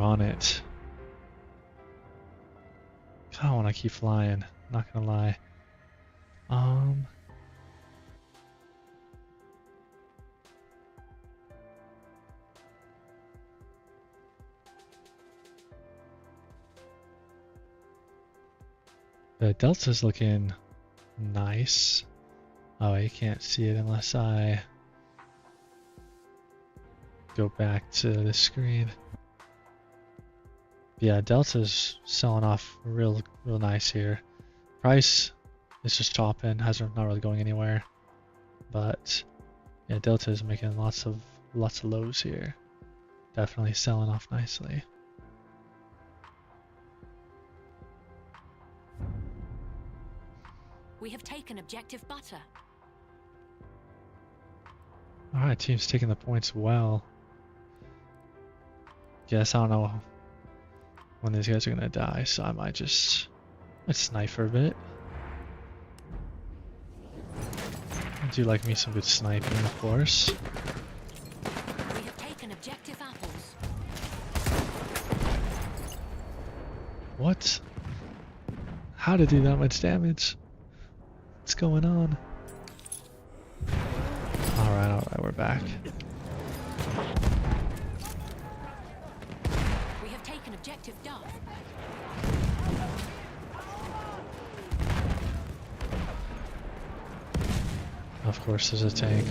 on it. Kind of want to keep flying, not gonna lie. The Delta's looking nice. Oh, you can't see it unless I go back to the screen. Yeah, Delta's selling off real nice here. Price is just chopping, not really going anywhere. But yeah, Delta is making lots of lows here. Definitely selling off nicely. We have taken objective butter. Alright, team's taking the points well. Guess I don't know when these guys are gonna die, so I might just snipe for a bit. I do like me some good sniping, of course. We have taken objective apples. What? How to do that much damage? What's going on? Alright, we're back. We have taken objective Duff. Of course there's a tank.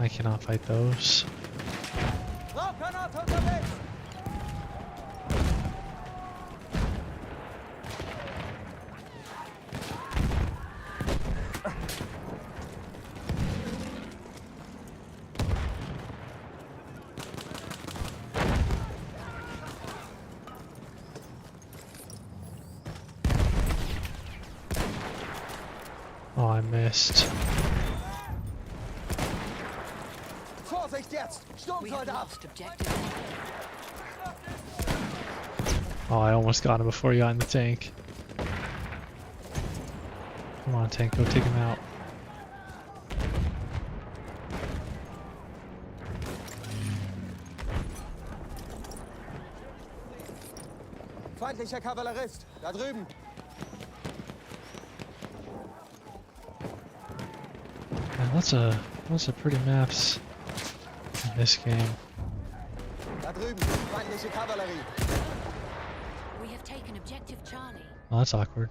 I cannot fight those. Oh, I missed. Vorsicht jetzt! We have Sturmsoldat! lost objective. Oh, I almost got him before he got in the tank. Come on, tank, go take him out. Feindlicher Kavallerist! Da drüben! Man, lots of pretty maps in this game. Da drüben! Feindliche Kavallerie! We have taken objective Charlie. Oh, that's awkward.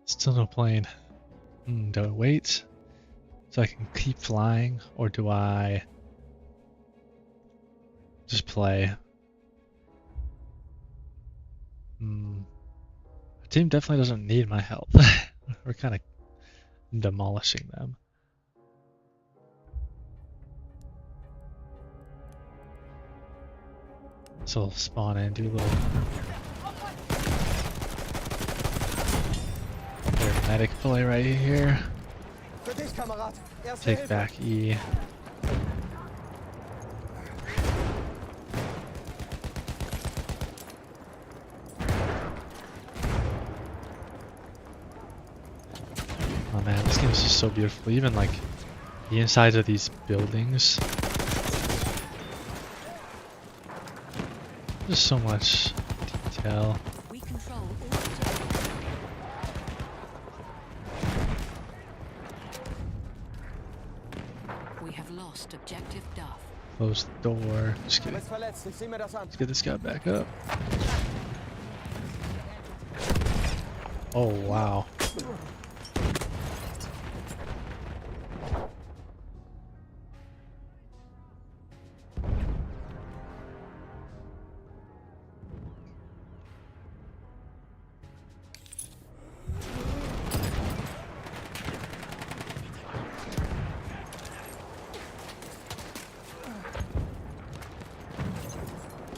Still no plane. Do I wait so I can keep flying, or do I just play? The team definitely doesn't need my help. We're kind of demolishing them. So we'll spawn in, do a little medic play right here. Für dich, Kamerad! Erste Take Hilfe! back E. Oh man, this game is just so beautiful. Even like the insides of these buildings. There's so much detail. We control all objectives. We have lost objective Duff. Close the door. Just Du kidding. bist verletzt, ich seh mir das an. Let's get this guy back up. Oh wow.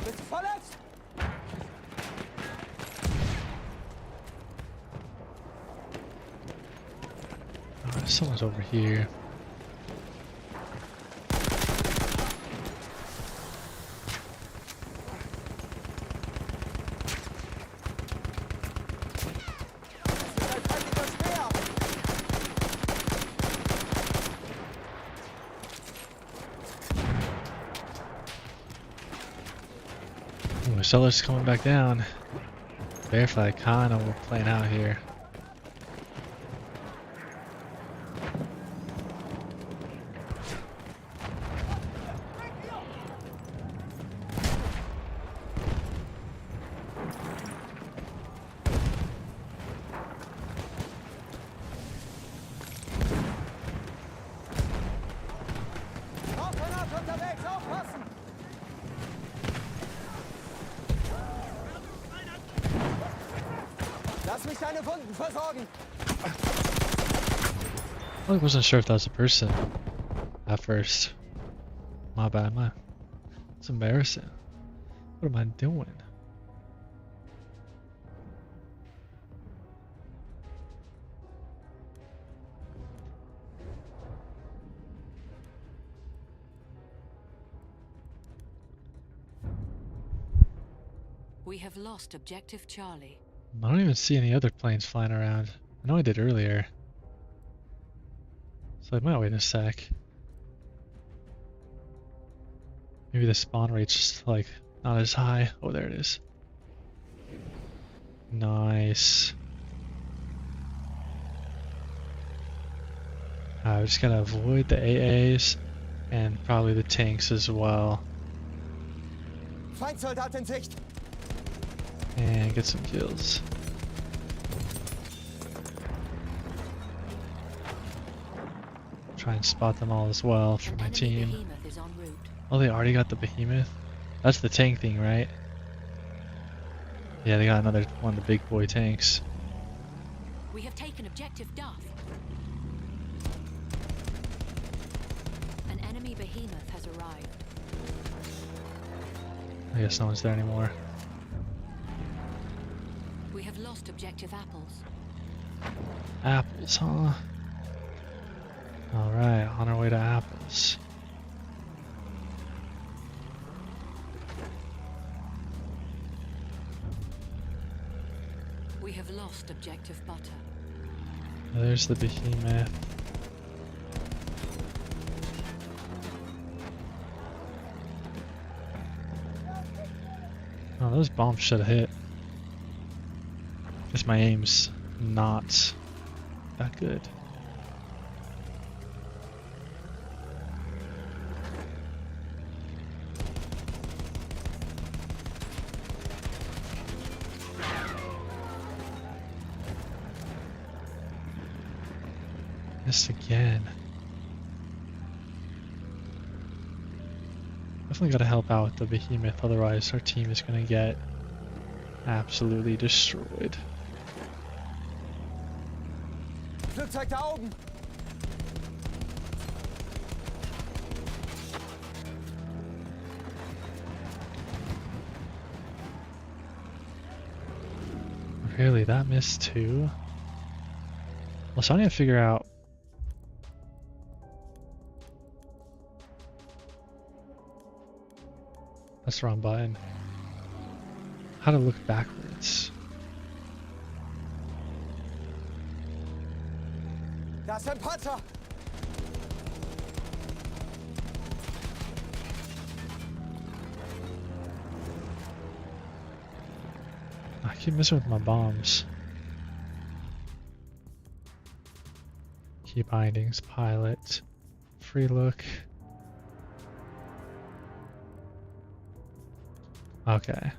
Bist du verletzt? Oh, someone's over here. Das ist ein feindlicher Speer! Oh, the seller's coming back down. Verify kind of we're playing out here. Aufhören, unterwegs, aufpassen! Lass mich deine Wunden versorgen! I wasn't sure if that was a person at first. My bad, it's embarrassing. What am I doing? We have lost objective Charlie. I don't even see any other planes flying around. I know I did earlier. So I might wait a sec. Maybe the spawn rate's just like not as high. Oh, there it is. Nice. We just gotta avoid the AAs and probably the tanks as well. Feindsoldat in Sicht. And get some kills. Try and spot them all as well for my Enemy team. behemoth is en route. Oh, they already got the behemoth? That's the tank thing, right? Yeah, they got another one of the big boy tanks. We have taken objective Duff. An enemy behemoth has arrived. I guess no one's there anymore. We have lost objective apples. Apples, huh? Alright, on our way to apples. We have lost objective butter. There's the behemoth. Oh, those bombs should have hit. Guess my aim's not that good. Missed again. Definitely gotta help out with the behemoth, otherwise our team is gonna get absolutely destroyed. Flugzeug da oben. Really, that missed too? Well, so I need to figure out. That's the wrong button. How to look backwards. Da ist ein Panzer. I keep messing with my bombs. Key bindings, pilot, free look. Okay.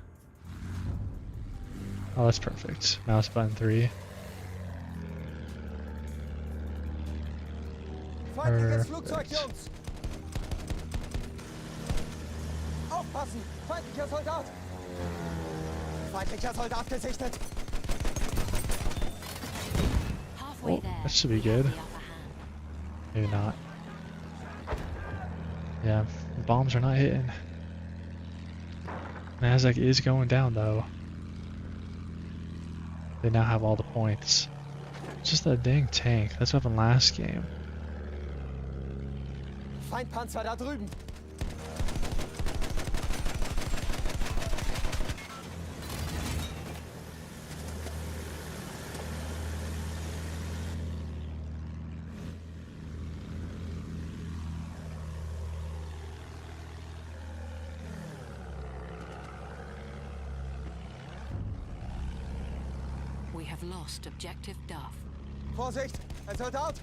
Oh, that's perfect. Mouse button 3. Feindliches Flugzeug, Perfect. Jungs. Aufpassen! Feindlicher Soldat! Feindlicher Soldat gesichtet! Halfway Oh, there. that should be we have good. the upper hand. Maybe not. Yeah, the bombs are not hitting. Nasdaq is going down though. They now have all the points. It's just that dang tank. That's what happened last game. Feindpanzer da drüben! We have lost objective Duff. Vorsicht! Ein Soldat!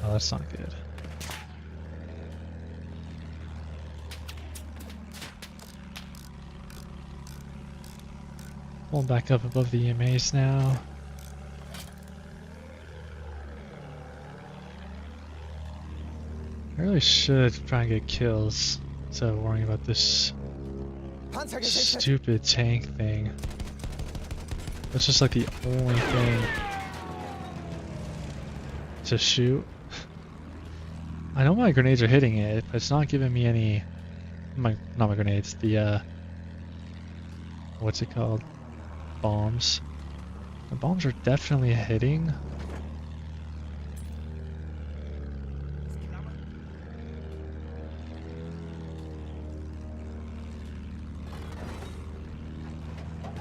Oh, that's not good. Pulling back up above the EMAs now. I really should try and get kills instead of worrying about this Panzer gesichtet. Stupid tank thing. That's just like the only thing to shoot. I know my grenades are hitting it, but it's not giving me any. Not my grenades. The what's it called? Bombs. The bombs are definitely hitting.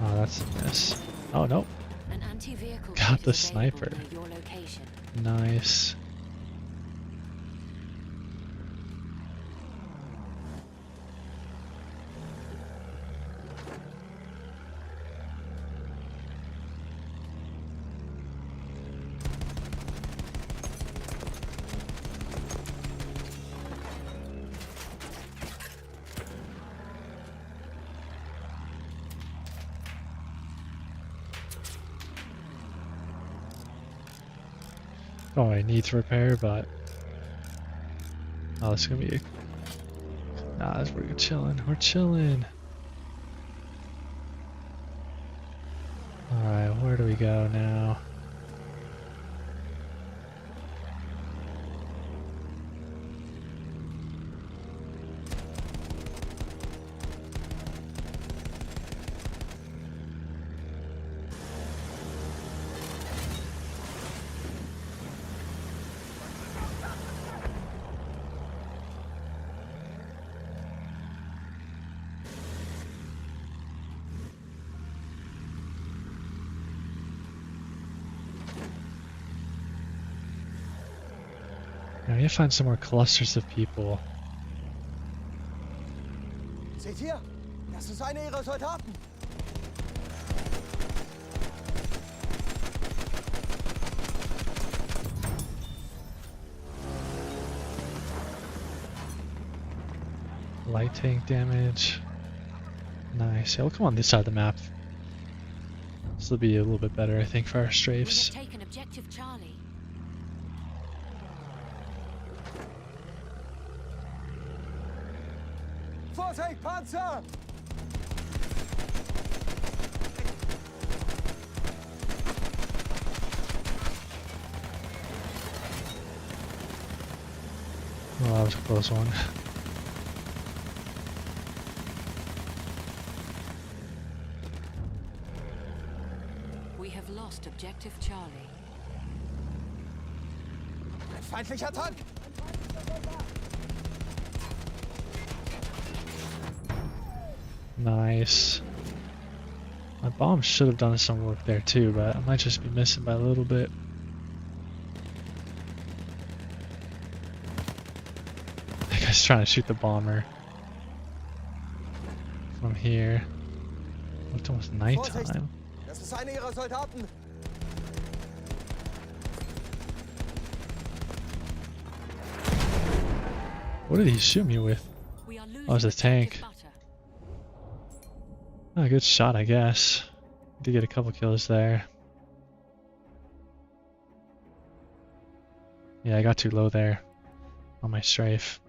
Oh, that's a miss. Oh no. An anti-vehicle Got kit the is available sniper. near your location. Nice. Oh, I need to repair, but oh, this is gonna be nah. We're chilling. We're chilling. All right, where do we go now? I need to find some more clusters of people. Seht ihr? Das ist einer ihrer Soldaten. Light tank damage. Nice. Yeah, we'll come on this side of the map. This will be a little bit better, I think, for our We have strafes. taken objective Charlie. Vorsicht, Panzer! Oh, that was a close one. We have lost objective Charlie. Ein feindlicher Tank! Nice. My bomb should have done some work there too, but I might just be missing by a little bit. That guy's trying to shoot the bomber from here. It's almost nighttime. Das ist einer ihrer Soldaten. What did he shoot me with? We are losing Oh, it's a tank. objective butter. Oh, good shot, I guess. Did get a couple kills there. Yeah, I got too low there on my strafe.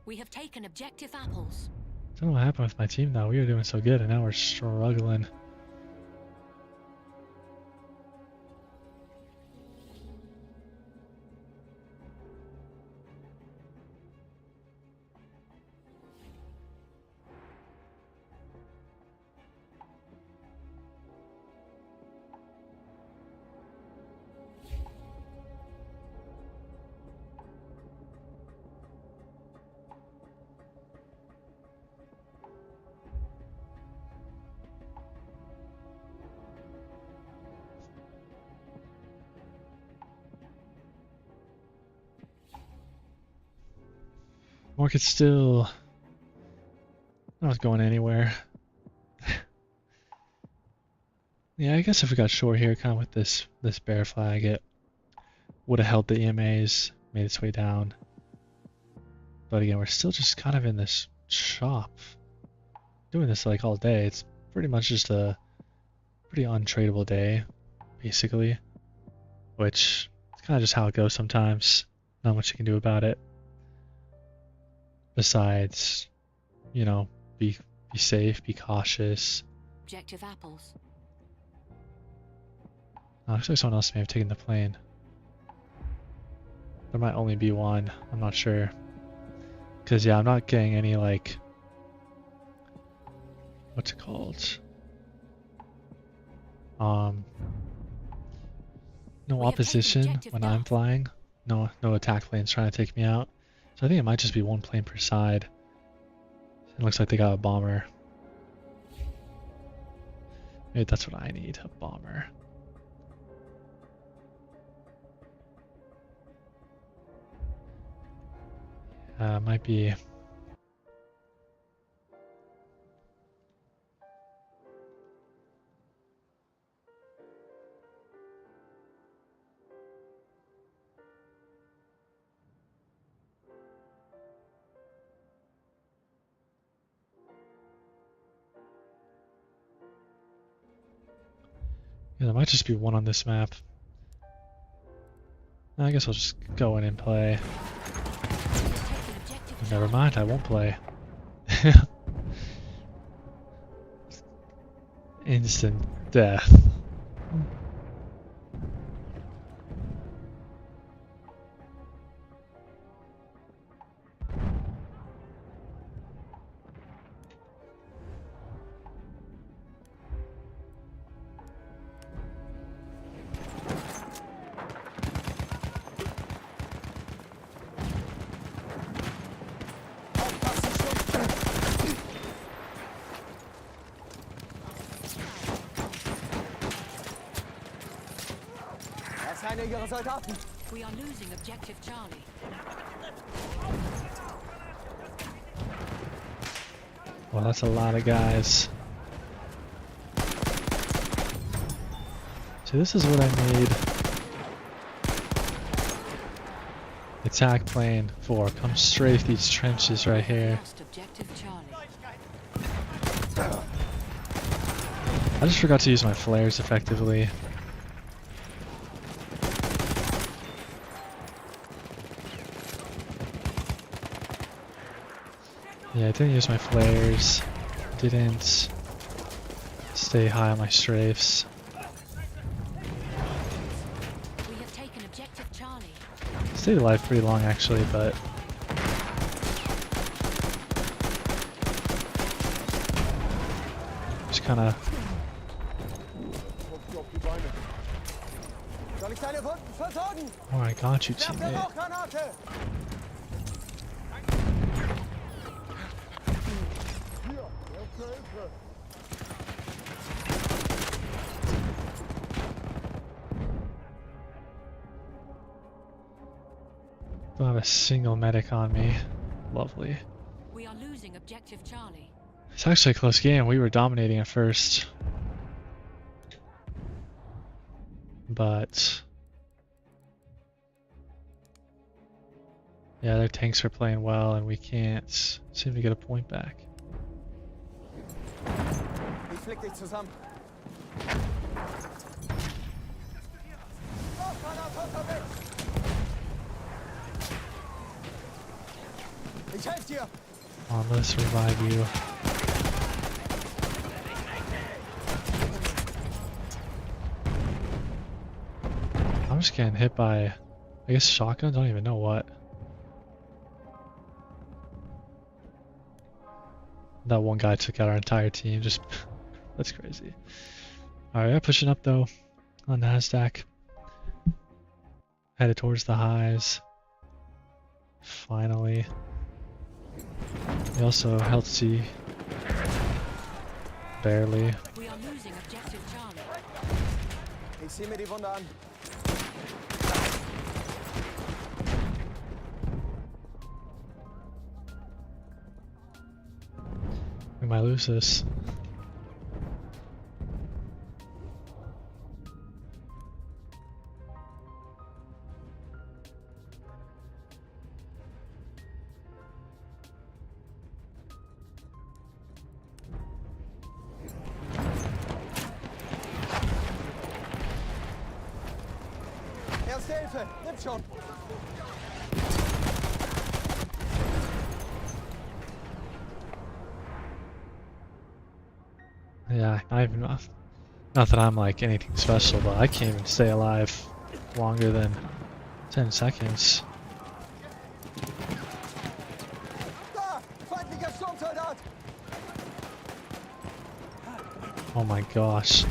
We have taken objective apples. Don't know what happened with my team though. We were doing so good and now we're struggling. Market's still not going anywhere. Yeah, I guess if we got short here, kind of with this bear flag, it would have held the EMAs, made its way down. But again, we're still just kind of in this shop, doing this like all day. It's pretty much just a pretty untradeable day, basically. Which is kind of just how it goes sometimes. Not much you can do about it. besides, you know, be safe, be cautious. Objective apples. Actually, someone else may have taken the plane. There might only be one. I'm not sure. Because, yeah, I'm not getting any, like... What's it called? No opposition when I'm flying. No attack planes trying to take me out. So I think it might just be one plane per side. It looks like they got a bomber. Maybe that's what I need, a bomber. Might be... Yeah, there might just be one on this map. I guess I'll just go in and play. Never mind, I won't play. Instant death. Einer ihrer Soldaten. We are losing objective Charlie. Well, that's a lot of guys. So this is what I need. Attack plane 4. Come strafe these trenches right here. Lost objective Charlie. I just forgot to use my flares effectively. Yeah, I didn't use my flares. Didn't stay high on my strafes. We have taken objective Charlie. Stayed alive pretty long actually, but just kind of. Soll ich deine Wunden versorgen? Oh, I got you, Werfe teammate. Rauchgranate! Don't have a single medic on me. Lovely. We are losing objective Charlie. It's actually a close game. We were dominating at first. But yeah, their tanks are playing well and we can't seem to get a point back. Ich flick dich zusammen. Ich helfe dir. Come on, let's revive you. I'm just getting hit by, I guess, shotguns? I don't even know what. That one guy took out our entire team. Just, that's crazy. Alright, we're pushing up though on NASDAQ. Headed towards the highs. Finally. We also held C. Barely. We are losing objective Charlie. Ich sieh mir die Wunde an. We might lose this. Erste Hilfe, nimm schon. Yeah, not that I'm like anything special, but I can't even stay alive longer than 10 seconds. Da! Feindlicher Sturmsoldat! Oh my gosh.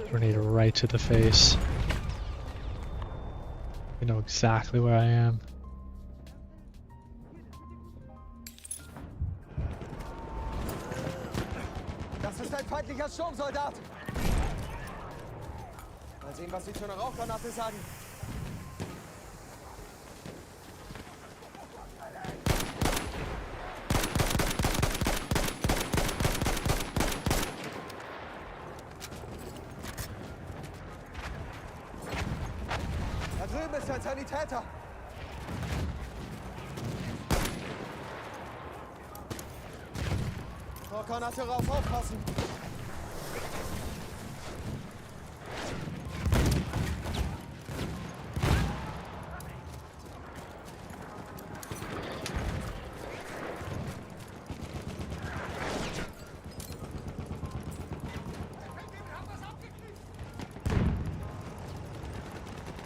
Grenade right to the face. You know exactly where I am. Das ist ein feindlicher Sturmsoldat! Mal sehen, was sie zu einer Rauchgranate sagen. Da drüben ist ein Sanitäter! Rauchgranate raus, aufpassen!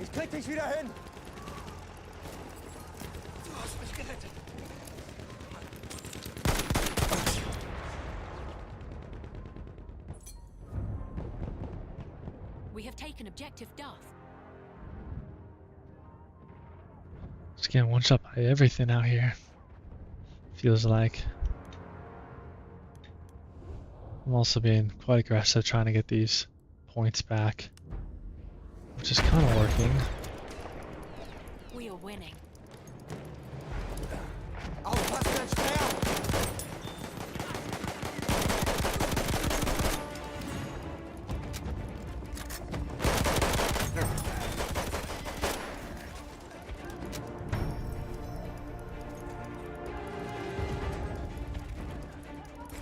Ich krieg dich wieder hin! Du hast mich gerettet! We have taken objective Duff. Just getting one shot by everything out here. Feels like. I'm also being quite aggressive trying to get these points back, which is kind of working. We are winning. Aufpassen, ein Speer!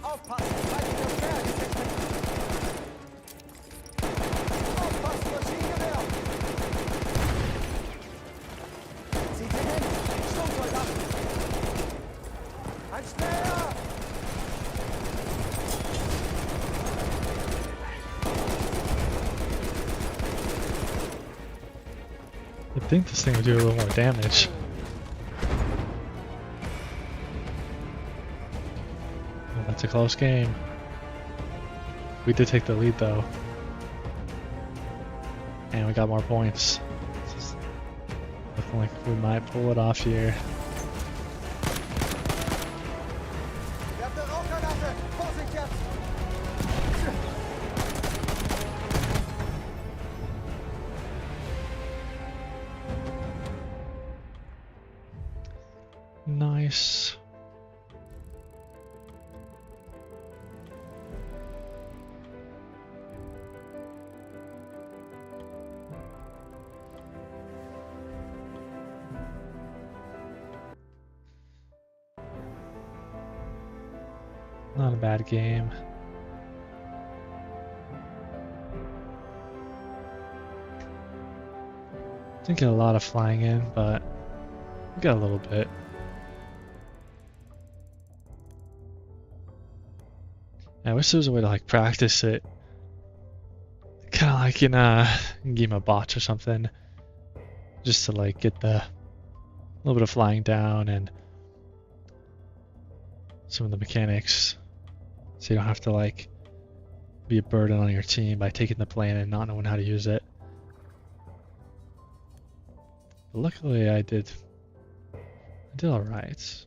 Aufpassen, feindlicher Speer! Aufpassen, Maschinengewehr! Sieht ihn hin! Sturmsoldat! Ein Speer! You'd think this thing would do a little more damage. Well, that's a close game. We did take the lead though. And we got more points. It's looking like we might pull it off here. Ihr habt eine Rauchgranate! Vorsicht jetzt! Nice. Not a bad game. Didn't get a lot of flying in, but we got a little bit. I wish there was a way to like practice it, kind of like in a game of bots or something, just to like get the little bit of flying down and some of the mechanics, so you don't have to like be a burden on your team by taking the plane and not knowing how to use it. But luckily, I did all right.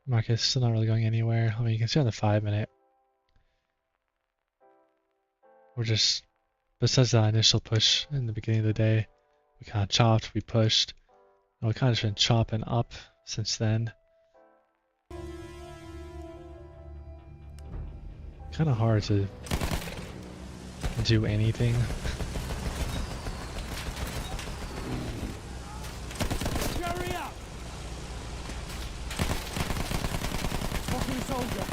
Market's still not really going anywhere. I mean, you can see on the 5-minute, we're just, besides that initial push in the beginning of the day, we kind of chopped, we pushed, and we kind of just been chopping up since then. Kind of hard to do anything. Hurry up! Fucking soldier!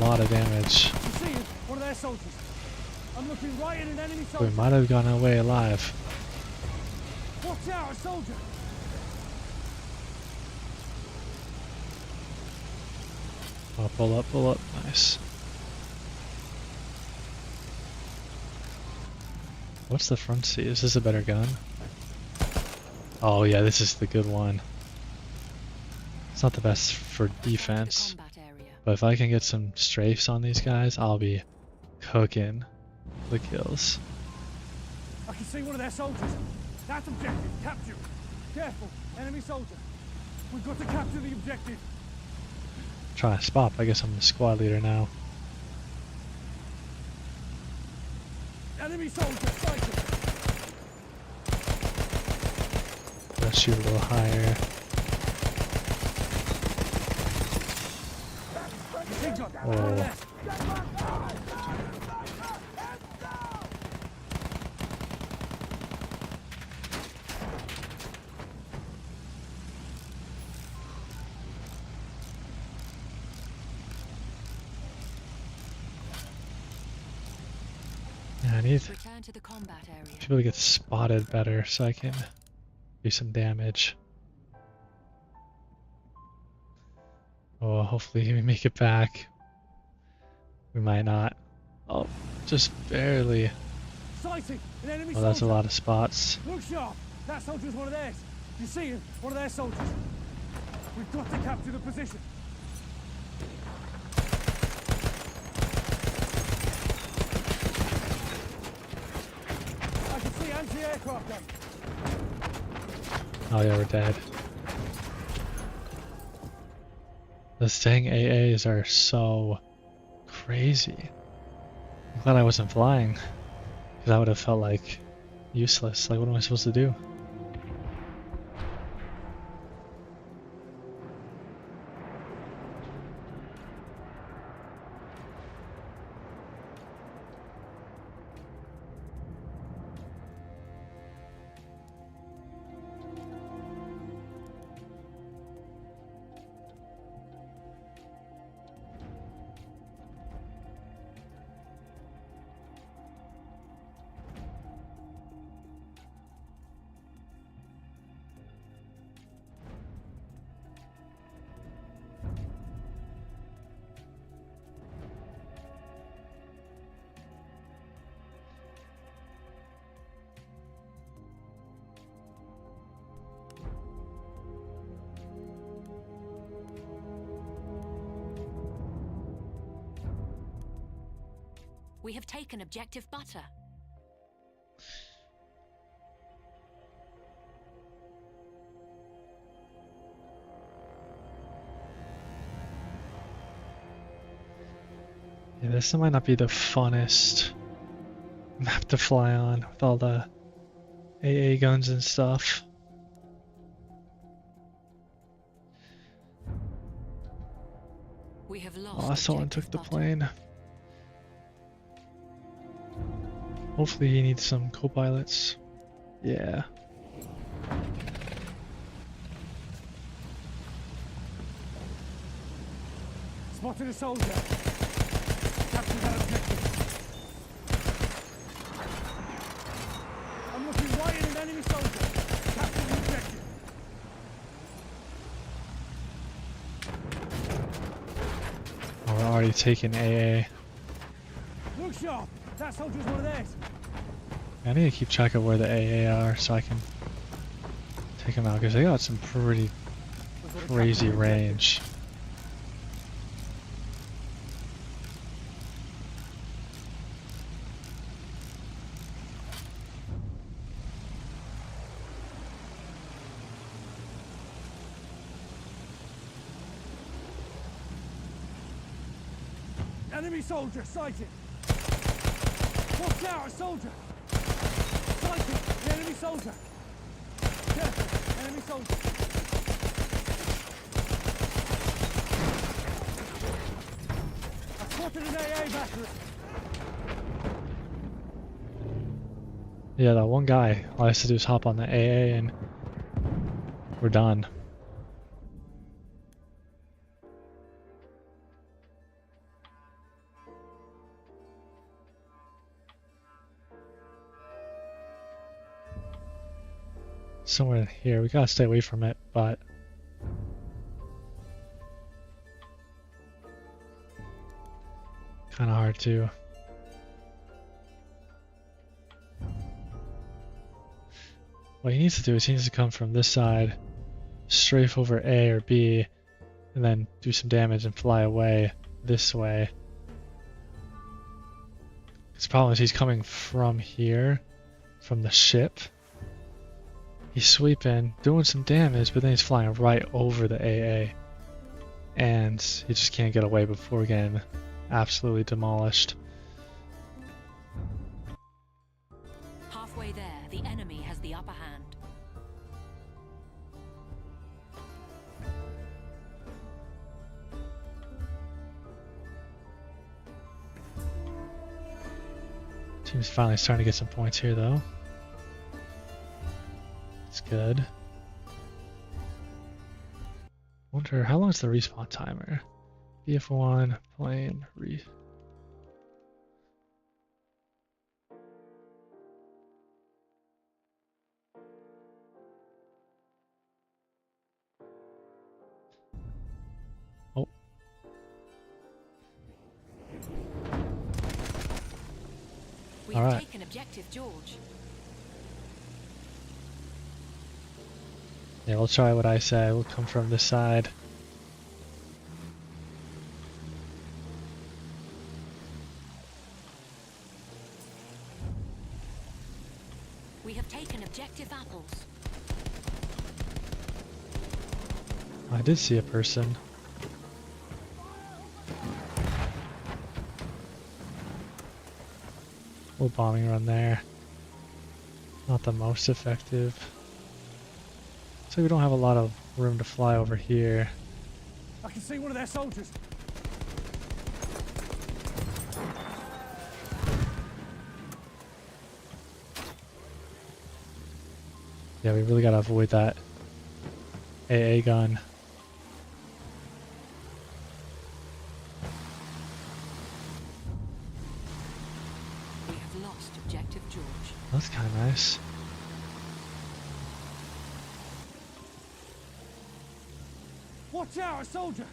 lot of damage. You see him? One of their soldiers. I'm looking right at an enemy We soldier. might have gone away alive. Watch out, a soldier. Oh, pull up, pull up. Nice. What's the front seat? Is this a better gun? Oh yeah, this is the good one. It's not the best for defense, Combat area. but if I can get some strafes on these guys, I'll be cooking the kills. I can see one of their soldiers. That's objective. Capture. Careful. Enemy soldier. We've got to capture the objective. Try to spot. I guess I'm the squad leader now. Enemy soldier sighted. Let's shoot a little higher. Machine gun. Oh. One of theirs. Yeah, I need Return to the combat area. to be able to get spotted better so I can do some damage. Oh, hopefully we make it back. We might not. Oh, just barely. Sighting. An enemy Oh, that's a soldier. lot of spots. Look sharp. That soldier's one of theirs. You see him? One of their soldiers. We've got to capture the position. I can see anti-aircraft gun. Oh yeah, we're dead. Those dang AAs are so crazy. I'm glad I wasn't flying, because that would have felt like useless. Like, what am I supposed to do? We have taken objective butter. Yeah, this might not be the funnest map to fly on with all the AA guns and stuff. We have lost. Oh, someone took objective the butter. plane. Hopefully he needs some co-pilots. Yeah. Spotted a soldier. Capture that objective. I'm looking right at an enemy soldier. Capture the objective. Oh, we're already taking AA. Look sharp. That soldier's one of theirs. I need to keep track of where the AA are so I can take them out, because they got some pretty We've got to crazy capture the objective. range. Enemy soldier sighted. Watch out, a soldier. Sighted. The enemy soldier. Careful. Enemy soldier. I spotted an AA battery. Yeah, that one guy, all I have to do is hop on the AA and we're done. somewhere in here. We gotta stay away from it, but kind of hard to. What he needs to do is he needs to come from this side, strafe over A or B, and then do some damage and fly away this way. His problem is he's coming from here, from the ship. He's sweeping, doing some damage, but then he's flying right over the AA. And he just can't get away before getting absolutely demolished. Halfway there, the enemy has the upper hand. Team's finally starting to get some points here, though. It's good. Wonder how long is the respawn timer? BF1 plane re. Oh. We All have right. taken objective George. Yeah, we'll try what I say. We'll come from this side. We have taken objective apples. I did see a person. Little bombing run there. Not the most effective. So we don't have a lot of room to fly over here. I can see one of their soldiers. Yeah, we really gotta avoid that AA gun. We have lost objective George. That's kind of nice. Watch out, a soldier!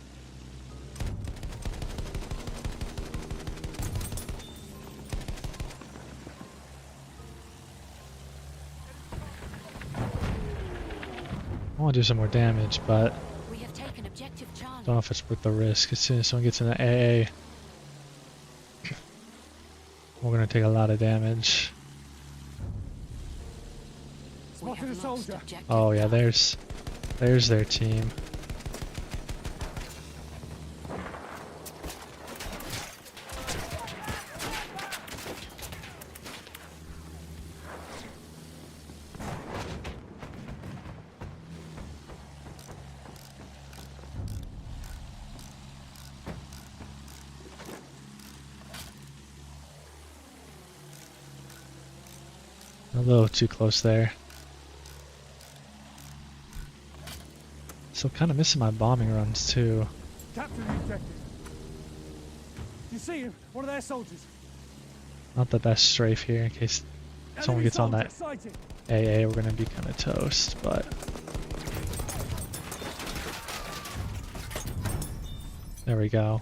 I want to do some more damage, but We have taken objective I Charlie. don't know if it's worth the risk. As soon as someone gets in the AA, we're gonna take a lot of damage. We Spotted a have lost soldier. objective Oh yeah, Charlie. there's their team. A little too close there. So kind of missing my bombing runs too. Capture the objective. You see him? One of their soldiers. Not the best strafe here in case someone gets on that Sighted. AA. We're gonna be kind of toast, but there we go.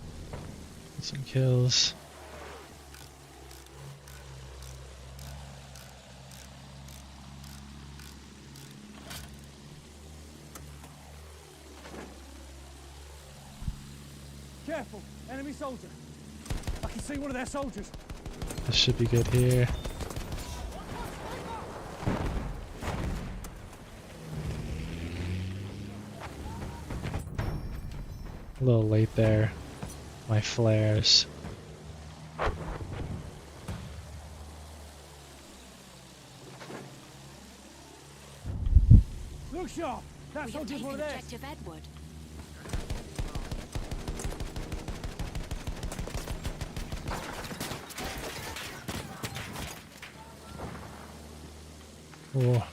Get some kills. Careful, enemy soldier. I can see one of their soldiers. This should be good here. A little late there. My flares. Look sharp. That We have soldier's one taken of theirs. objective Edward. Cool.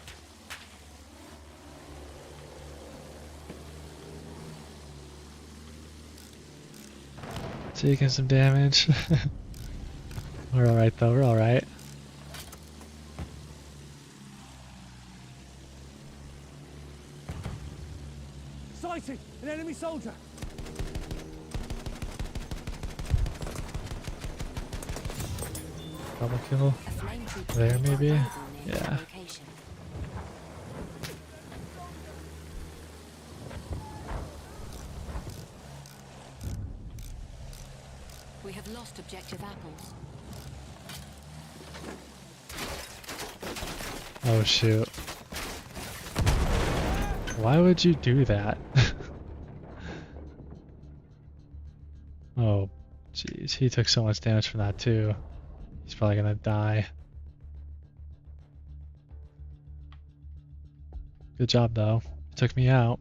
Taking some damage. We're alright though, we're alright. An enemy soldier. Double kill. A flame trooper There, is maybe? available near Yeah. your location. We have lost objective apples. Oh shoot. Why would you do that? Oh, jeez. He took so much damage from that too. He's probably gonna die. Good job though. Took me out.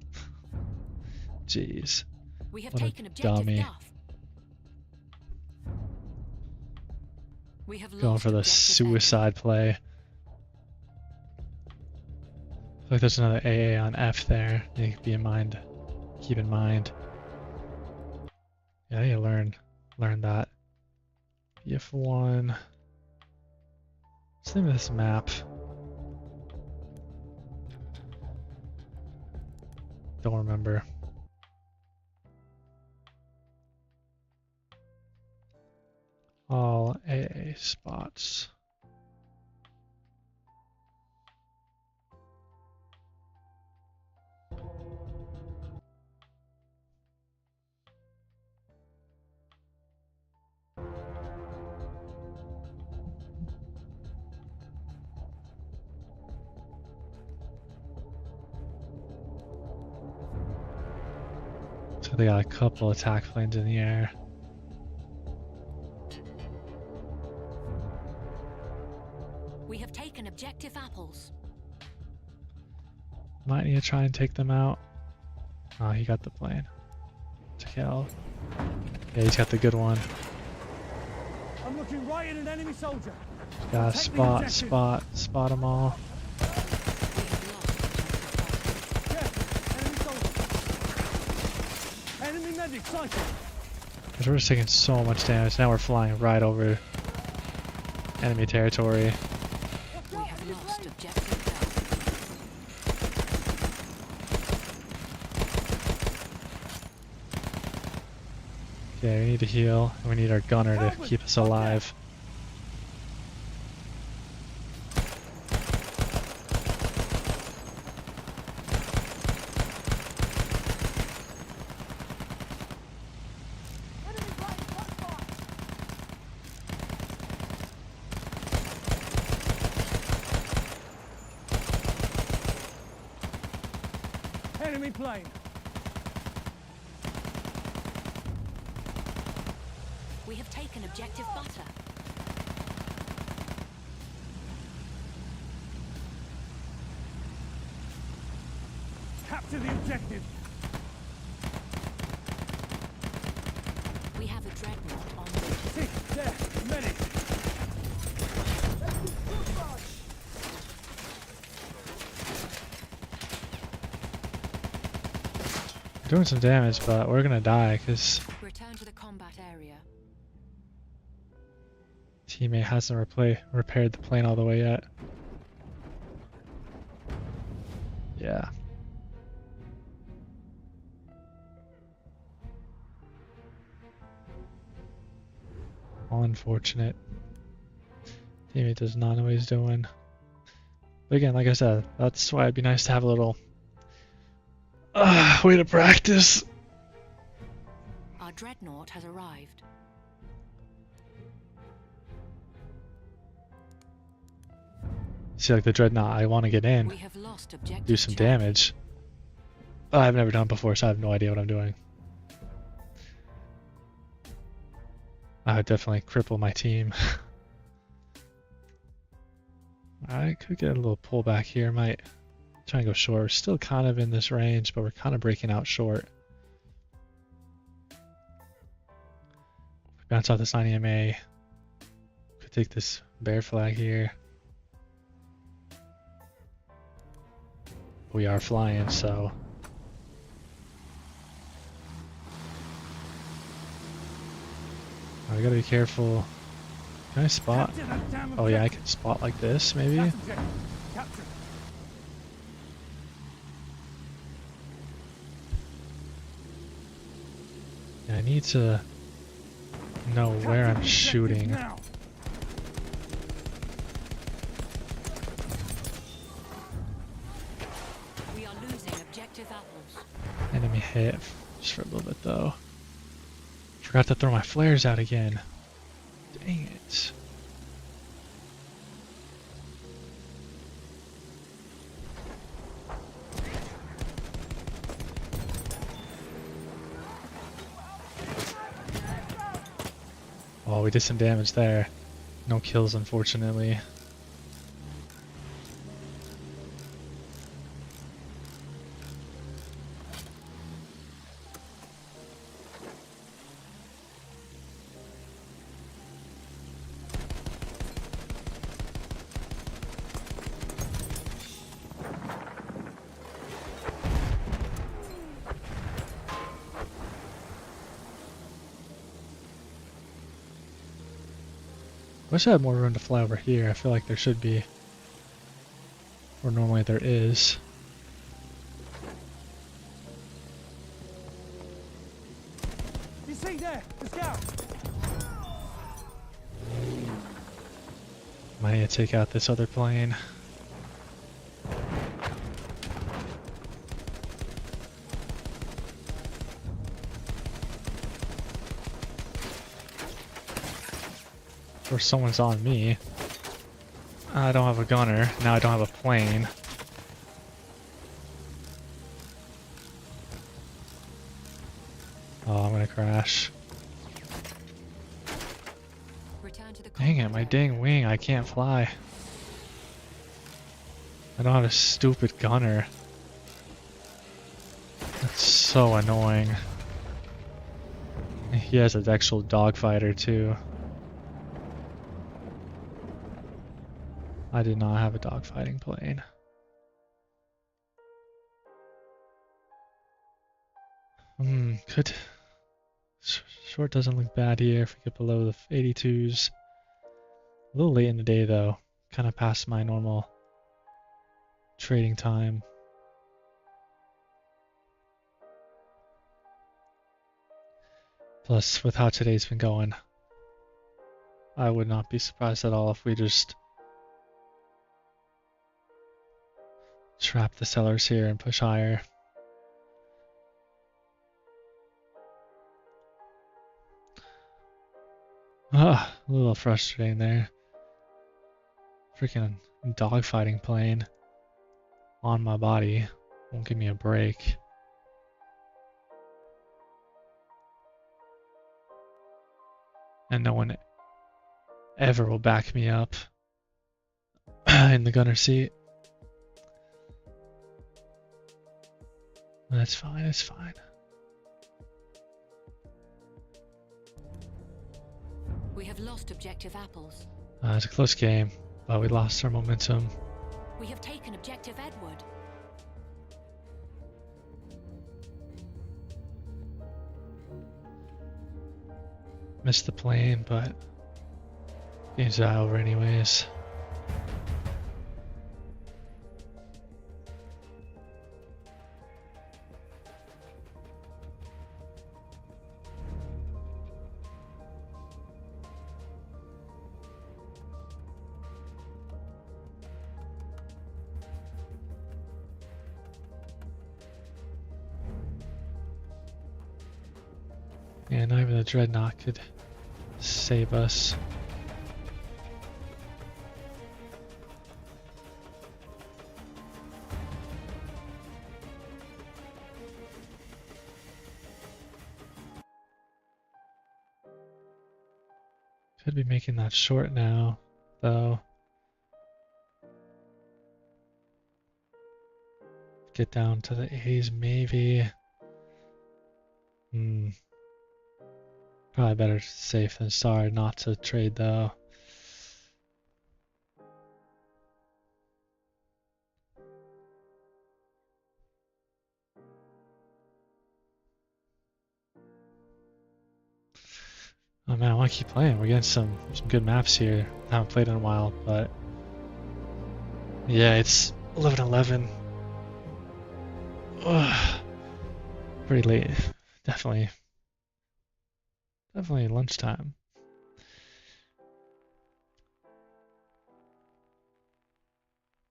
Jeez. We have What a taken objective dummy. Duff. We have Going lost for the objective Edward. suicide play. I feel like there's another AA on F there. You need to be in mind. Keep in mind. Yeah, you learn that. BF1. What's the name of this map? Don't remember. All AA spots. So they got a couple attack planes in the air. We have taken objective apples. Might need to try and take them out. Oh, he got the plane to kill. Yeah, he's got the good one. I'm looking right at an enemy soldier. Gotta Take the spot objective. them all. We have lost objective Duff. Yeah, enemy soldier. Enemy medic sighted. Because we're just taking so much damage. Now we're flying right over enemy territory. We have lost objective Duff. Okay, we need to heal. And we need our gunner to keep us alive. Enemy plane. We have taken objective butter. Capture the objective. We have a dreadnought on board. See, there, medic. We're doing some damage, but we're gonna die because Return to the combat area. teammate hasn't repaired the plane all the way yet. Yeah. Unfortunate. Teammate does not know what he's doing. But again, like I said, that's why it'd be nice to have a little way to practice. Our dreadnought has arrived. See, like the dreadnought, I want to get in, We have lost objective do some Charlie. damage. But I've never done it before, so I have no idea what I'm doing. I would definitely cripple my team. I could get a little pullback here. Might try and go short. We're still kind of in this range, but we're kind of breaking out short. Bounce off this 9 EMA. Could take this bear flag here. We are flying, so I gotta be careful. Can I spot? Capture that damn Oh yeah, I objective. can spot like this, maybe? That's objective. Capture. I need to know where I'm shooting. Now. We are losing objective apples. Enemy hit just for a little bit though. Forgot to throw my flares out again. Dang it. Oh, we did some damage there. No kills, unfortunately. Wish I had more room to fly over here. I feel like there should be. Or normally there is. You see there, the scout. Might need to take out this other plane. Or someone's on me. I don't have a gunner. Now I don't have a plane. Oh, I'm gonna crash. Return to the Dang it, my dang wing. I can't fly. I don't have a stupid gunner. That's so annoying. He has an actual dogfighter too. I did not have a dogfighting plane. Could. Short doesn't look bad here if we get below the 82s. A little late in the day though. Kind of past my normal trading time. Plus, with how today's been going, I would not be surprised at all if we just trap the sellers here and push higher. A little frustrating there. Freaking dogfighting plane on my body won't give me a break. And no one ever will back me up in the gunner seat. That's fine, it's fine. We have lost objective apples. It's a close game, but we lost our momentum. We have taken objective Edward. Missed the plane, but game's not over anyways. Yeah, not even the dreadnought could save us. Could be making that short now, though. Get down to the 80s, maybe. Probably better safe than sorry not to trade, though. Oh man, I want to keep playing. We're getting some good maps here. I haven't played in a while, but yeah, it's 11:11. Ugh. Pretty late, definitely definitely lunchtime.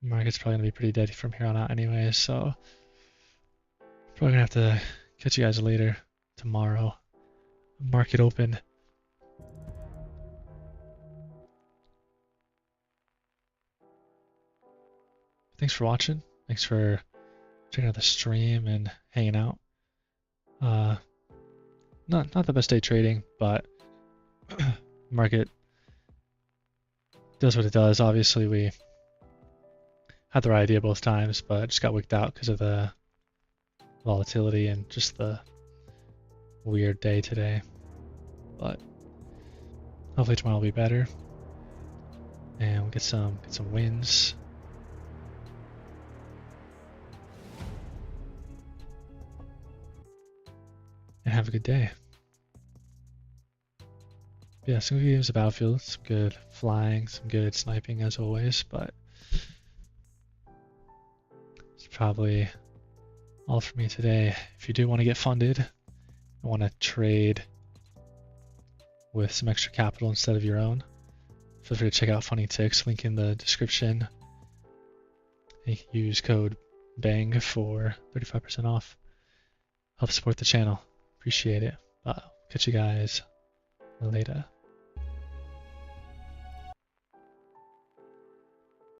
Market's probably gonna be pretty dead from here on out anyway, so probably gonna have to catch you guys later tomorrow. Market open. Thanks for watching. Thanks for checking out the stream and hanging out. Not the best day trading, but market does what it does. Obviously, we had the right idea both times, but just got wigged out because of the volatility and just the weird day today. But hopefully tomorrow will be better, and we'll get some wins. And have a good day. Yeah, some good games of Battlefield, some good flying, some good sniping as always, but it's probably all for me today. If you do want to get funded and want to trade with some extra capital instead of your own, feel free to check out FundingTicks, link in the description. You can use code BANG for 35% off. Help support the channel. Appreciate it. Catch you guys later.